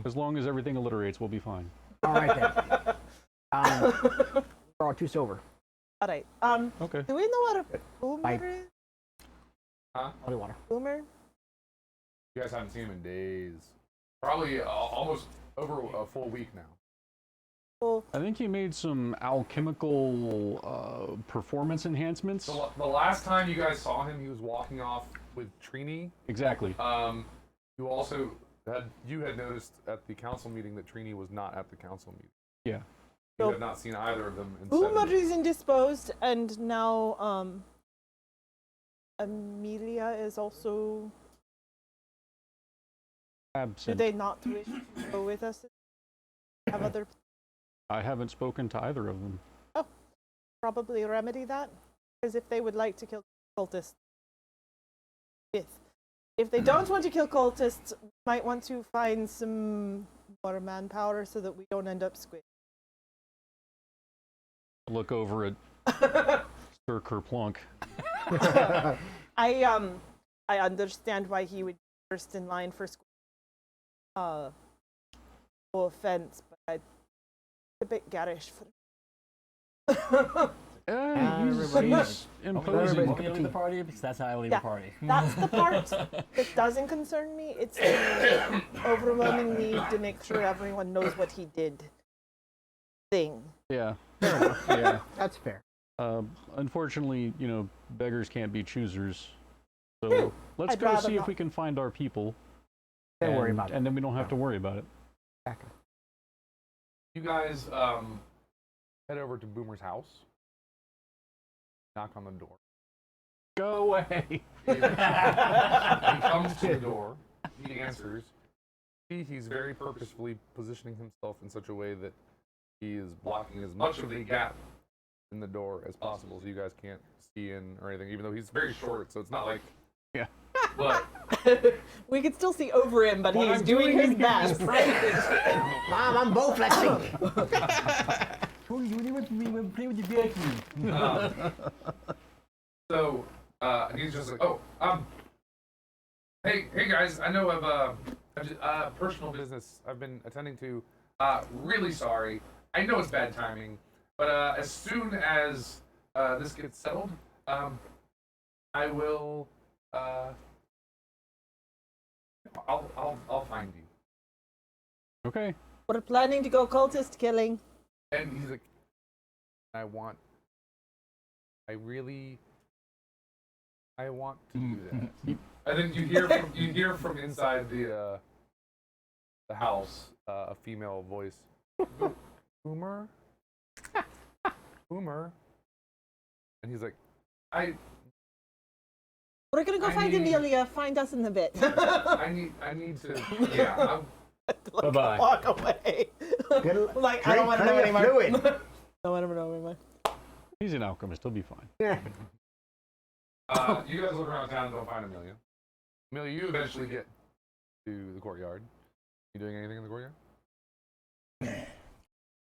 as long as everything alliterates, we'll be fine. All right then. We're all 2 silver. All right. Okay. Do we know what a boomer Bye. is? Holy water. Boomer? You guys haven't seen him in days. Probably almost over a full week now. Well, I think he made some alchemical performance enhancements. The last time you guys saw him, he was walking off with Trini. Exactly. You also had noticed at the council meeting that Trini was not at the council meeting. Yeah. You So- have not seen either of them in Boomer 7 days. is indisposed, and now Amelia is also. Do Absent. they not wish to go with us? Have other I haven't spoken to either of them. probably remedy that, because if they would like to kill cultists, if they don't want to kill cultists, we might want to find some more manpower so that we don't end up squished. Look over at Sir Kerplunk. I understand why he would be first in line for squished. No offense, but I'm a bit garish for. Everybody- He's imposing. Want me to leave the party? Because that's how I leave Yeah. the party. That's the part that doesn't concern me. It's the overwhelming need to make sure everyone knows what he did. Thing. Yeah. Fair enough. Yeah. That's fair. Unfortunately, beggars can't be choosers. So True. let's I'd go rather see if not. we can find our people. Don't worry and- about it. And then we don't have to worry about it. Exactly. You guys head over to Boomer's house. Knock on the door. Go away. He comes to the door. He answers. He's very purposefully positioning himself in such a way that he is blocking as much of the gap in the door as possible, so you guys can't see in or anything. Even though he's very short, so it's not like. Yeah. But We can still see over him, but what he's I'm doing his here best. is practice. Mom, I'm Bowflexing. So he's just like, hey guys, I know I've just, personal business I've been attending to. Really sorry. I know it's bad timing, but as soon as this gets settled, I will. I'll find you. Okay. We're planning to go cultist killing. And he's like, I want to do that. And then you hear from inside the house a female voice. Boomer? Boomer? And he's like, We're gonna go find Amelia. Find us in a bit. I need to, yeah. Like, Bye-bye. walk away. Good- Like, I don't want to know Drink plenty anymore. of fluid. I don't want to know anymore. He's an alchemist. He'll be fine. Yeah. You guys look around town and don't find Amelia. Amelia, you eventually get to the courtyard. You doing anything in the courtyard?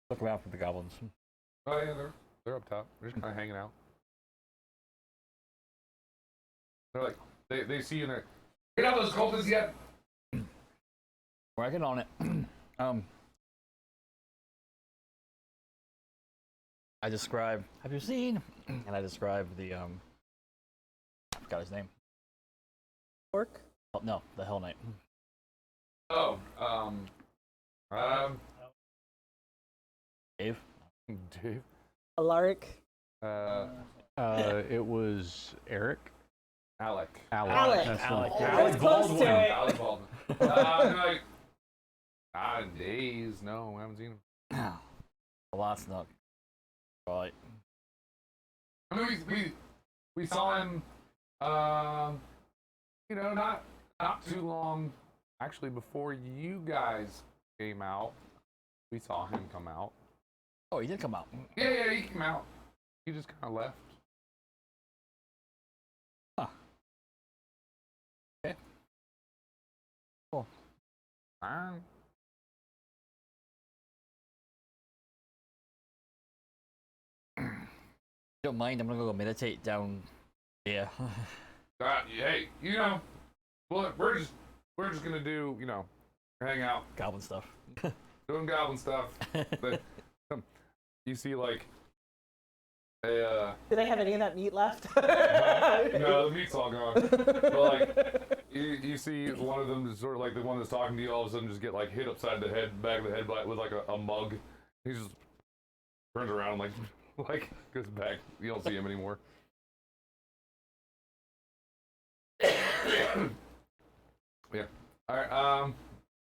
Look around for the goblins. Oh yeah, they're up top. They're just kind of hanging out. They're like, they see you and they're, get out those cultists yet? Working on it. I describe. Have you seen? And I describe the I forgot his name. Orc? Oh, no, the Hellknight. Oh, Dave. Dave. Alaric? It was Eric. Alec. Alec. That's the Alec. one. Yeah. I was close to it. Alec Baldwin. They're like, in days. No, I haven't seen him. A lot's not right. I mean, we saw him, not too long, actually, before you guys came out. We saw him come out. Oh, he did come out. Yeah, he came out. He just kind of left. Huh. Okay. Cool. Don't mind, I'm gonna go meditate down here. Hey, well, we're just gonna do, hang out, Goblin stuff. doing goblin stuff. But you see, like, a Did I have any of that meat left? no, the meat's all gone. But like, you see one of them, sort of like the one that's talking to you, all of a sudden just get like hit upside the head, back of the head with like a mug. He just turns around, like goes back. You don't see him anymore. Yeah. All right.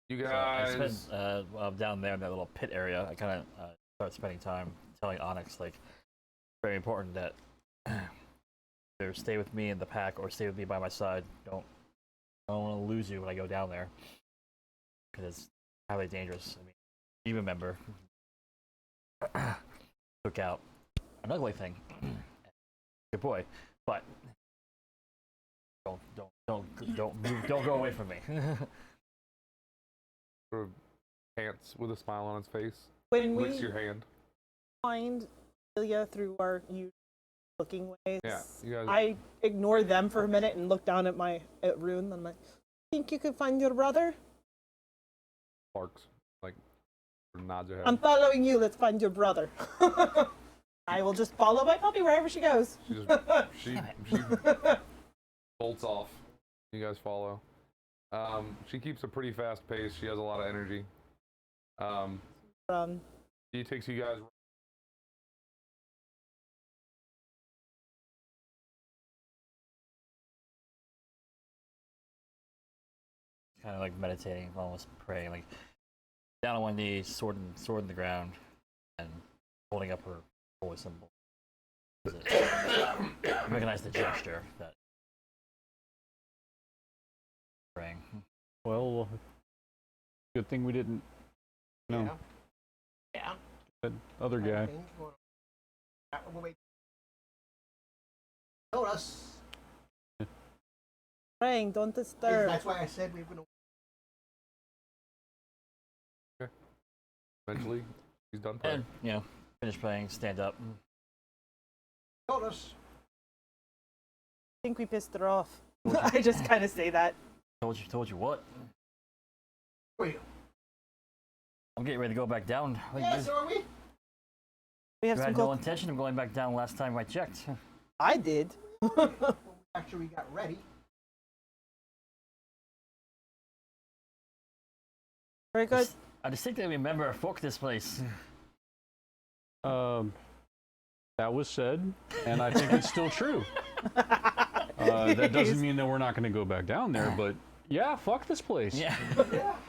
You guys. So I spent down there in that little pit area. I kind of started spending time telling Onyx like very important that either stay with me in the pack or stay with me by my side. I don't want to lose you when I go down there because it's highly dangerous. I mean, you remember took out an ugly thing. Good boy, but don't go away from me. Sort of pants with a smile on his face. When Licks we your hand. find Amelia through our usual looking ways, Yeah, you guys. I ignore them for a minute and look down at Rune. I'm like, think you could find your brother? Barks, like nods her head. I'm following you. Let's find your brother. I will just follow my puppy wherever she goes. She bolts off. You guys follow. She keeps a pretty fast pace. She has a lot of energy. She takes you guys. Kind of like meditating, almost praying, like down on one knee, sword in the ground, and holding up her holy symbol. You recognize the gesture that praying. Well, good thing we didn't. No, Yeah. that other guy. Told us. Praying, don't disturb. That's why I said we were gonna. Eventually, he's done playing. And, you know, finish playing, stand up. Told us. I think we pissed her off. I just kind of say that. Told you what? Wait. I'm getting ready to go back down. Yeah, so are we? We have You some had no gold. intention of going back down last time I checked. I did. After we got ready. Very good. I distinctly remember fuck this place. That was said, and I think it's still true. That doesn't mean that we're not going to go back down there, but yeah, fuck this place. Yeah.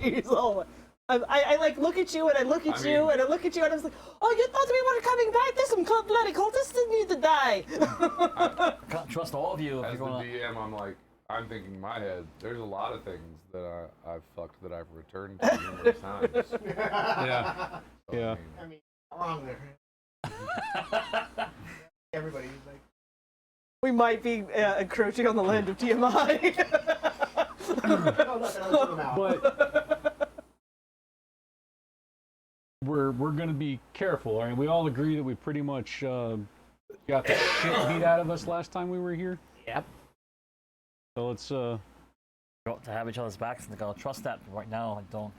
He's all. I like look at you and I look at you and I look at you and I was like, oh, you thought we were coming back? There's some bloody cultists that need to die. Can't trust all of you if As you're the gonna. DM, I'm thinking in my head, there's a lot of things that I've fucked that I've returned to numerous times. Yeah. So, Yeah. I mean, wrong there. Everybody's like. We might be encroaching on the land of TMI. But we're going to be careful. I mean, we all agree that we pretty much got the shit beat out of us last time we were here. Yep. So let's Got to have each other's backs and I gotta trust that. Right now, I don't.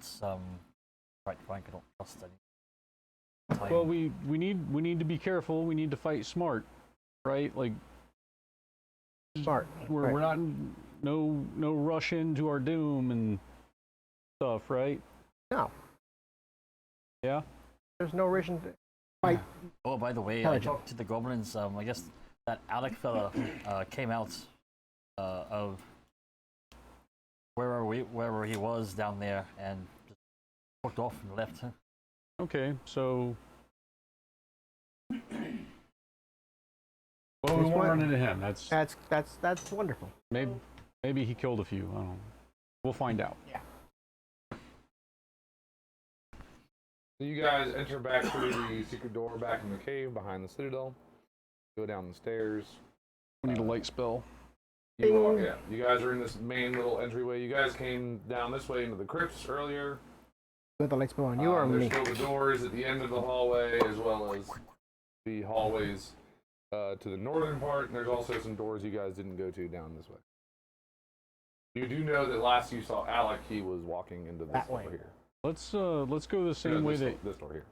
Quite frank, I don't trust any. well, we need to be careful. We need to fight smart, right? Like Smart. we're not no rush into our doom and stuff, right? No. Yeah. There's no reason to fight. Oh, by the way, I Intelligent. talked to the goblins. I guess that Alec fella came out of wherever he was down there and just walked off and left. Okay, so well, we won't run into him. That's wonderful. Maybe he killed a few. I don't know. We'll find out. Yeah. So you guys enter back through the secret door back in the cave behind the citadel. Go down the stairs. We need a light spell. You guys are in this main little entryway. You guys came down this way into the crypts earlier. With the lights on you or There's me? still the doors at the end of the hallway, as well as the hallways to the northern part. And there's also some doors you guys didn't go to down this way. You do know that last you saw Alec, he was walking into this That door way. here. Let's go the same way that this door here.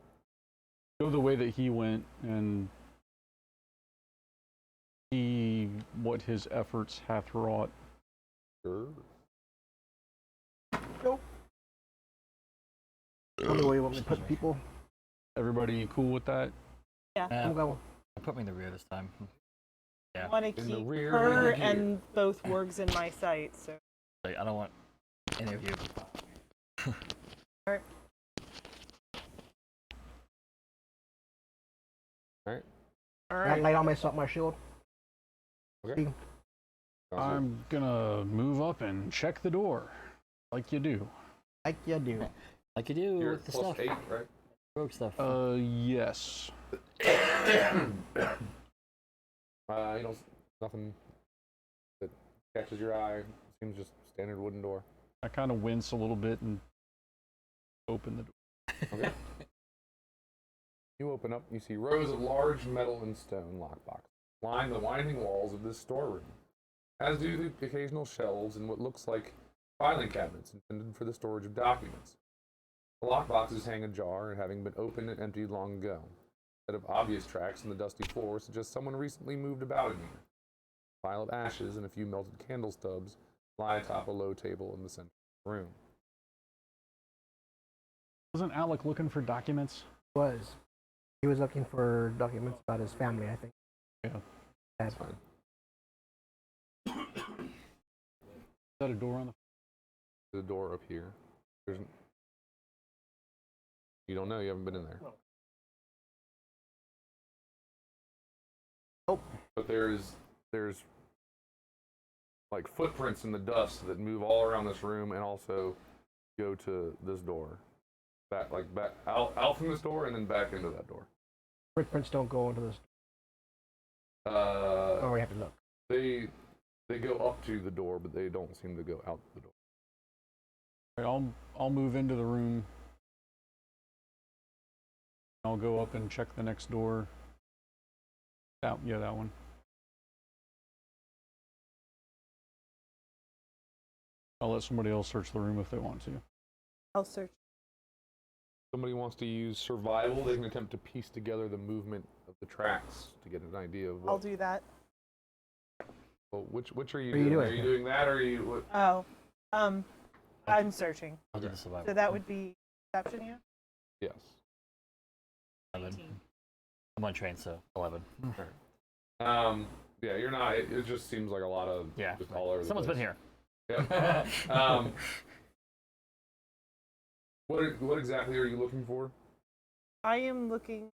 go the way that he went and see what his efforts hath wrought. Sure. Go. Tell me where you want me to put people. Everybody cool with that? I'm going. Put me in the rear this time. I want to In the keep rear, her in the and both wargs in my sight. So Like, I don't want any of you. Alright. Alright. all I right. light on my shield. Okay. See? I'm gonna move up and check the door, like you do. Like you do. Like you do You're with at the plus stuff. 8, right? Rogue stuff. Yes. Nothing that catches your eye. Seems just standard wooden door. I kind of wince a little bit and open the door. Okay. You open up, you see rows of large metal and stone lockboxes line the winding walls of this storeroom, as do the occasional shelves and what looks like filing cabinets intended for the storage of documents. The lockboxes hang ajar, having been opened and emptied long ago. Instead of obvious tracks in the dusty floor suggest someone recently moved about in here. A pile of ashes and a few melted candle stubs lie atop a low table in the center of the room. Wasn't Alec looking for documents? He was looking for documents about his family, I think. Yeah. That's fine. Is that a door on the? The door up here. You don't know, you haven't been in there. Nope. But there's like footprints in the dust that move all around this room and also go to this door. Back out from this door and then back into that door. Footprints don't go into this. Oh, we have to look. They go up to the door, but they don't seem to go out the door. Right, I'll move into the room. I'll go up and check the next door. Yeah, that one. I'll let somebody else search the room if they want to. I'll search. Somebody wants to use survival, they can attempt to piece together the movement of the tracks to get an idea of what. I'll do that. Well, which are you What are you doing? doing? Are you doing that or are you? What? Oh, I'm searching. I'll do the survival. So that would be perception, yeah? Yes. 11. I'm untrained, so 11. Yeah, you're not. It just seems like a lot of Yeah. just all over. Someone's the been place. here. Yeah. What exactly are you looking for? I am looking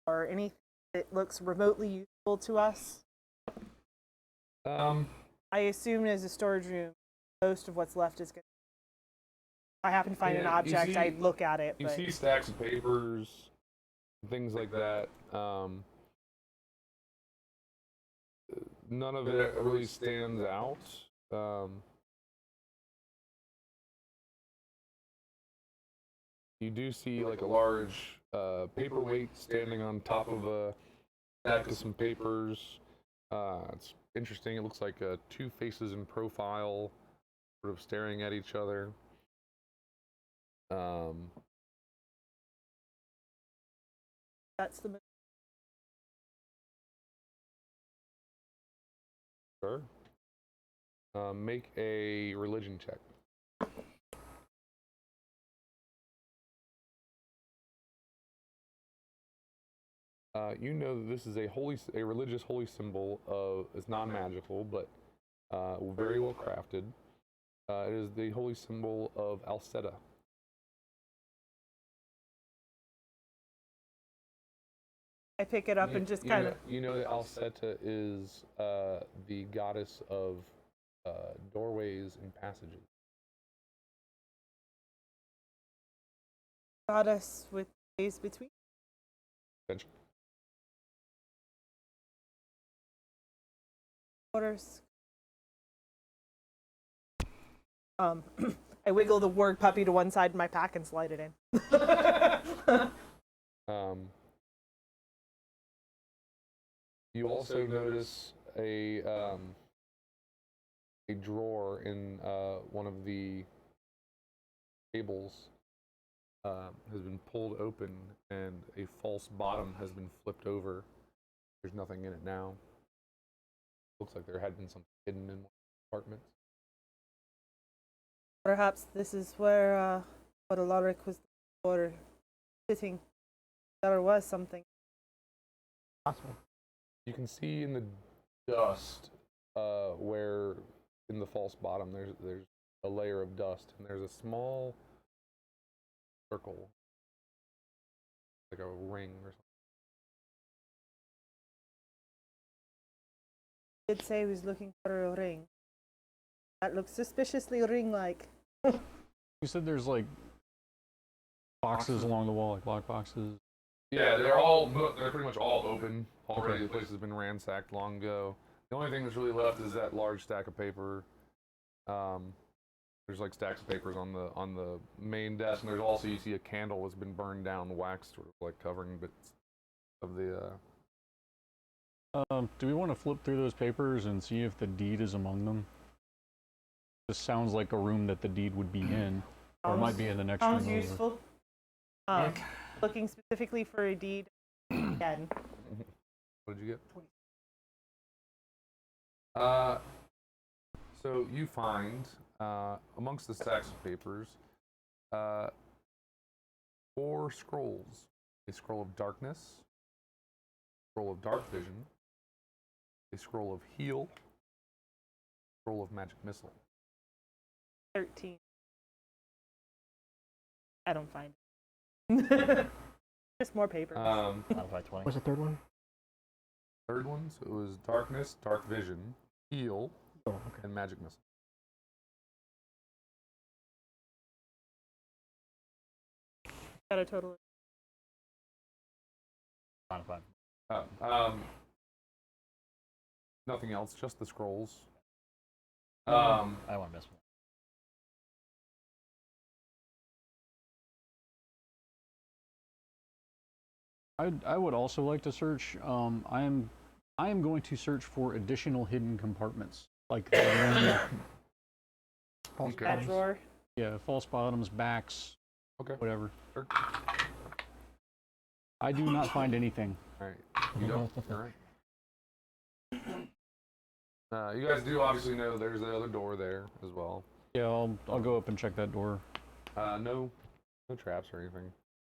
for anything that looks remotely useful to us. I assume as a storage room, most of what's left is good. If I happen to find an Yeah, you object, see- I'd look at it. You But see stacks of papers, things like that. None of it really stands out. You do see like a large paperweight standing on top of a stack of some papers. It's interesting. It looks like two faces in profile, sort of staring at each other. that's the Sure. Make a religion check. You know that this is a religious holy symbol of. It's non-magical, but very well crafted. It is the holy symbol of Alceta. I pick it up and just kind of. You know that Alceta is the goddess of doorways and passages. Goddess with space between. Essentially. Orders. I wiggle the word puppy to one side of my pack and slide it in. You also notice a drawer in one of the tables has been pulled open, and a false bottom has been flipped over. There's nothing in it now. Looks like there had been something hidden in one of the apartments. Perhaps this is where what Alaric was for sitting. There was something. Possible. You can see in the dust where in the false bottom there's a layer of dust, and there's a small circle, like a ring or something. He did say he was looking for a ring. That looks suspiciously ring-like. You said there's like boxes along the wall, like lock boxes. Yeah, they're pretty much all open already. Okay. The place has been ransacked long ago. The only thing that's really left is that large stack of paper. There's like stacks of papers on the main desk, and there's also, you see a candle that's been burned down, wax sort of like covering bits of the. Do we want to flip through those papers and see if the deed is among them? This sounds like a room that the deed would be in, or it might be in the next room Sounds over. useful. Looking specifically for a deed. Again. What did you get? So you find amongst the stacks of papers 4 scrolls: a scroll of darkness, a scroll of dark vision, a scroll of heal, a scroll of magic missile. 13. I don't find it. Just more paper. Modify 20. What's the third one? Third one, so it was darkness, dark vision, heal, Oh, okay. and magic missile. Got a total. Modify. Nothing else, just the scrolls. I don't want to miss one. I would also like to search. I am going to search for additional hidden compartments, like the False Okay. That bottoms. drawer. yeah, false bottoms, backs, Okay. whatever. Sure. I do not find anything. All right. You don't? All right. You guys do obviously know there's the other door there as well. Yeah, I'll go up and check that door. No traps or anything.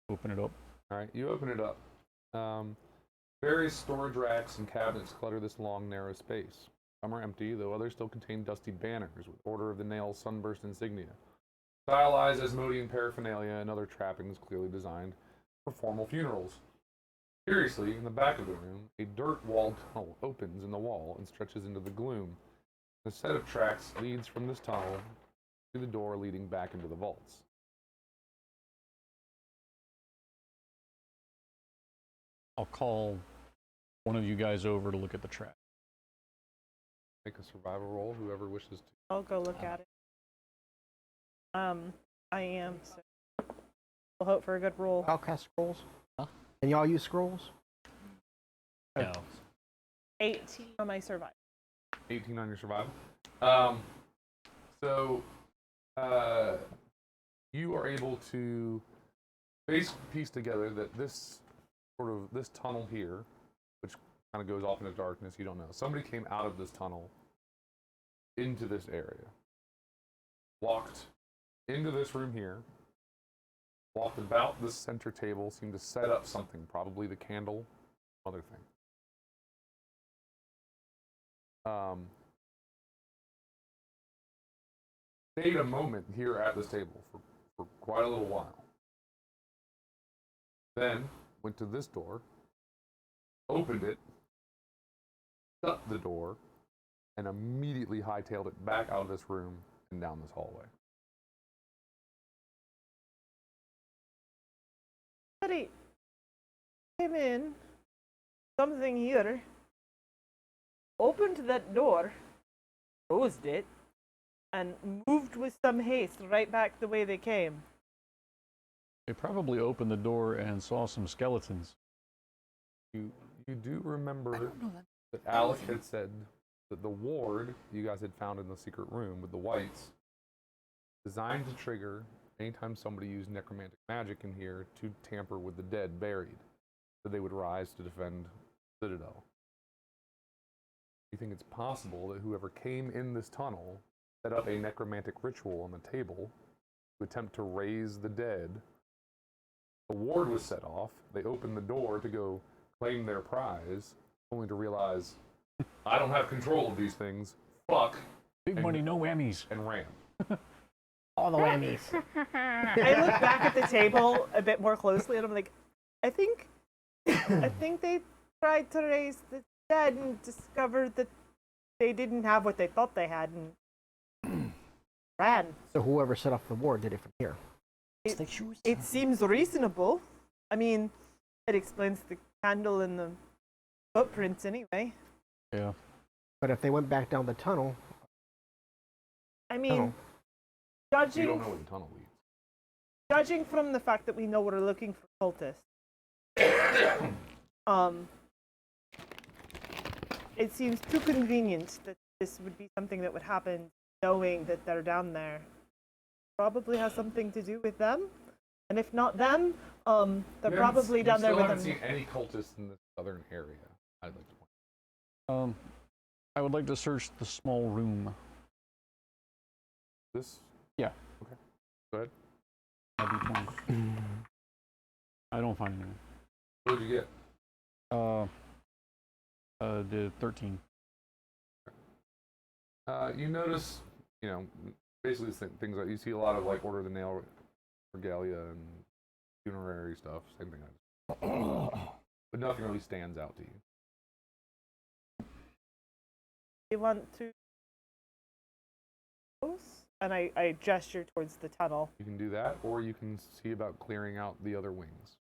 Open it up. All right, you open it up. Various storage racks and cabinets clutter this long, narrow space. Some are empty, though others still contain dusty banners with Order of the Nail sunburst insignia, stylized Asmodean paraphernalia, and other trappings clearly designed for formal funerals. Curiously, in the back of the room, a dirt-walled tunnel opens in the wall and stretches into the gloom. A set of tracks leads from this tunnel to the door leading back into the vaults. I'll call one of you guys over to look at the track. Make a survival roll, whoever wishes to. I'll go look at it. I am. So we'll hope for a good roll. I'll cast scrolls. Huh? And y'all use scrolls? No. 18 on my survival. 18 on your survival. You are able to basically piece together that this tunnel here, which kind of goes off into darkness, you don't know. Somebody came out of this tunnel into this area, walked into this room here, walked about this center table, seemed to set up something, probably the candle, other thing. Stayed a moment here at this table for quite a little while. Then went to this door, opened it, shut the door, and immediately hightailed it back out of this room and down this hallway. Somebody came in, something here, opened that door, closed it, and moved with some haste right back the way they came. They probably opened the door and saw some skeletons. You do remember that Alec had said that the ward you guys had found in the secret room with the whites, designed to trigger anytime somebody used necromantic magic in here to tamper with the dead buried, so they would rise to defend the Citadel. You think it's possible that whoever came in this tunnel set up a necromantic ritual on the table to attempt to raise the dead? The ward was set off. They opened the door to go claim their prize, only to realize, I don't have control of these things. Fuck. Big money, no whammies. And ran. All the whammies. I look back at the table a bit more closely and I'm like, I think they tried to raise the dead and discovered that they didn't have what they thought they had and ran. So whoever set off the ward did it from here. It seems reasonable. I mean, it explains the candle and the footprints anyway. Yeah. But if they went back down the tunnel, I mean, tunnel, You judging don't know where the tunnel leads. judging from the fact that we know we're looking for cultists, it seems too convenient that this would be something that would happen knowing that they're down there. Probably has something to do with them. And if not them, they're probably down there with You them. still haven't seen any cultists in the southern area, I'd like to point. I would like to search the small room. This? Yeah. Okay. Go ahead. That'd be fine. I don't find anything. What did you get? The 13. You notice, basically things that you see a lot of like Order of the Nail regalia and funerary stuff. Same thing. but nothing really stands out to you. You want to and I gesture towards the tunnel. You can do that, or you can see about clearing out the other wings.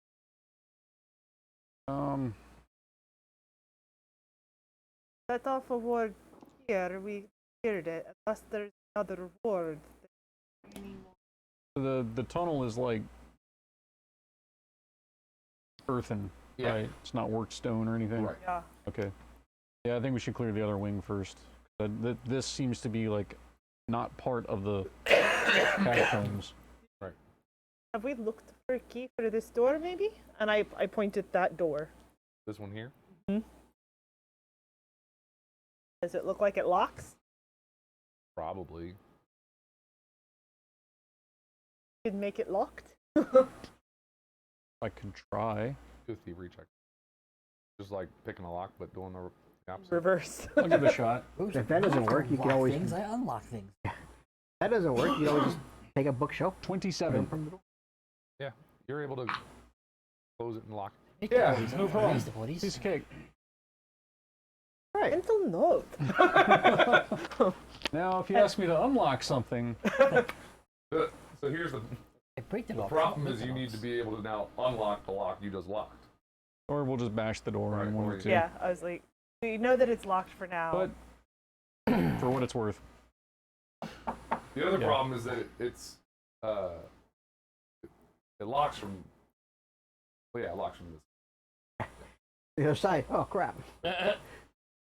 Set off a ward here, we cleared it. Unless there's another ward. The tunnel is like earthen, Yeah. right? It's not worked stone or anything. Right. Yeah. Okay. Yeah, I think we should clear the other wing first. This seems to be like not part of the catacombs. Have we looked for a key for this door, maybe? And I point at that door. This one here? Does it look like it locks? Probably. Could make it locked? I can try. Do a thievery check. Just like picking a lock, but doing the opposite. Reverse. I'll give it a shot. If that doesn't work, you can Lock always. things. I unlock things. That doesn't work. You can always just take a bookshelf. 27. From the door. Yeah, you're able to close it and lock it. Yeah, Reasonable, no problem. reasonable, Piece of cake. Right. Mental note. Now, if you ask me to unlock something, So here's the I break the lock. problem is you need to be able to now unlock the lock you just locked. or we'll just bash the door Right, in one or or you- two. Yeah, I was like, we know that it's locked for now. But for what it's worth. The other Yeah. problem is that it locks from. Well, yeah, it locks from this. The other side. Oh crap.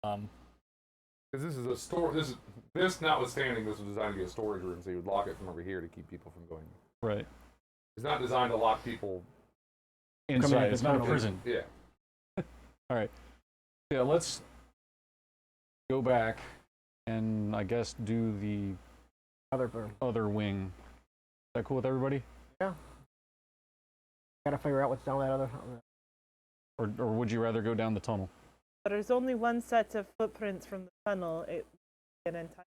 Um, Because this is a store. This notwithstanding, this was designed to be a storage room, so you would lock it from over here to keep people from going. Right. It's not designed to lock people. Inside. at It's the not a tunnel. prison. Yeah. All right. Yeah, let's go back and I guess do the Other room. other wing. Is that cool with everybody? Gotta figure out what's down that other. Or would you rather go down the tunnel? But there's only one set of footprints from the tunnel. It an entire.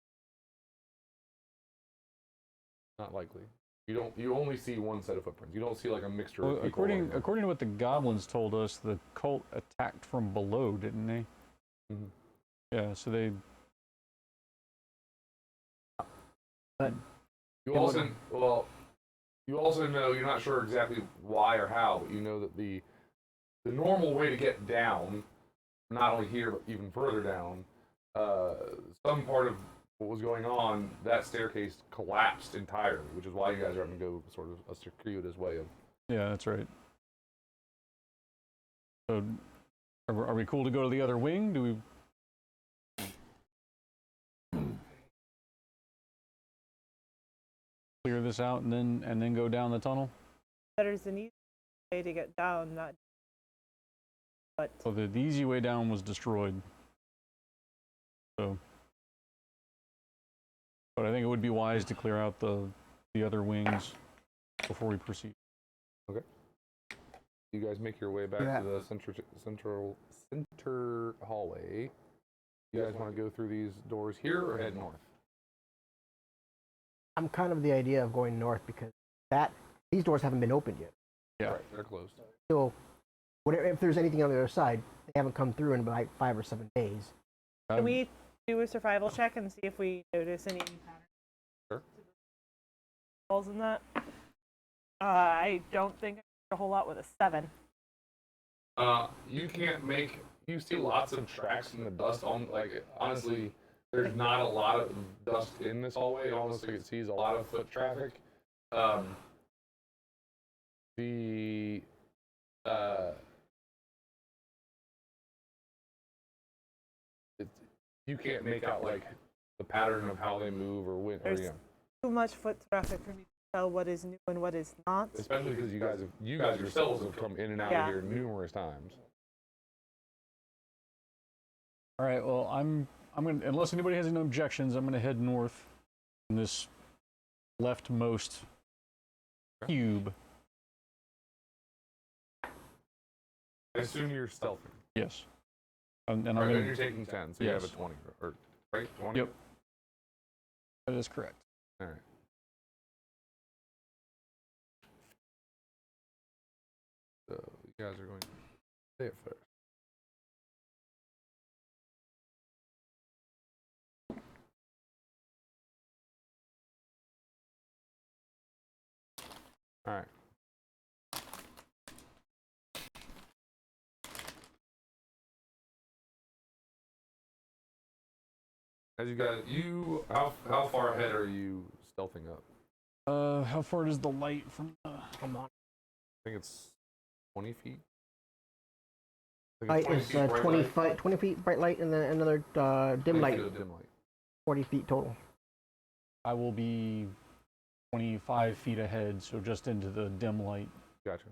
Not likely. You only see one set of footprints. You don't see like a mixture Well, of people. according to what the goblins told us, the cult attacked from below, didn't they? Mhm. Yeah, so they. You also know you're not sure exactly why or how, but you know that the normal way to get down, not only here but even further down, some part of what was going on, that staircase collapsed entirely, which is why you guys are having to go sort of a circuitous way of. Yeah, that's right. So, are we cool to go to the other wing? Do we? Clear this out and then go down the tunnel. There's an easy way to get down, not. But So the easy way down was destroyed. So, but I think it would be wise to clear out the other wings before we proceed. You guys make your way back Yeah. to the center hallway. You guys want to go through these doors here or head north? I'm kind of the idea of going north because these doors haven't been opened yet. Yeah. Right, they're closed. So, whatever, if there's anything on the other side, they haven't come through in like 5 or 7 days. can we do a survival check and see if we notice any patterns? Sure. Balls in that. I don't think I did a whole lot with a 7. You can't make. You see lots of tracks in the dust. Honestly, there's not a lot of dust in this hallway. Honestly, it sees a lot of foot traffic. You can't make out like the pattern of how they move or when. Or, There's too much foot traffic for me to tell what is new and what is not. especially because you guys yourselves have come in and out Yeah. of here numerous times. All right. Well, I'm gonna, unless anybody has any objections, I'm gonna head north in this leftmost cube. I assume you're stealthy. Yes. And I'm And gonna. you're taking 10, so you have a Yes. 20, or right? 20. Yep. That is correct. All right. So you guys are going to say it first. All right. As you guys, how far ahead are you stealthing up? How far does the light from the... Come on. I think it's 20 feet. I Light think is it's 20 feet bright light. 20 feet bright light and then another dim 20 light. feet of dim light. 40 feet total. I will be 25 feet ahead, so just into the dim light. Gotcha.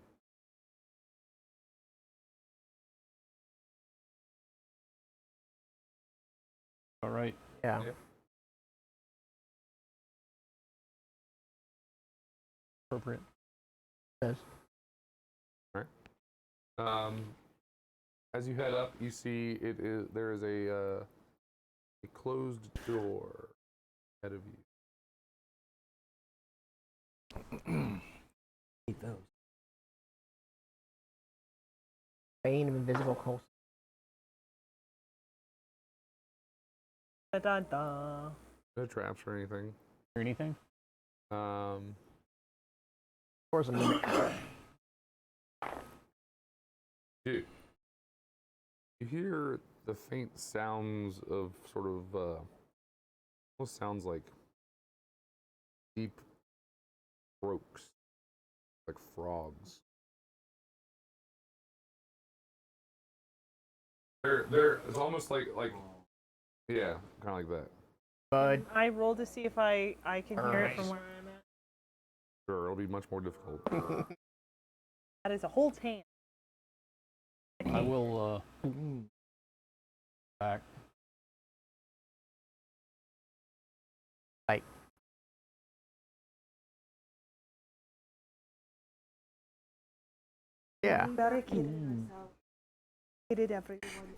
All right. Yeah. Yep. Appropriate. Yes. As you head up, you see there is a closed door ahead of you. Keep those. Bane of invisible coast. Dun, dun, dun. No traps or anything. Hear anything? Of course, a mimic. You hear the faint sounds of sort of almost sounds like deep croaks, like frogs. It's almost like yeah, kind of like that. Bud. I roll to see if I can hear it from where I'm at. Sure, it'll be much more difficult. That is a whole tan. I will back. Light. Yeah. Barricaded ourselves. Barricaded everyone.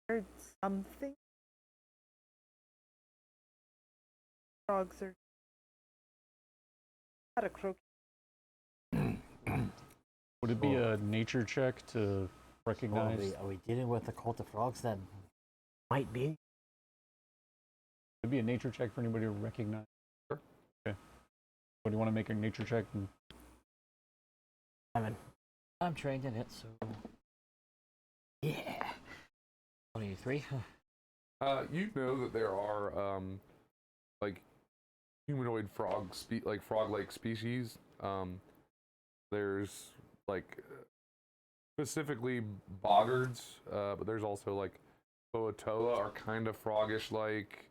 Heard something. Frogs are. Had a croak. Would it be a nature check to recognize? Are we dealing with the cult of frogs then? Might be. Would it be a nature check for anybody to recognize? Sure. Okay. What do you want to make a nature check? 7. I'm trained in it, so yeah. 23. You know that there are like humanoid like frog-like species. There's like specifically boggards, but there's also like boatoa are kind of froggish like,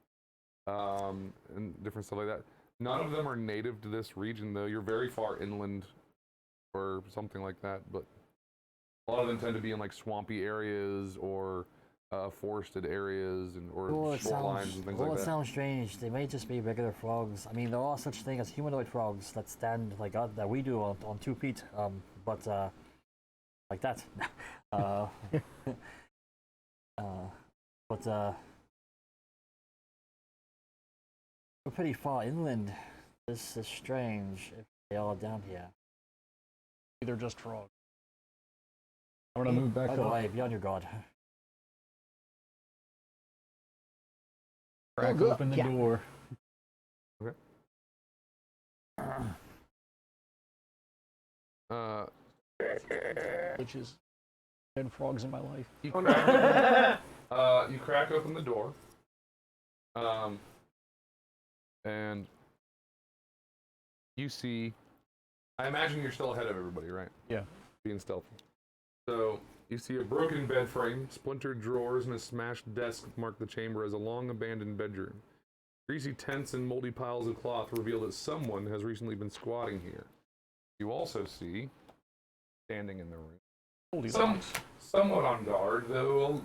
and different stuff like that. None of them are native to this region though. You're very far inland or something like that, but a lot of them tend to be in like swampy areas or forested areas and or shorelines and things like it that. sounds strange. They may just be regular frogs. I mean, there are such things as humanoid frogs that stand like that we do on 2 feet, but like that. But we're pretty far inland. This is strange if they are down here. They're just frogs. I'm gonna move back By the up. way, be on your guard. Crack good. open the Yeah. door. Okay. Which is dead frogs in my life. You crack open the door, and you see. I imagine you're still ahead of everybody, right? Yeah. Being stealthy. So you see a broken bed frame, splintered drawers, and a smashed desk mark the chamber as a long abandoned bedroom. Greasy tents and moldy piles of cloth reveal that someone has recently been squatting here. You also see, standing in the room, Holy somewhat on guard, though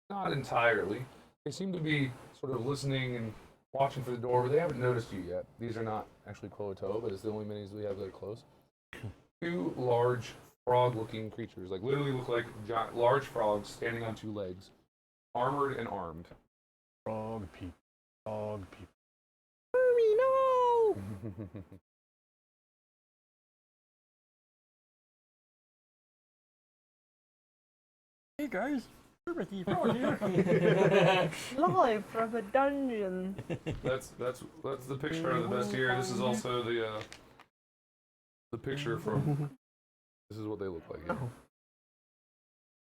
not entirely. They seem to be sort of listening and watching for the door, but they haven't noticed you yet. These are not actually Quoto, but it's the only minis we have that are close. 2 large frog-looking creatures, like literally look like giant, large frogs standing on 2 legs, armored and armed. frog people. Frog people. Hurry, no! Hey guys, Timothy Frog here. Live from a dungeon. That's the picture of the best here. This is also the picture from. This is what they look like. Yeah.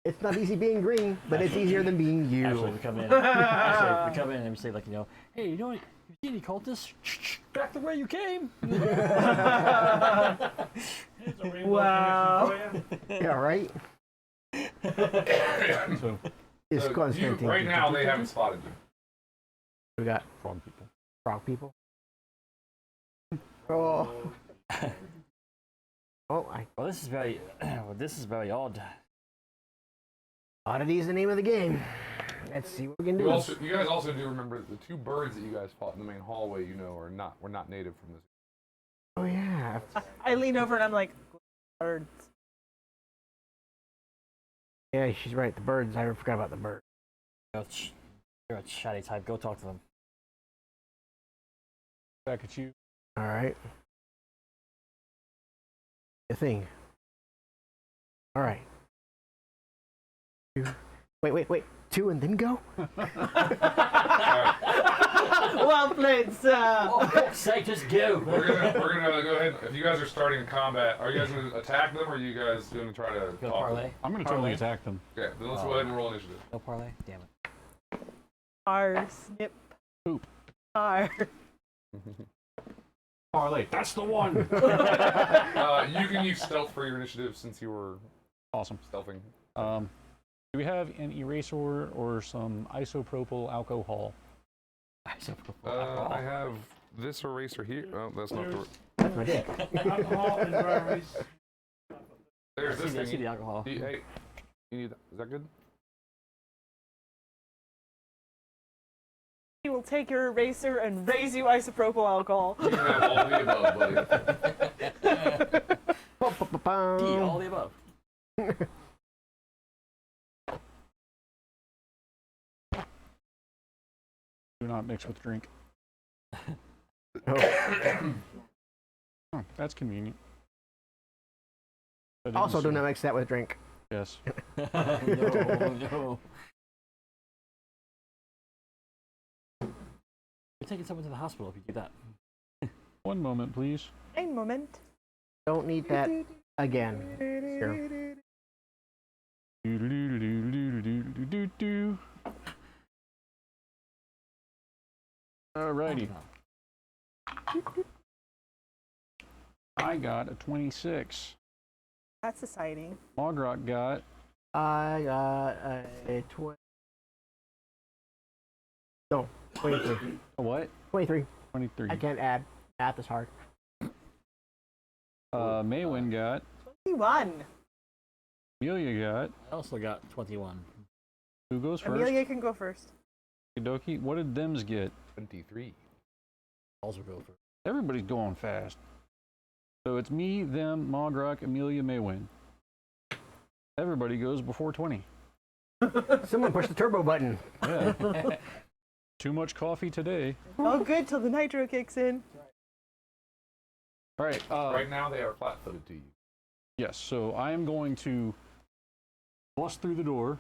It's not easy being green, but it's easier than being you. Actually, we come in. We come in and we say like, hey, you know what? You see any cultists? Back the way you came. Wow. Yeah, right? So, It's So Constantine. right now they haven't spotted you. We got frog people. frog people. Oh. Oh, Well, this is very, odd. oddity is the name of the game. Let's see what we can do. You guys also do remember the two birds that you guys fought in the main hallway. You know, were not native from this. Oh yeah. I lean over and I'm like, birds. Yeah, she's right. The birds. I forgot about the birds. You're a chatty type. Go talk to them. Back at you. All right. The thing. All right. Two. Wait. Two and then go. Well played, sir. Oh, for fuck's sake, just go. We're gonna go ahead. If you guys are starting combat, are you guys gonna attack them, or are you guys gonna try to Go talk? parlay. I'm going to totally attack them. Okay, then let's go ahead and roll initiative. No parlay. Damn it. R, snip. Poop. R. Parlay. That's the one. You can use stealth for your initiative since you were Awesome. stealthing. Do we have an eraser or some isopropyl alcohol? I have this eraser here. Oh, that's not the. That's my dick. Alcohol and dry erase. There's this I see thing. the alcohol. Hey, you need. Is that good? He will take your eraser and raise you isopropyl alcohol. You can have all the above, buddy. D, all the above. Do not mix with drink. Oh. Oh, that's convenient. Also, do not mix that with drink. Yes. No. You're taking someone to the hospital if you do that. One moment, please. Ein moment. Don't need that again. Sure. Do-do-do-do-do-do-do-do-do. Alrighty. I got a 26. That's exciting. Mogrok got I got a 23. a what? 23. 23. I can't add. Math is hard. Maywin got. 21. Amelia got. I also got 21. Who goes first? Amelia can go first. Okie dokie. What did Dems get? 23. Also go for. Everybody's going fast. So it's me, them, Mogrok, Amelia, Maywin. Everybody goes before 20. Someone push the turbo button. Yeah. Too much coffee today. Oh, good till the nitro kicks in. All right. Right now they are flat-footed to you. Yes. So I am going to bust through the door.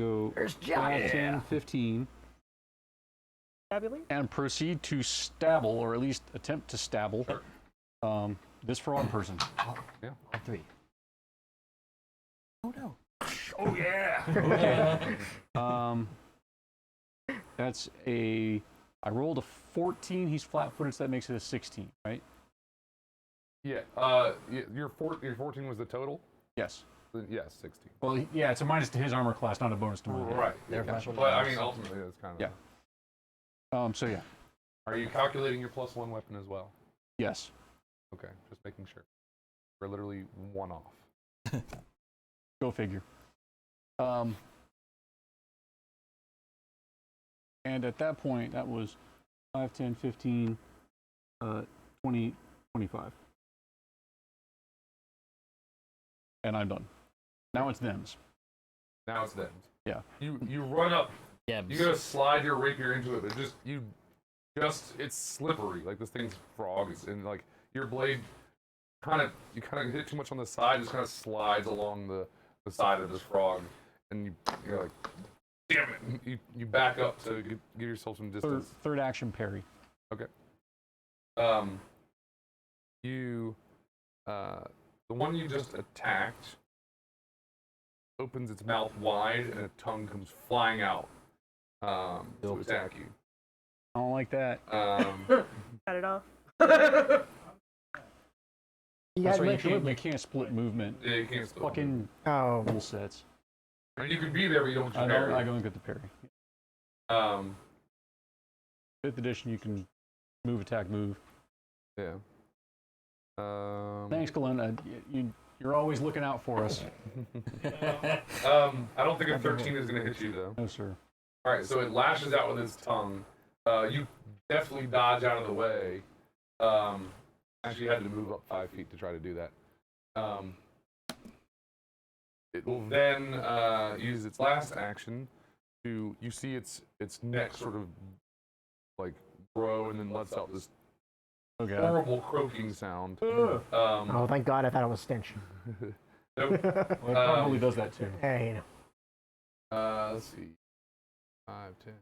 Go There's 5, 10, 15. Fabulous. And proceed to stabble, or at least attempt to stabble, this frog person. On 3. Oh no. Oh yeah! That's a. I rolled a 14. He's flat-footed, so that makes it a 16, right? Yeah. Your 14 was the total. Yes. Then yes, 16. Well, yeah, it's a minus to his armor class, not a bonus to mine. Right. They're Yeah. flat-footed. But I mean, ultimately, that's kind of. Yeah. So yeah. Are you calculating your +1 weapon as well? Yes. Okay, just making sure. We're literally one off. Go figure. And at that point, that was 5, 10, 15, 20, 25. And I'm done. Now it's them's. Now it's them. Yeah. You run up. Yeah. You gotta slide your rapier into it, but it's slippery. Like this thing's frogs, and like your blade kind of hit too much on the side, just kind of slides along the side of this frog, and you're like, damn it! You back up to give yourself some distance. Third action parry. Okay. The one you just attacked opens its mouth wide, and a tongue comes flying out to attack you. I don't like that. Cut it off. That's right, you can't split movement. Yeah, you can't split. Fucking Oh, rule sets. I mean, you could be there, but you don't get to parry. I don't get the parry. 5th edition, you can move, attack, move. Yeah. Thanks, Glenn. You're always looking out for us. I don't think a 13 is going to hit you, though. No, sir. All right, so it lashes out with its tongue. You definitely dodge out of the way. Actually, you had to move up 5 feet to try to do that. It will then use its last action to, you see its neck sort of like grow and then lets out this horrible croaking sound. oh, thank God! I thought it was stench. Nope. Well, it probably does that too. Hey, you know. Let's see. 5, 10.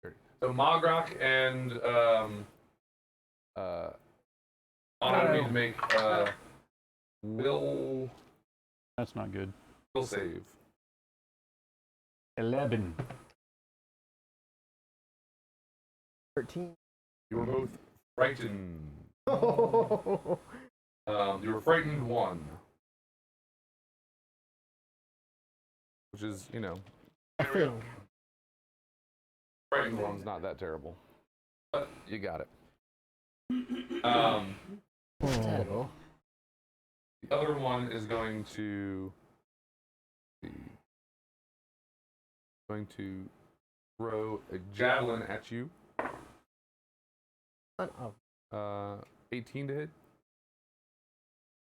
30. So Mogrok and Honor need to make will That's not good. save. 11. 13. You were both frightened. Oh, You were frightened 1. Which is, you know, a thing. frightened 1's not that terrible. But you got it. Terrible. The other one is going to throw a javelin at you. Son of. 18 to hit.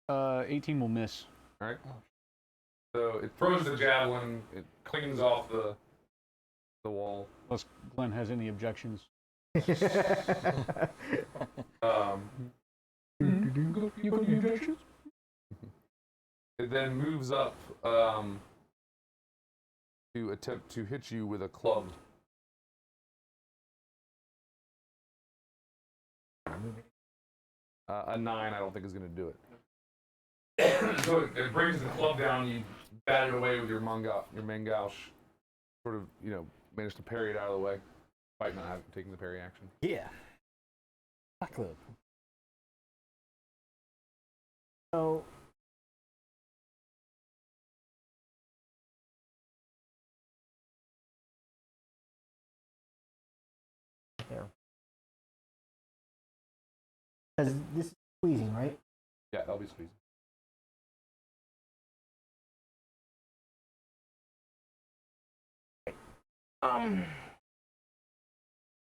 18 will miss. All right. So it throws the javelin. It clings off the wall. Unless Glenn has any objections. You got any objections? It then moves up to attempt to hit you with a club. A 9, I don't think is going to do it. So it brings the club down. You bat it away with your mangouche. Sort of, you know, managed to parry it out of the way, despite not taking the parry action. Yeah. Back club. So. There. Because this is squeezing, right? Yeah, that'll be squeezing.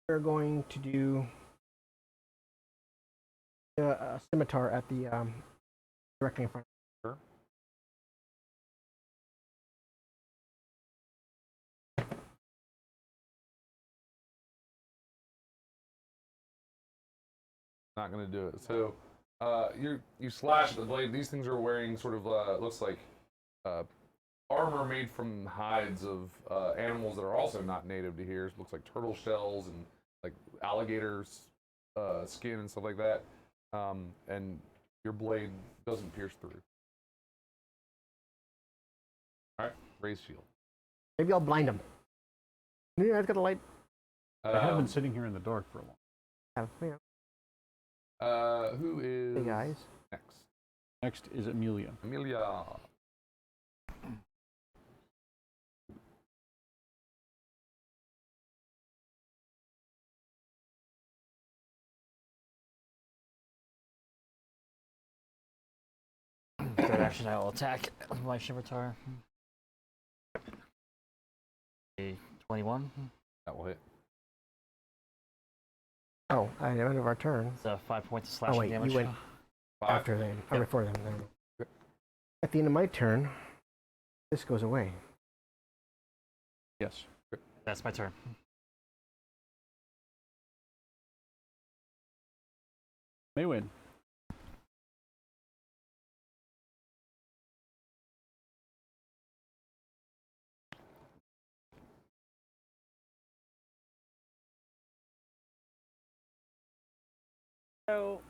We're going to do a scimitar at the directly in front. Sure. Not going to do it. So you slash the blade. These things are wearing sort of looks like armor made from hides of animals that are also not native to here. It looks like turtle shells and like alligators skin and stuff like that. And your blade doesn't pierce through. All right, raise shield. Maybe I'll blind him. Yeah, it's got a light. I have been sitting here in the dark for a long Yeah, who is hey guys. next? Next is Amelia. Amelia. Third action, I will attack my scimitar. A 21. That will hit. Oh, at the end of our turn. So 5 points of slashing Oh wait, damage. you went 5. after them. Or before them. Then. At the end of my turn, this goes away. Yes. That's my turn. May win. So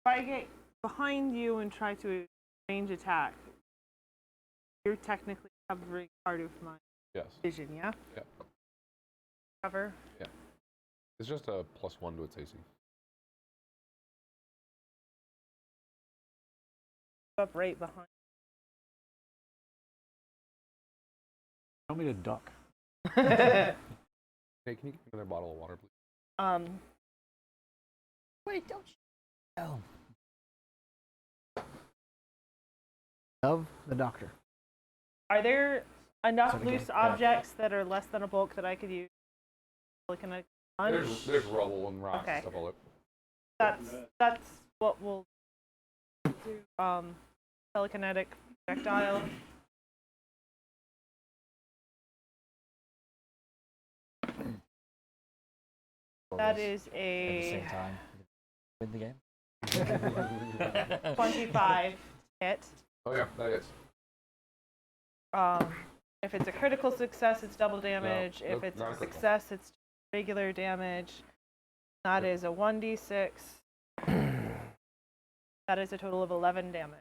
if I get behind you and try to range attack, you're technically covering part of my Yes. vision, yeah? Yeah. Cover. It's just a +1 to its AC. Up right behind. Tell me to duck. Hey, can you get another bottle of water, please? Wait, don't you? Oh. Of the doctor. Are there enough So again, loose objects that are less than a bulk that I could use? Looking at lunch? There's rubble and rocks Okay. and stuff all over. That's what we'll do. Telekinetic projectile. That is At the a same time, win the game. 25 hit. Oh yeah, that is. If it's a critical success, it's double damage. No, If it's not a a critical. success, it's regular damage. That is a 1d6. That is a total of 11 damage.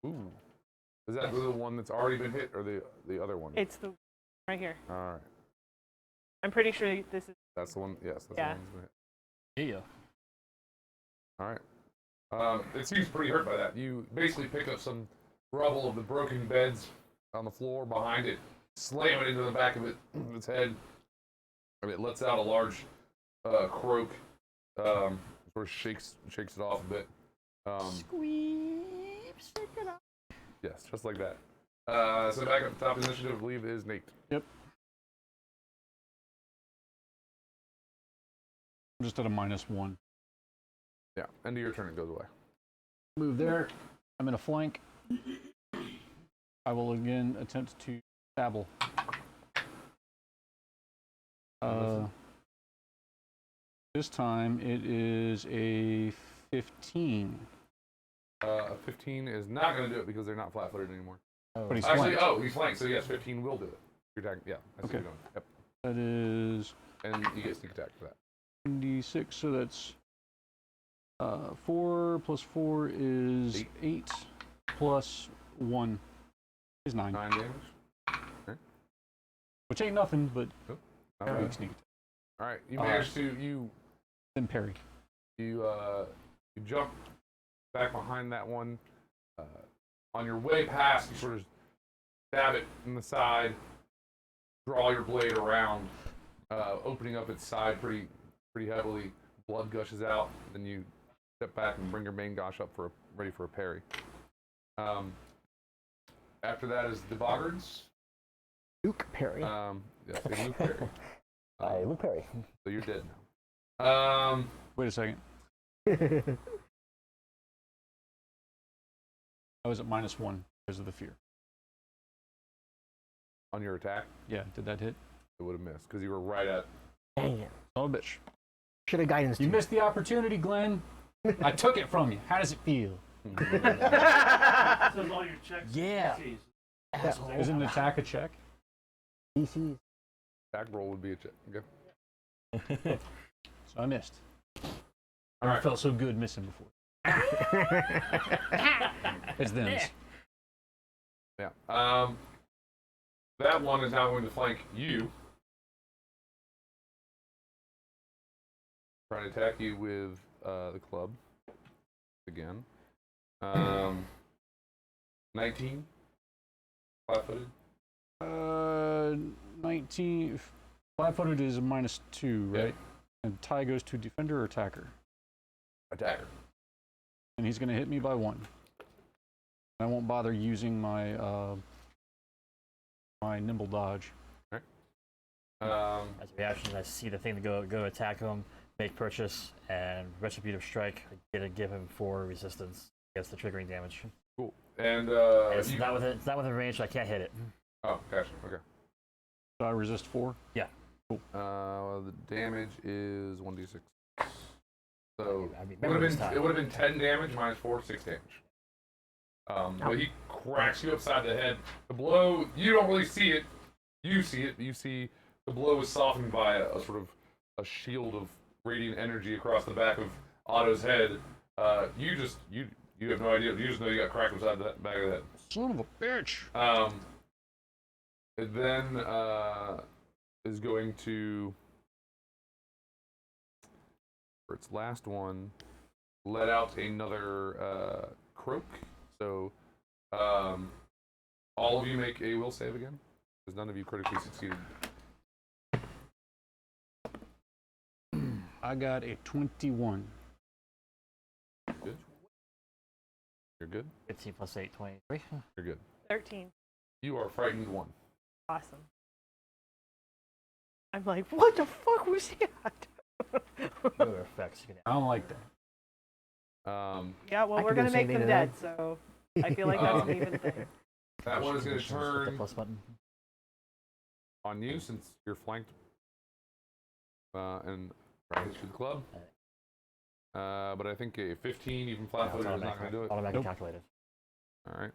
Ooh. Is that the one that's already been hit, or the other one? It's the right here. All right. I'm pretty sure this is. That's the one. Yes, that's Yeah. the one that's been hit. Yeah. All right. It seems pretty hurt by that. You basically pick up some rubble of the broken beds on the floor behind it, slam it into the back of its head, and it lets out a large croak. Sort of shakes it off a bit. Shake it up. Yes, just like that. So back up top initiative, I believe, is Nate. Yep. I'm just at a -1. Yeah, end of your turn, it goes away. Move there. I'm in a flank. I will again attempt to stabble. This time it is a 15. A 15 is not going to do it because they're not flat-footed anymore. But he's Actually, flanked. he's flanked, so yes, 15 will do it. You're attacking, yeah, I see Okay. what you're doing. Yep. That is And you get sneak attack for that. 1d6, so that's 4 plus 4 is 8 plus 1 is 9. 9 damage. Which ain't nothing, but Not bad. big sneak attack. All right, you manage to Then parry. you jump back behind that one. On your way past, you sort of stab it in the side, draw your blade around, opening up its side pretty heavily. Blood gushes out. Then you step back and bring your main gosh up ready for a parry. After that is the boggards. Luke Perry. Yes, they Luke parry. Hi, Luke Perry. So you're dead now. Wait a second. I was at -1 because of the fear. On your attack, Yeah, did that hit? it would have missed because you were right at. Dang it. Oh, bitch. Should have guidance. You team. missed the opportunity, Glenn. I took it from you. How does it feel? Says all your checks. Yeah. DCs. Asshole. Isn't an attack a check? DCs. Attack roll would be a check. Okay. So I missed. All right. I felt so good missing before. It's them's. Yeah. That one is now going to flank you. Trying to attack you with the club again. 19. Flat-footed. 19. 5-footed is a -2, right? Yeah. And tie goes to defender or attacker. Attacker. And he's going to hit me by 1. I won't bother using my my nimble dodge. Um, As a reaction, I see the thing to go attack him, make purchase, and retributive strike. Give him 4 resistance against the triggering damage. cool. And It's not within range, so I can't hit it. oh, gotcha. Okay. So I resist 4. The damage is 1d6. So I mean, it would have been 10 damage minus 4, 6 damage. But he cracks you upside the head. The blow, you don't really see it. You see it, but you see the blow is softened by a sort of a shield of radiant energy across the back of Otto's head. You have no idea. You just know you got cracked beside the back of the head. Son of a bitch. It then is going to, for its last one, let out another croak. So, all of you make a will save again, because none of you critically succeeded. I got a 21. Good. You're good. 15 plus 8, 23. You're good. 13. You are frightened 1. Awesome. I'm like, what the fuck was that? Other effects. You can I don't like that. Yeah, well, I we're can do gonna the make same them thing to dead, so I feel like that's an even thing. That one is going to Hit the turn plus button. on you since you're flanked. And try to hit you with the club. But I think a 15, even flat-footed, is not going to do it. Automatically calculated. All right.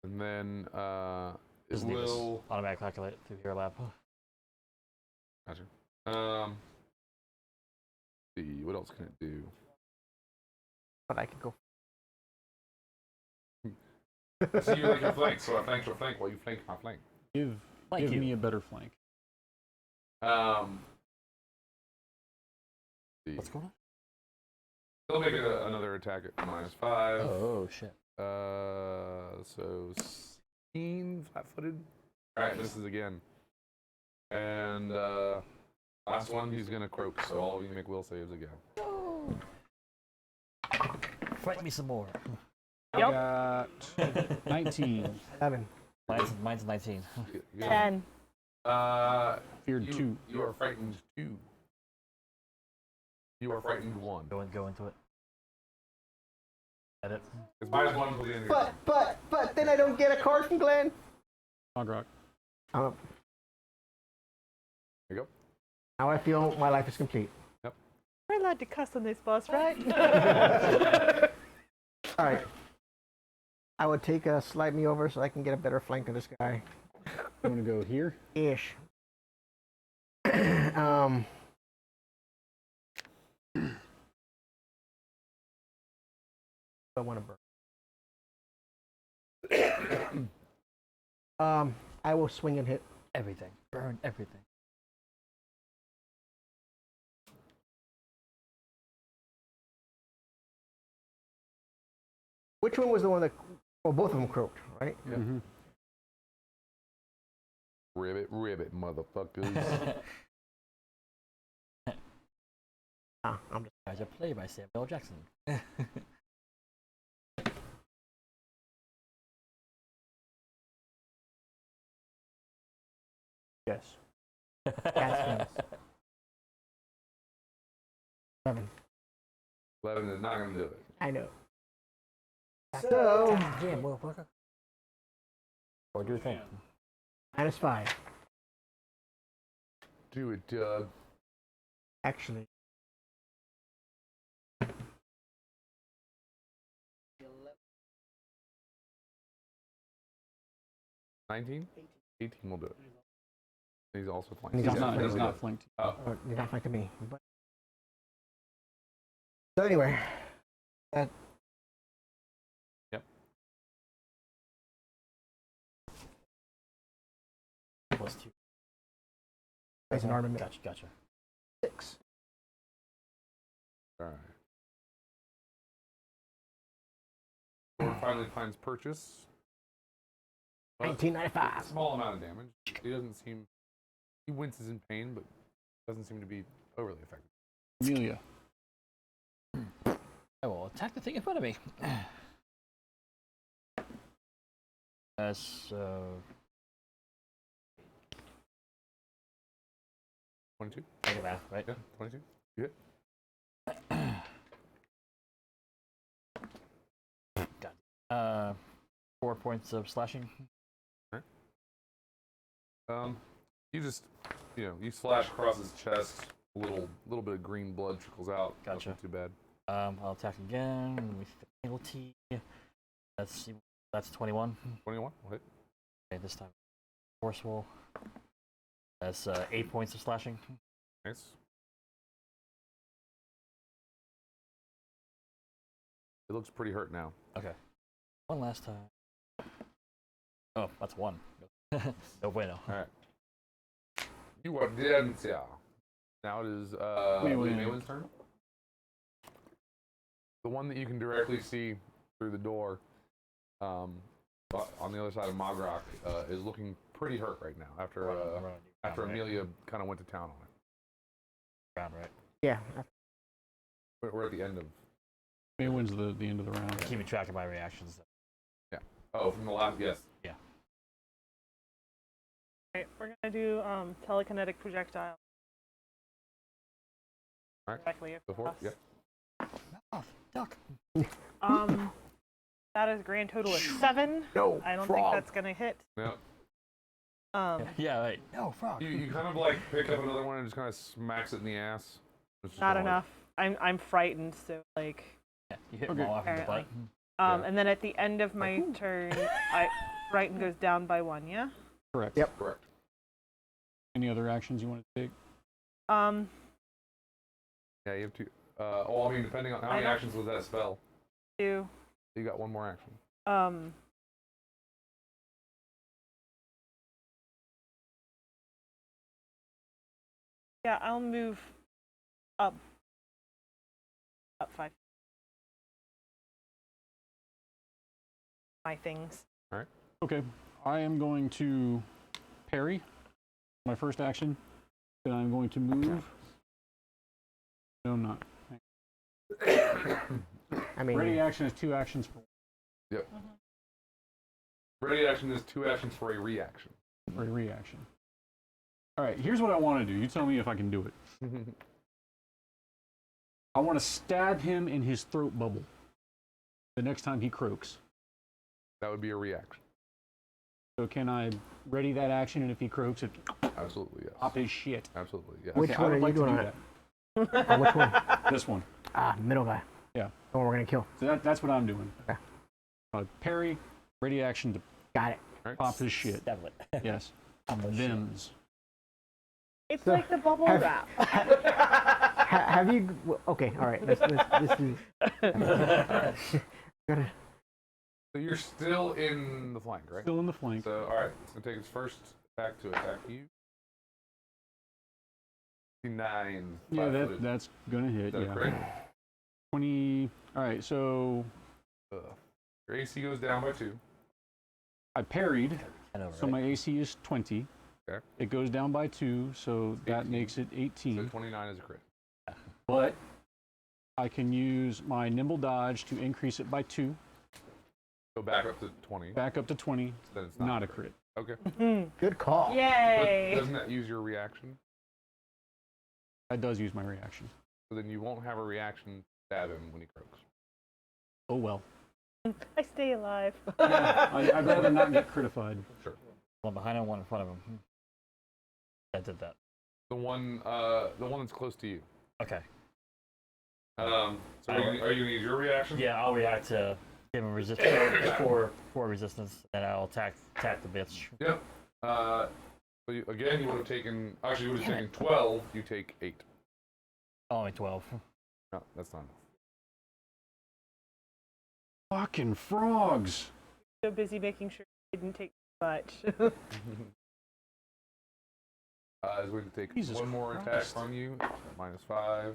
And then it His name is will. automatically calculate through your lab. Gotcha. See what else can it do? But I could go. See, you like your flank, so I flank your flank while you flank my flank. Give me a better flank. See. What's going on? Still make it another attack at -5. Oh shit. So 16 flat-footed. All right, misses again. And last one, he's gonna croak. So all of you make will saves again. Fight me some more. I got 19. 7. Mine's 19. Good. 10. Feared 2. You are frightened 2. You are frightened 1. Go into it. Edit. It's -1 until the end of your turn. But then I don't get a card from Glenn. Ogrock. Um, There you go. now I feel my life is complete. We're allowed to cuss on this boss, right? All right. I would take a slide me over so I can get a better flank of this guy. I'm gonna go here. Ish. I want to burn. I will swing and hit. Everything. Burn everything. Which one was the one that? Well, both of them croaked, right? Yeah. Mm-hmm. Ribbit, motherfuckers. I'm just. As a play by Samuel Jackson. Yes. Yes. 7. 11 is not gonna do it. I know. So Yeah, motherfucker. Or do you think? -5. Do it, Doug. Actually. $19? 18 will do it. He's also flanked. He's He's also not flanked. Oh. You're not flanking me. But... So anyway, that. Yep. Plus 2. As an armament. Gotcha. 6. All right. Thor finally finds purchase. But 1995. small amount of damage. He doesn't seem. He winces in pain, but doesn't seem to be overly effective. Amelia. I will attack the thing in front of me. That's 22? take a math, right? Yeah, 22. You hit. Got it. 4 points of slashing. You just, you slash across his chest. A little bit of green blood trickles out. Gotcha. Nothing too bad. I'll attack again with the penalty. That's 21. 21. Will hit. Okay, this time forceful. That's 8 points of slashing. Nice. It looks pretty hurt now. Okay. One last time. Oh, that's one. No bueno. All right. You are dead. Now it is Maylin's turn. The one that you can directly see through the door, on the other side of Mogrock, is looking pretty hurt right now after after Amelia kind of went to town on it. Round, right? Yeah. We're at the end of. Maywin's the end of the round. Keeping track of my reactions. Oh, from the last. Yes. Yeah. Alright, we're gonna do telekinetic projectile. Alright, Directly Go for it. across. Yeah. Oh, duck. That is a grand total of 7. No. I don't think that's gonna hit. No. Yeah, right. No, frog. You kind of like pick up another one and just kind of smacks it in the ass. It's just Not going, enough. I'm frightened, so like. Yeah, you hit Okay. him all off in the butt. Apparently. Yeah. And then at the end of my turn, Frighten goes down by 1. Yeah. Correct. Yep. Correct. Any other actions you want to take? Yeah, you have to. I mean, depending on how many actions was that spell, 2. you got one more action. Yeah, I'll move up 5. My things. Okay. I am going to parry. My first action. Then I'm going to move. No, I'm not. I mean, Ready action is 2 actions for Ready action is 2 actions for a reaction. a reaction. All right, here's what I want to do. You tell me if I can do it. I want to stab him in his throat bubble the next time he croaks. That would be a reaction. So can I ready that action, and if he croaks, it Absolutely, yes. pop his shit? Absolutely, yes. Which Okay, one I are would you like to doing do on it? that. Which one? This one. Middle guy. Yeah. The one we're gonna kill. So that's what I'm doing. Okay. Parry, ready action to Got it. Right. pop his shit. Stab it. Yes. On the Thems. It's So, like the bubble have- wrap. Have you? Okay. All right. This is. Gotta, So you're still in the flank, right? Still in the flank. So, alright, it's going to take its first attack to attack you. 9. Yeah, 5-footed. that's gonna hit. Is that a Yeah. crit? 20. All right. So Your AC goes down by 2. I parried. I know, So right? my AC is 20. Okay. It goes down by 2, so that 18. makes it So 18. 29 is a crit. But I can use my nimble dodge to increase it by 2, Go back up to 20. back up to 20. Then it's Not a crit. Okay. good call. Yay! But doesn't that use your reaction? That does use my reaction. So then you won't have a reaction to stab him when he croaks. Oh well. I stay alive. I'd rather not get critified. Sure. One behind him, one in front of him. I did that. The one that's close to you. Okay. So are you going to use your reaction? Yeah, I'll react to give him resistance for resistance, and I'll attack the bitch. Yep. So you would have taken. Actually, you would have taken 12. You take 8. Only 12. No, that's not enough. Fucking frogs. So busy making sure he didn't take much. Is going to take Jesus one more attack Christ. from you. -5.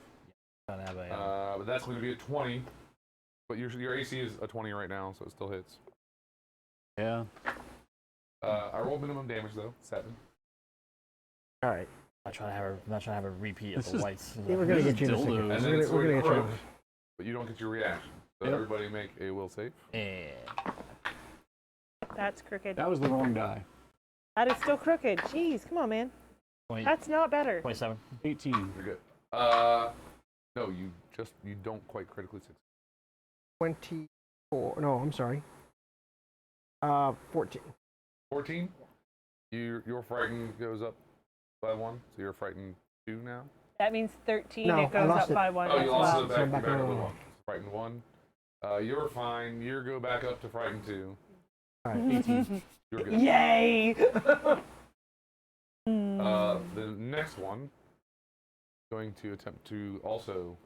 Trying to have a, But that's going to be a 20. But your AC is a 20 right now, so it still hits. Yeah. I rolled minimum damage though, 7. All right. I'm not trying to have a repeat of This the is- whites. Yeah, we're gonna This get is you in a second. dildos. And We're then it's gonna going to get you. croak, but you don't get your reaction. So Yep. everybody make a will save. Yeah. That's crooked. That was the wrong die. That is still crooked. Jeez, come on, man. 20, That's not better. 27. 18. You're good. No, you don't quite critically succeed. 24. No, I'm sorry. 14. 14. Your frightened goes up by 1, so you're frightened 2 now. That means 13. No, it I goes lost up it. by 1 Oh, as you lost well. it back. So You're back back up to to 1. Frightened 1. You're fine. You go back up to frightened 2. All right. 18. You're good. Yay! The next one going to attempt to also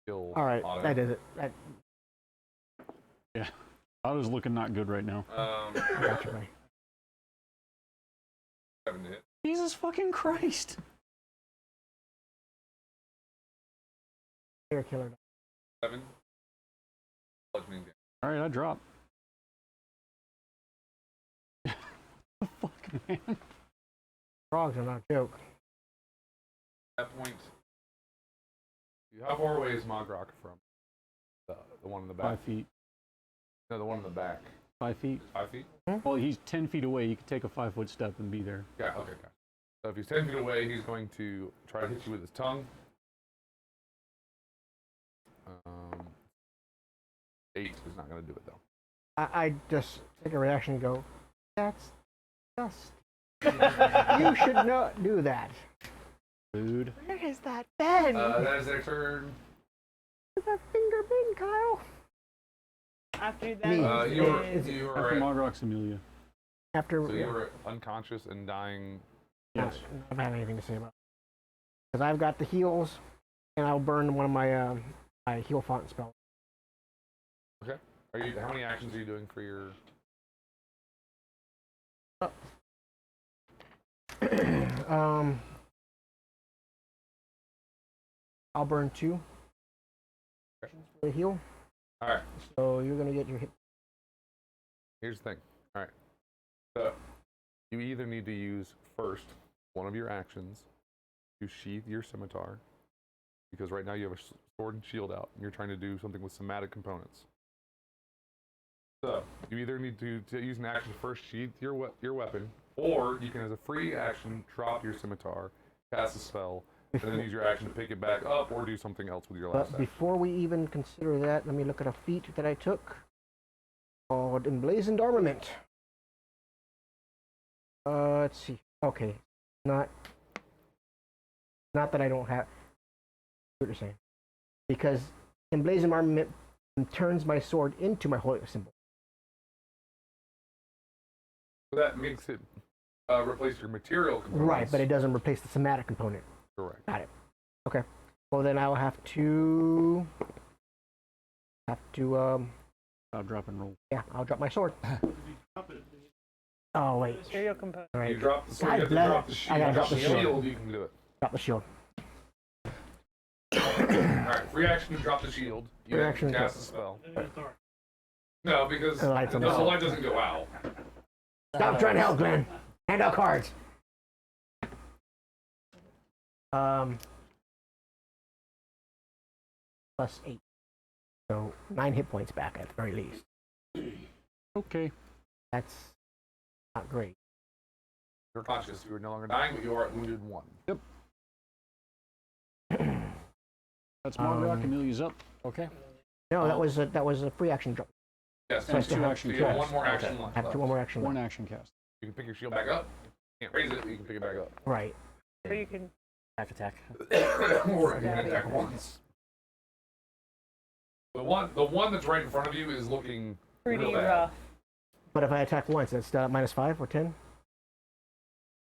kill. All right. Otto. That does it. That I was looking not good right now. I got you, buddy. 7 to hit. Jesus fucking Christ! Air killer. 7. Bludgeoning damage. All right, I drop. Fuck, man. Frogs are not a joke. At that point, how far away is Mogrock from the one in the back? 5 feet. No, the one in the back. 5 feet. 5 feet? Well, he's 10 feet away. You could take a 5-foot step and be there. Yeah, okay, gotcha. So if he's 10 feet away, he's going to try to hit you with his tongue. 8 is not going to do it, though. I just take a reaction and go, that's disgusting. You should not do that. Food. Where has that been? That is their turn. Where's that finger been, Kyle? After that, Me. You were, Is- you After were, Mogrock's Amelia. After so you were unconscious and dying. Yes. I don't have anything to say about it. Because I've got the heals, and I'll burn one of my my heal font spells. Are you? How many actions are you doing for your? I'll burn 2 Okay. for the heal. All right. So you're gonna get your hit. Here's the thing. All right. So you either need to use first one of your actions to sheath your scimitar, because right now you have a sword and shield out, and you're trying to do something with somatic components. So you either need to use an action to first sheath your weapon, or you can, as a free action, drop your scimitar, cast a spell, and then use your action to pick it back up, or do something else with your last But action. before we even consider that, let me look at a feat that I took called Emblazoned Armament. Let's see. Okay, not that I don't have. What you're saying? Because Emblazoned Armament turns my sword into my holy symbol. So that makes it replace your material components. Right, but it doesn't replace the somatic component. Correct. Got it. Okay. Well, then I'll have to. I'll drop and roll. Yeah, I'll drop my sword. Oh wait. material component. All right. You drop the sword, God you have to bless drop the it. shield. I gotta drop the shield. You can do it. Drop the shield. Alright, free action to drop the shield. You Free have action to to cast a spell. No, because The light's on the the side. light doesn't go out. Stop trying to help, Glenn. Hand out cards. Plus 8. So 9 hit points back at the very least. Okay. That's not great. You're conscious. You are no longer dying, but you are at wounded 1. That's Mogrock. Um, Amelia's up. Okay. No, that was a free action drop. Yes, So I you still two have action you have cast. one more action I left. have one more action One left. action cast. You can pick your shield back up. You can't raise it, but you can pick it back up. Right. Or you can Attack. Or you can attack once. The one that's right in front of you is looking pretty real bad. rough. But if I attack once, that's minus 5 or 10?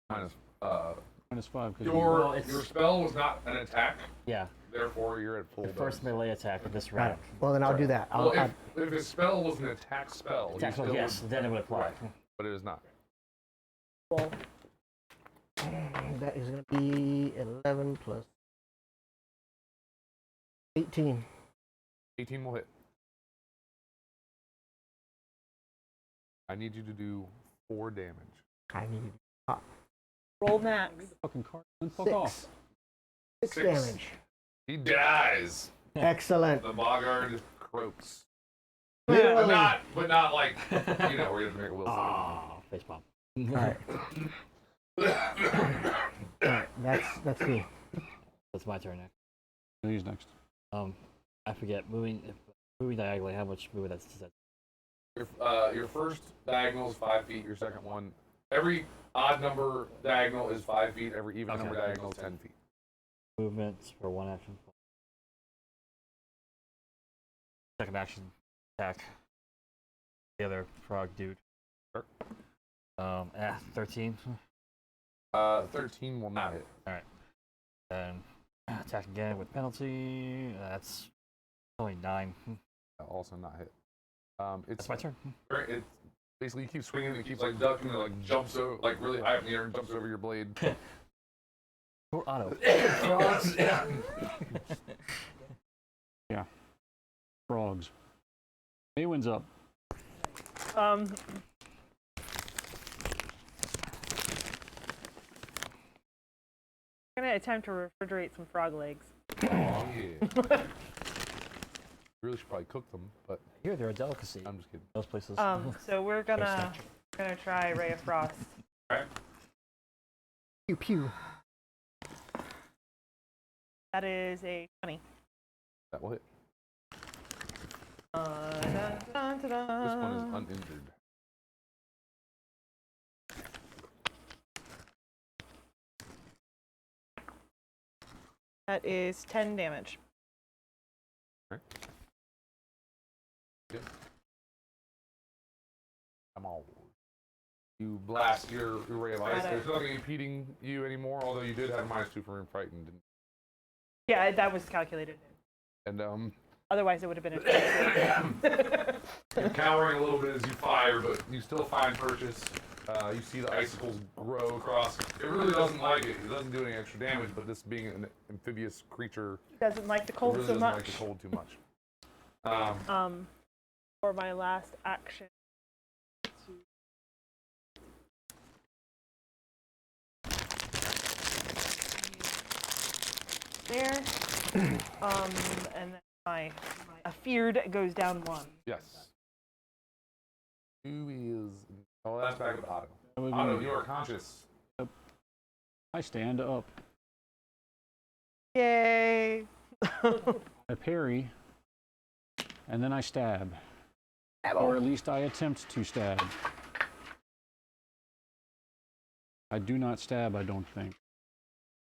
Minus, -5. 'Cause Well, it's- your spell was not an attack, Yeah. therefore you're at full The first damage. melee attack of this Got round. it. Well, then I'll do that. Well, I'll, if his spell was an attack spell, you Attack still roll, yes, would, then it would apply. Right. but it is not. Well, that is going to be 11 plus 18. 18 will hit. I need you to do 4 damage. I need roll max. fucking card. Then fuck off. 6 6. damage. He dies. Excellent. The Bogard croaks. Literally. But not like, you know, where you have to make a will save. Oh, face bomb. All right. That's me. That's my turn next. Amelia's next. I forget moving diagonally. How much movement that's that? Your first diagonal is 5 feet. Your second one, every odd number diagonal is 5 feet. Every even Okay. number diagonal is 10 feet. Movements for one action. Second action attack. The other frog dude. Sure. 13. 13 will not hit. And attack again with penalty. That's only 9. Also not hit. It's That's my turn. It basically you keep swinging, and it keeps like ducking, and it like jumps over, like really high up in the air, and jumps over your blade. Poor Otto. Yeah. Yeah. Frogs. Maywin's up. I'm gonna attempt to refrigerate some frog legs. Oh yeah. Really should probably cook them, but Here, they're a delicacy. I'm just kidding. Those places. So we're gonna try Ray of Frost. Alright. Pew pew. That is a 20. That will hit. Dun, dun, dun, This one is dun. uninjured. That is 10 damage. Alright. Yep. Come on. You blast your ray of ice. Got it. There's nothing impeding you anymore, although you did have -2 from frightened. Yeah, that was calculated. And Otherwise, it would have been a you're cowering a little bit as you fire, but you still find purchase. You see the icicles grow across. It really doesn't like it. It doesn't do any extra damage, but this being an amphibious creature, Doesn't like the it cold really so doesn't much. like the cold too much. For my last action. There. And then my a feared goes down 1. Yes. Who is? Oh, that's back up Otto. That would be Otto, me. you are conscious. I stand up. Yay! I parry. And then I stab. Or at least I attempt to stab. I do not stab, I don't think.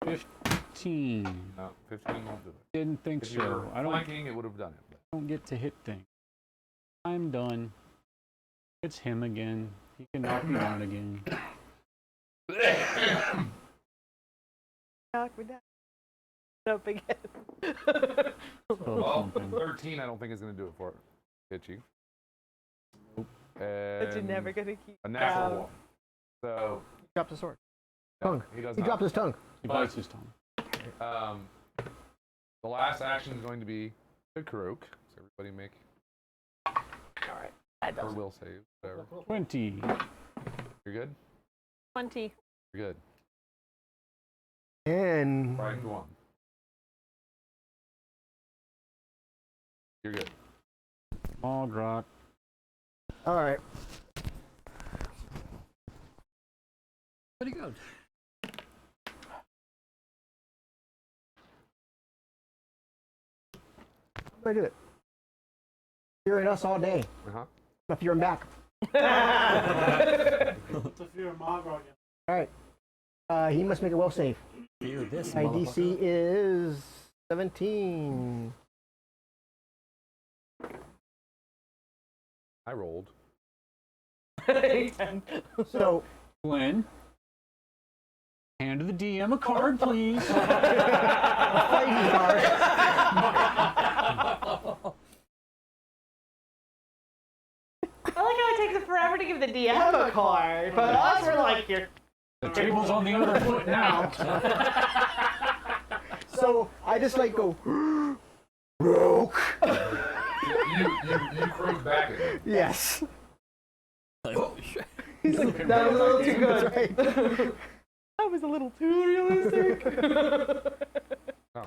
15. No, 15 won't do it. Didn't think If you were so. I flanking, it would have done it. don't get to hit things. I'm done. It's him again. He can knock me down again. Knock me down. Up again. Well, 13, I don't think is going to do it for it. Hit you. Nope. But you're And never gonna keep a natural down. one. So He dropped his sword. no, Tongue. he does He not. dropped his tongue. He bites his tongue. The last action is going to be to Karok. So everybody make Alright. That or does will save. Whatever. 20. You're good? 20. You're good. And Frightened 1. You're good. Oh, Grok. all right. Pretty good. Look at it. Fearing us all day. Uh-huh. But fearing back. It's a fear of Margot. All right. He must make a will save. Fear this, My DC motherfucker. is 17. I rolled. So Glenn. Hand to the DM a card, please. fighting card. I like how it takes it forever to give the DM a card, but us we're like, here. The table's on the other foot now. So I just like go broke. You croak back at him. Yes. Like, oh shit. He's like, that was a little too good. Right? That was a little too realistic. Oh.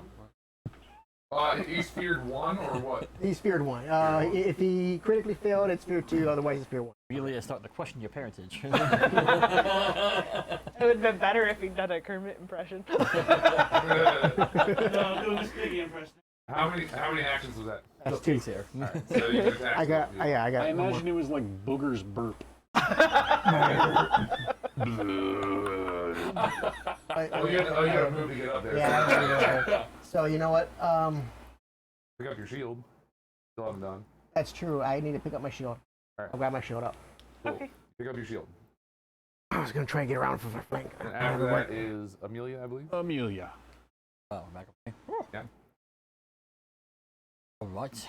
He's feared 1 or what? He's feared 1. If he critically failed, it's feared 2. Otherwise, it's feared 1. Really starting to question your parentage. It would have been better if he'd done a Kermit impression. No, do a sticky impression. How many actions was that? That's 2. here. Alright, so you can attack I got. somebody. Yeah, I got. I one more. imagine it was like Booger's burp. Oh, you got to move to get up there. Yeah. So you know what? Pick up your shield. Still haven't done. That's true. I need to pick up my shield. Alright. I'll grab my shield up. Cool. Okay. Pick up your shield. I was gonna try and get around for my flank. And after that is Amelia, I believe. Amelia. Oh, back up. Okay. Yeah. All right.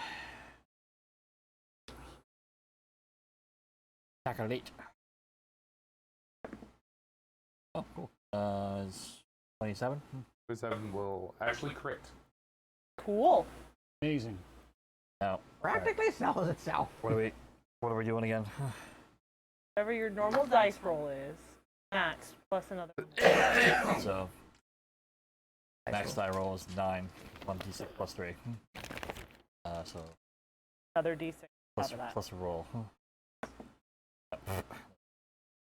Attack at 8. Oh, cool. It's 27. 27 will actually crit. Cool. Amazing. Now, Practically sells itself. what are we doing again? Whatever your normal dice roll is, max plus another. So, max die roll is 9, 1d6 plus 3. So, Another d6 plus, top of that. plus a roll.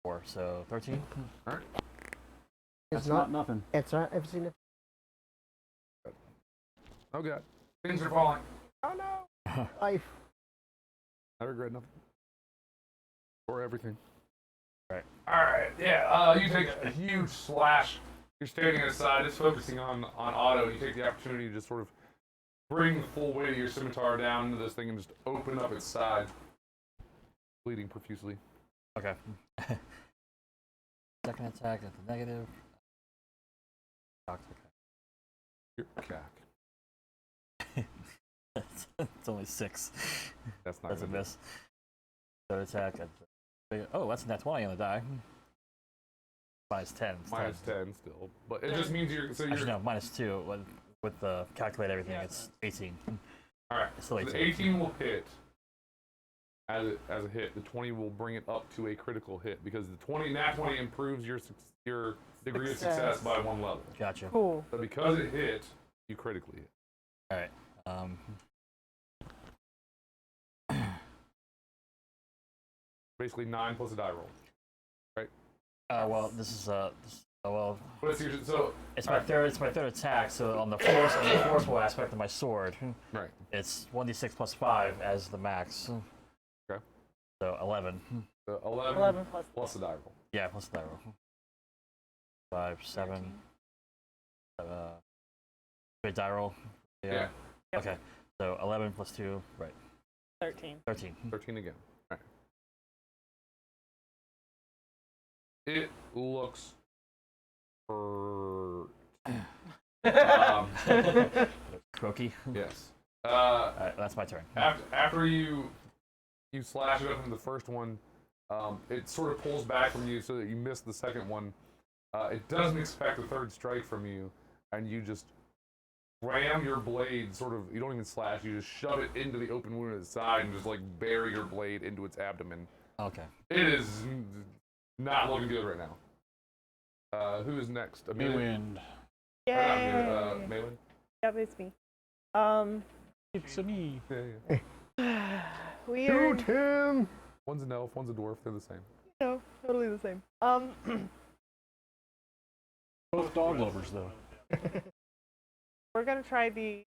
4, so 13. It's That's not. not nothing. It's not. I've seen it. Oh god. Things are falling. Oh no. Life. I regret nothing. Or everything. Right. Alright, yeah, you take a huge slash. You're standing aside, just focusing on Otto. You take the opportunity to just sort of bring the full weight of your scimitar down into this thing and just open up its side. Bleeding profusely. Okay. Second attack at the negative. Toxic. Your cack. It's only 6. That's not That's a gonna miss. Third attack at the. Oh, that's a nat 20 on the die. Minus 10. It's minus 10 still. But it just means you're. So you're. Actually, no, minus 2. With the calculate everything, it's 18. Alright. It's still 18. The 18 will hit. As a hit, the 20 will bring it up to a critical hit because the nat 20 improves your degree of success by 1 level. Gotcha. Cool. But because it hit, you critically hit. Alright. Basically 9 plus a die roll. Well, this is well, But it's usually, so it's my third. It's my third attack. So on the forceful aspect of my sword, right. it's 1d6 plus 5 as the max. Okay. So 11. So 11, 11 plus. plus a die roll. Yeah, plus the die roll. 5, 7. Wait, die roll. Yeah. Yep. Okay. So 11 plus 2. Right. 13. 13. 13 again. All right. It looks hurt. Croaky. Yes. Alright, that's my turn. After you slash it up in the first one, it sort of pulls back from you so that you miss the second one. It doesn't expect a third strike from you, and you just ram your blade sort of, you don't even slash, you just shove it into the open wound at its side and just like bury your blade into its abdomen. Okay. It is not looking good right now. Who is next? Maywind. Yay! Maylin? Yep, it's me. It's a me. Yeah. Weird. Shoot him. One's an elf, one's a dwarf, they're the same. No, totally the same. Both dog lovers, though. We're gonna try the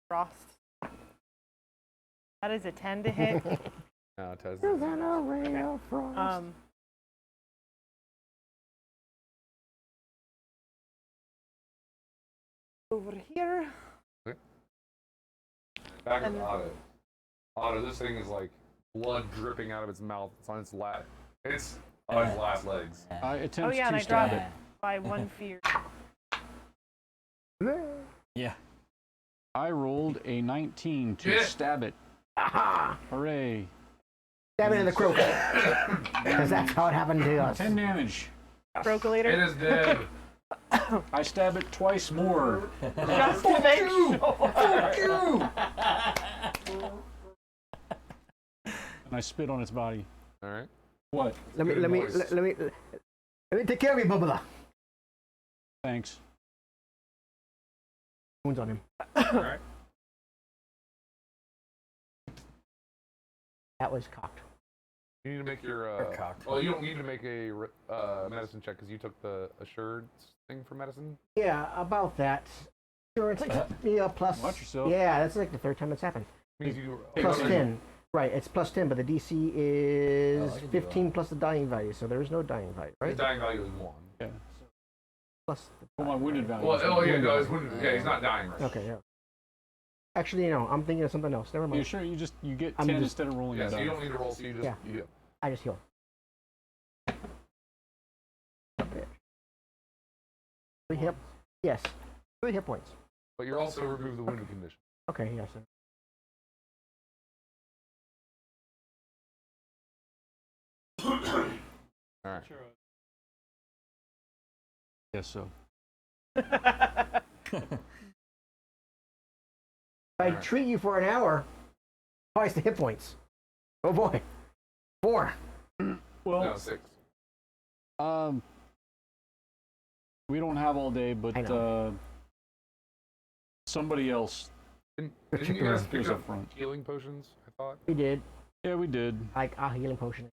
frost. That is a 10 to hit. No, Tez. There's an array of frost. Over here. Back And- to Otto. Otto, this thing is like blood dripping out of its mouth. It's on its last. It's on its last legs. I attempt yeah, and to I stab dropped it. it by 1 fear. Yeah. I rolled a 19 to Yeah. stab it. Aha! Hooray. Stab it in the croak. Because that's how it happened to us. 10 damage. Brocolator. It is dead. I stab it twice more. Just to make sure. And I spit on its body. All right. What? Let me Good let me take care of you, Bubba. Thanks. Wounds on him. All right. That was cocked. You need to make your. cocked. Well, you don't need to make a medicine check because you took the assured thing for medicine. Yeah, about that. Sure, it's like plus. Watch yourself. Yeah, that's like the third time it's happened. Means you. Plus 10. Right, it's plus 10, but the DC is I can do 15 plus the dying value, so there is no dying value, His right? dying value is 1. Yeah. Plus. Well, my wounded value. Well, is oh yeah, no, wounded. yeah, he's not dying right. Okay, yeah. Actually, no, I'm thinking of something else. Never You mind. sure you get I'm 10 just- instead of rolling Yeah, a so die? you don't need to roll. So you just. Yeah. You, I just heal. Okay. 3 hit. Yes. 3 hit points. but you're also remove the wounded condition. Okay, yes. All right. Sure. Guess so. If I Alright. treat you for an hour, twice the hit points. Oh boy. 4. Well, No, 6. we don't have all day, I but know. somebody else Didn't Check you guys around. pick goes up up front. healing potions? I thought. We did. Yeah, we did. Like a healing potion.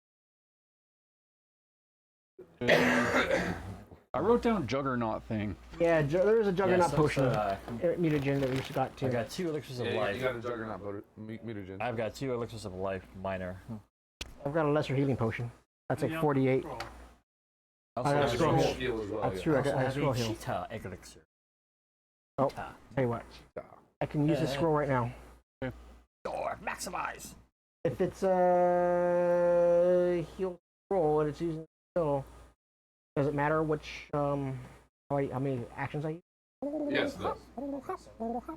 I wrote down Juggernaut thing. Yeah, there is a juggernaut so potion. I Mutagen that we just got too. got 2 elixirs of Yeah, life. you got a juggernaut mutagen. I've got 2 elixirs of life minor. I've got a lesser healing potion. That's like Yeah, 48. scroll. Also, I got have scroll a- heal. heal as well. That's yeah. true. I also got a have scroll a heal. cheetah elixir. Oh. Cheetah. Tell you what, I can use this Yeah. scroll right now. Door, maximize. If it's a heal scroll and it's using skill, does it matter which how many actions I use? Yes, it does.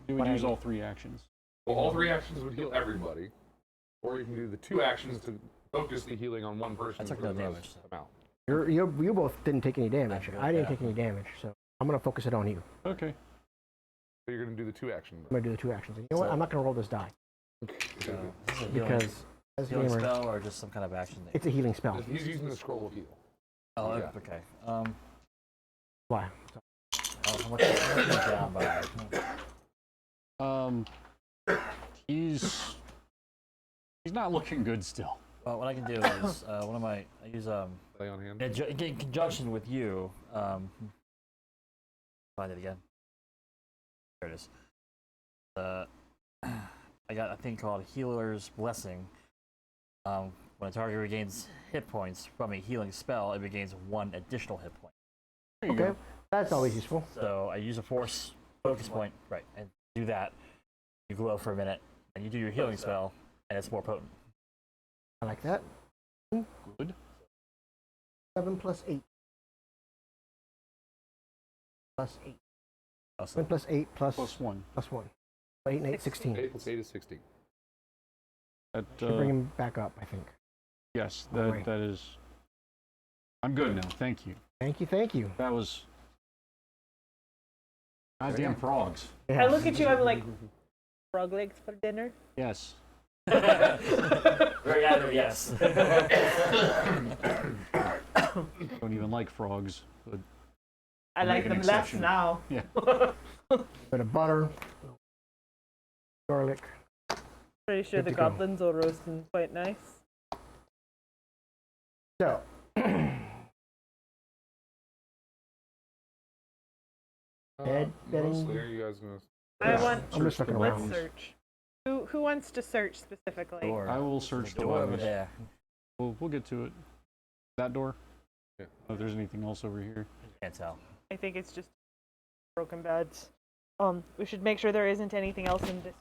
You would use all 3 actions. Well, all 3 actions would heal everybody, or you can do the 2 actions to focus the healing on one person. I took for no the damage. most amount. You both didn't take any damage. I I didn't yeah. take any damage, so I'm gonna focus it on you. Okay. So you're gonna do the 2 actions. I'm gonna do the 2 actions. And you know what? So- I'm not gonna roll this die So, is this a healing, because as a healing gamer, spell or just some kind of action? it's a healing spell. He's using the scroll of heal. Oh, yeah. okay. Why? How much is it down by? He's not looking good still. Well, what I can do is, I use, Lay on hand. in conjunction with you, find it again. There it is. I got a thing called Healer's Blessing. When a target regains hit points from a healing spell, it regains 1 additional hit point. There you Okay, go. that's always useful. So I use a force focus point, right, and do that. You glow for a minute, and you do your healing spell, and it's more potent. I like that. Good. 7 plus 8. Plus 8. Also, 7 plus 8 plus Plus 1. plus 1. 8 and 8, 16. 8 plus 8 is 16. That, Should bring him back up, I think. yes, Alright. that is. I'm good now. Thank you. Thank you, thank you. That was. Goddamn frogs. I look at you, I'm like, frog legs for dinner? Yes. very either yes. Don't even like frogs. But I like Make an them less exception. now. yeah. Bit of butter, garlic. Pretty sure Good the to go. goblins will roast them quite nice. So, Ed, Mostly, are you guys gonna? I want. I'm just looking Let's around. search. Who wants to search specifically? Door. I will search the door over bodies. there. We'll get to it. That door? Yeah. Oh, if there's anything else over here. Can't tell. I think it's just broken beds. We should make sure there isn't anything else in this.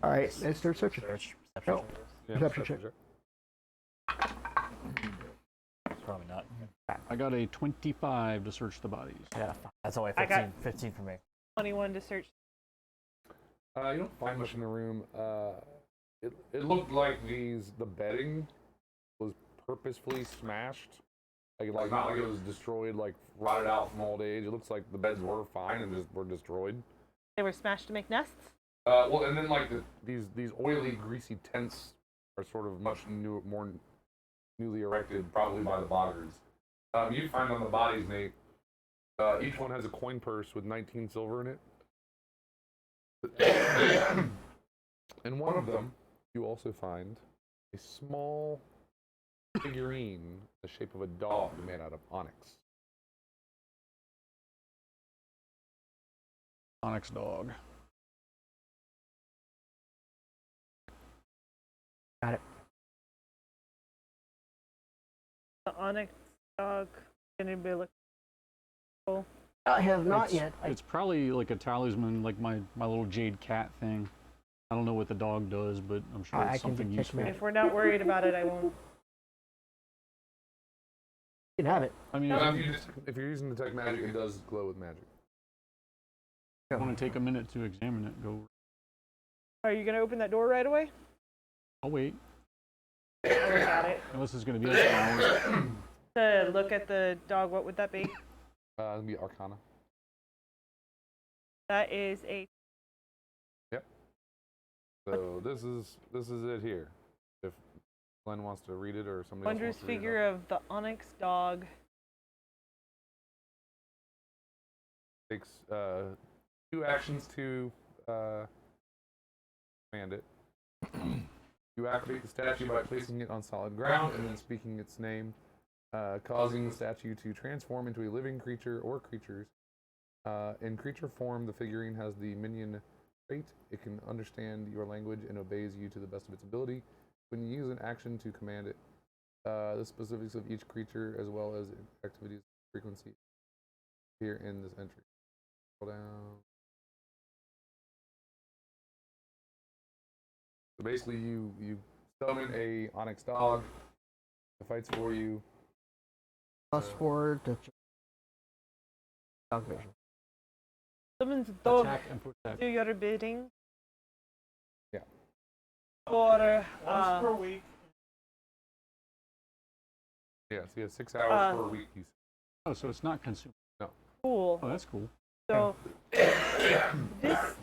all right, let's start searching. Search. Perception Oh. check. Yeah, Perception check. Probably not. I got a 25 to search the bodies. Yeah, That's only I 15, got- 15 for me. 21 to search. You don't find much in the room. It looked like the bedding was purposefully smashed. Like not like it was destroyed, like rotted out from old age. It looks like the beds were fine and just were destroyed. They were smashed to make nests. Well, and then like these oily, greasy tents are sort of much more newly erected, probably by the boggers. You find on the bodies, Nate. Each one has a coin purse with 19 silver in it. In one of them, you also find a small figurine in the shape of a dog made out of onyx. Onyx dog. got it. The onyx dog. Anybody look? I have not It's- yet. It's probably like a talisman, like my little jade cat thing. I don't know what the dog does, but I'm sure I it's can something detect useful. magic. If we're not worried about it, I won't. You can have it. I mean, If you're using detect magic, it does glow with magic. I want to take a minute to examine it. Go. Are you gonna open that door right away? I'll wait. look at it. Unless it's going to be like an hour. To look at the dog, what would that be? It'll be Arcana. That is a So this is it here. If Glenn wants to read it or somebody wondrous else wants to read figure of the onyx dog. it. Takes 2 actions to command it. You activate the statue by placing it on solid ground and then speaking its name, causing the statue to transform into a living creature or creatures. In creature form, the figurine has the minion trait. It can understand your language and obeys you to the best of its ability. When you use an action to command it, the specifics of each creature as well as activities frequency here in this entry. Scroll down. So basically, you summon a onyx dog that fights for you. +4 to dog vision. Summons dog Attack and protect. do your bidding. Yeah. For Once per week. Yeah, so you have 6 hours per week. Oh, so it's not consumed. cool. Oh, that's cool. So this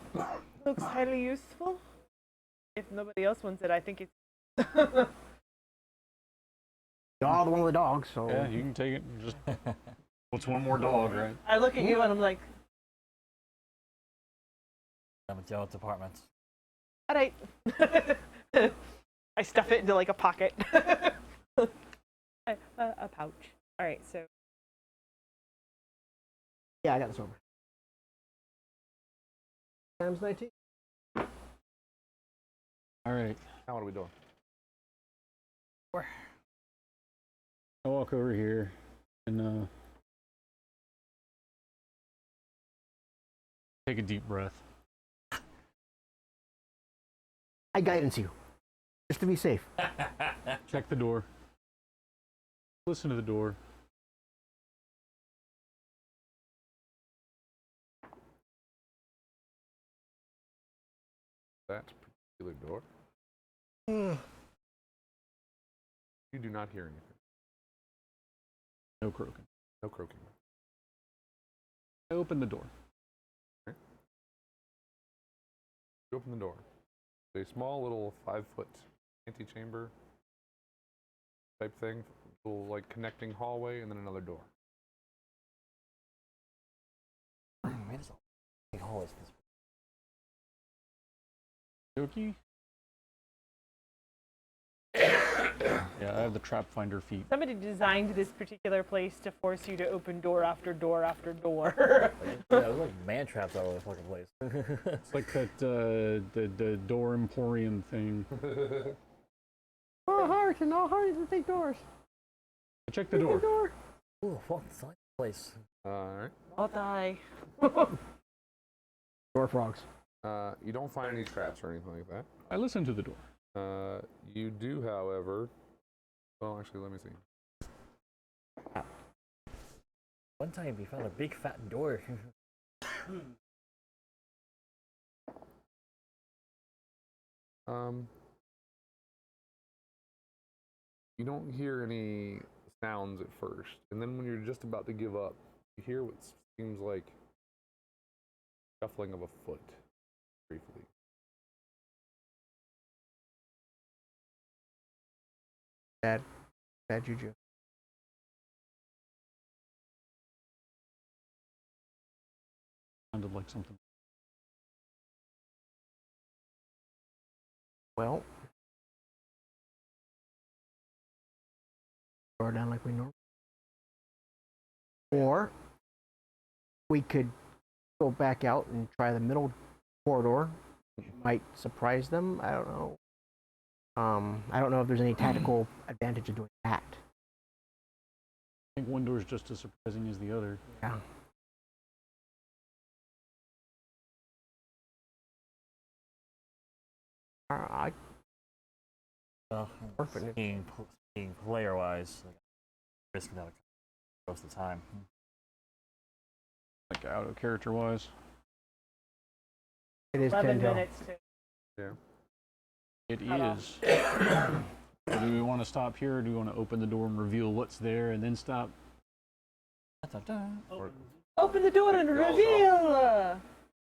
looks highly useful. If nobody else wants it, I think it's. Y'all the one with the dog, so Yeah, you can take it. Just what's one more dog, right? I look at you and I'm like, I'm a Joe department. all right. I stuff it into like a pocket, a pouch. All right, so yeah, I got this over. Times 19. All right. Now what are we doing? I'll walk over here and take a deep breath. I guidance you, just to be safe. Check the door. Listen to the door. That particular door. You do not hear anything. No croaking. No croaking. I open the door. You open the door. A small little 5-foot antechamber type thing, little like connecting hallway, and then another door. Man, it's a big hole. Yoki? Yeah, I have the trap finder feet. somebody designed this particular place to force you to open door after door after door. Yeah, it was like man traps all over the fucking place. It's like that the door emporium thing. All hearts and all hearts to take doors. Check the door. Ooh, fuck, it's like a place. Alright. I'll die. Door frogs. You don't find any traps or anything like that. I listen to the door. You do, however. Well, actually, let me see. One time we found a big fat door. You don't hear any sounds at first, and then when you're just about to give up, you hear what seems like shuffling of a foot, briefly. Bad juju. Sounded like something. Well, door down like we normally. Or we could go back out and try the middle corridor. Might surprise them. I don't know. I don't know if there's any tactical advantage of doing that. I think one door is just as surprising as the other. Yeah. I Well, Perfect. being player-wise, like, risking that most of the time. Like out of character wise. it is 11 10 till. minutes to. Yeah. It Cut is. So do we want to stop here, or do we want to open the door and reveal what's there and then stop? Open the door and reveal.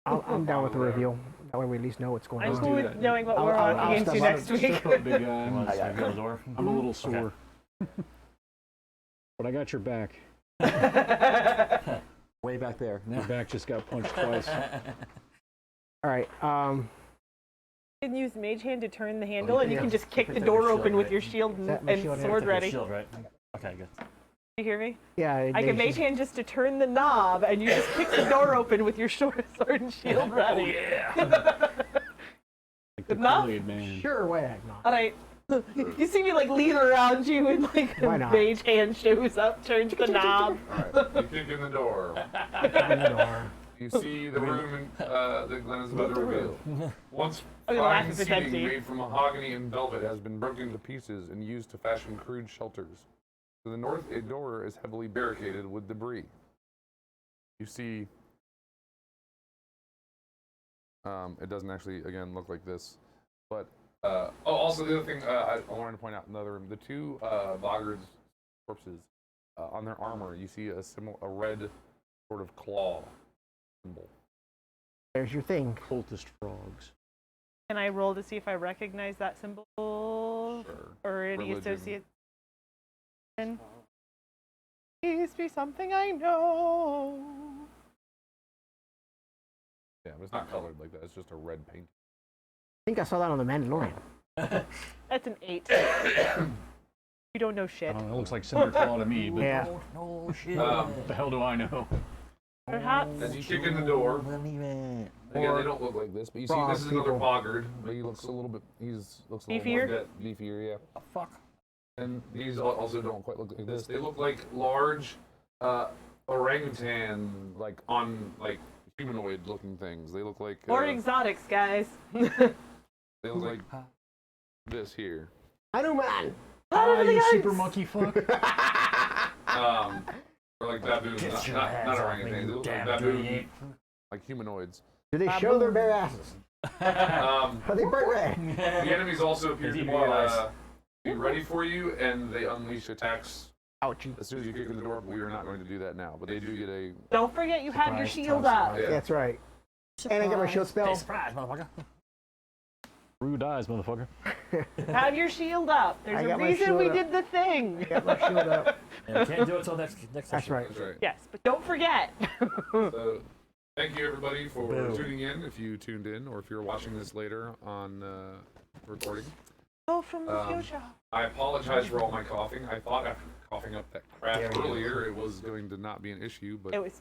I'm down with the reveal. That way we at least know what's going I'm on. cool with knowing what we're I'll walking into step up. next week. Step up, big guy. You want to reveal the door? I'm a little sore. But I got your back. Way back there. My back just got punched twice. All right. You can use Mage Hand to turn the handle, and you yeah. can just kick the Protect door your shield, open with right? your shield Is that my and shield here? sword Protect your ready. Shield, right? Okay, good. You hear me? Yeah. I can Mage Hand just to turn the knob, and you just kick the door open with your sword and shield ready. Like the Enough? Kool-Aid man. Sure way, not. All right. You see me like lean around you, and like Why a not? Mage Hand shows up, turns the knob. Alright, you kick in the door. Open the door. You see the room that Glenn is about to reveal. Once I'm gonna laugh fine if it's seating empty. made from mahogany and velvet has been broken to pieces and used to fashion crude shelters. To the north, a door is heavily barricaded with debris. You see, it doesn't actually, again, look like this. But, also the other thing I wanted to point out in the other room, the two Boggards' corpses, on their armor, you see a red sort of claw symbol. There's your thing. Cultist frogs. Can I roll to see if I recognize that symbol Sure. or any Religion. associate? Please be something I know. Yeah, but it's not colored like that. It's just a red paint. I think I saw that on The Mandalorian. That's an 8. You don't know I shit. don't know, it looks like Cinder Claw to me, but Yeah. No shit. what the hell do I know? Perhaps. As you kick in the door, Believe it. again, they don't look like this, but you see Frog this is another people. Boggard, but he looks a little bit, looks a little Beefier? more beefier, yeah. Oh, fuck. And these also don't quite look like this. They look like large orangutan, like humanoid looking things. They look like More exotics, guys. they look like this here. Hanuman! Ah, you super monkey fuck. Or like baboons, Get your not hands off orangutans. me, They you look like damn dirty baboon, ape. like humanoids. Do they show their bare asses? Are they bright red? The enemies also appear to demoralized. be ready for you, and they unleash attacks Ouchie. as soon as you kick in the door. But we are not going to do that now. But they do get a. Don't forget you had your Surprise, shield surprise, up. Yeah. That's right. And I get my shield spell. Hey, surprise, motherfucker. Rude eyes, motherfucker. Have your shield up. I There's a got my reason shield we up. did the thing. Get my shield up. Yeah, we can't do it until next That's session. right. That's right. Yes, but don't forget. So, thank you everybody for Boo. tuning in. If you tuned in, or if you're watching this later on recording, Go from the Um, future. I apologize for all my coughing. I thought after coughing up that crap There you go. earlier, it was going to not be an issue, but It was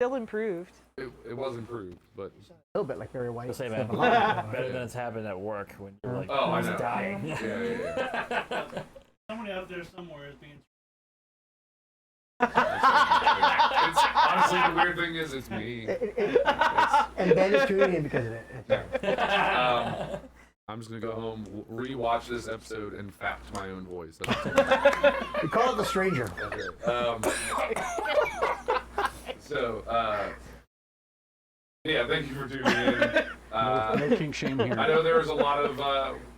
still improved. it was improved. But A little bit like Barry White. Just say, man, Except better than it's happened at work when you're like, oh, I almost know. dying. Yeah. Somebody out there somewhere is being. It's honestly the weird thing is it's me. and Ben is tuning in because of it. That's right. I'm just gonna go home, rewatch this episode, and fact my own voice. That's We call it The Stranger. it. Yeah, thank you for tuning in. No kink shame here. I know there was a lot of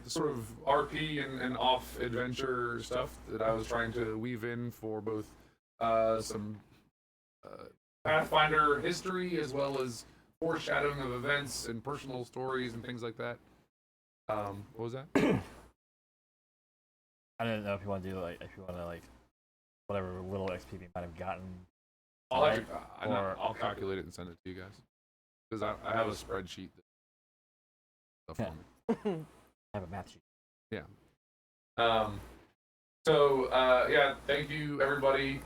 sort of RP and off adventure stuff that I was trying to weave in for both some Pathfinder history as well as foreshadowing of events and personal stories and things like that. What was that? I don't know if you want to do whatever little XP we might have gotten. I'll calculate it and send it to you guys because I have a spreadsheet. Stuff for me. I have a math sheet. Yeah. Thank you everybody.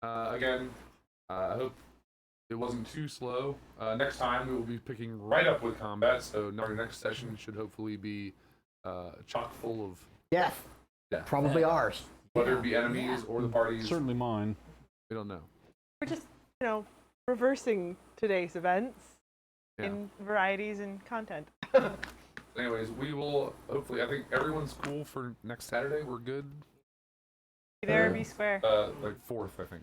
Again, I hope it wasn't too slow. Next time we will be picking right up with combat, so our next session should hopefully be chock full of Death. death. Probably ours. Whether it be enemies or the parties, Certainly mine. we don't know. We're just, reversing today's events Yeah. in varieties and content. Anyways, we will hopefully. I think everyone's cool for next Saturday. We're good. Be there, be square. Like 4th, I think.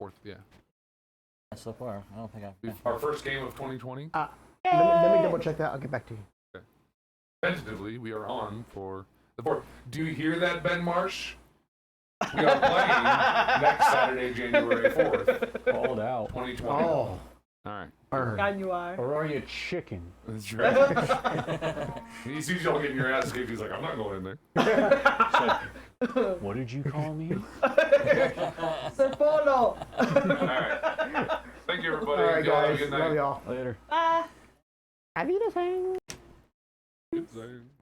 4th, yeah. So far, I don't think I've. Our first game of 2020. Let me double check that. I'll get back to you. Tentatively, we are on for The 4th. Do you hear that, Ben Marsh? We are playing next Saturday, January 4th, Called out. 2020. Oh, Alright. And you are. Or are you chicken? That's right. He sees y'all getting your ass kicked. He's like, I'm not going in there. What did you call me? Serpono. Alright. Thank you, everybody. all right, Y'all have a guys. good night. Love y'all. Later. Bye. Have you the thing? Good night.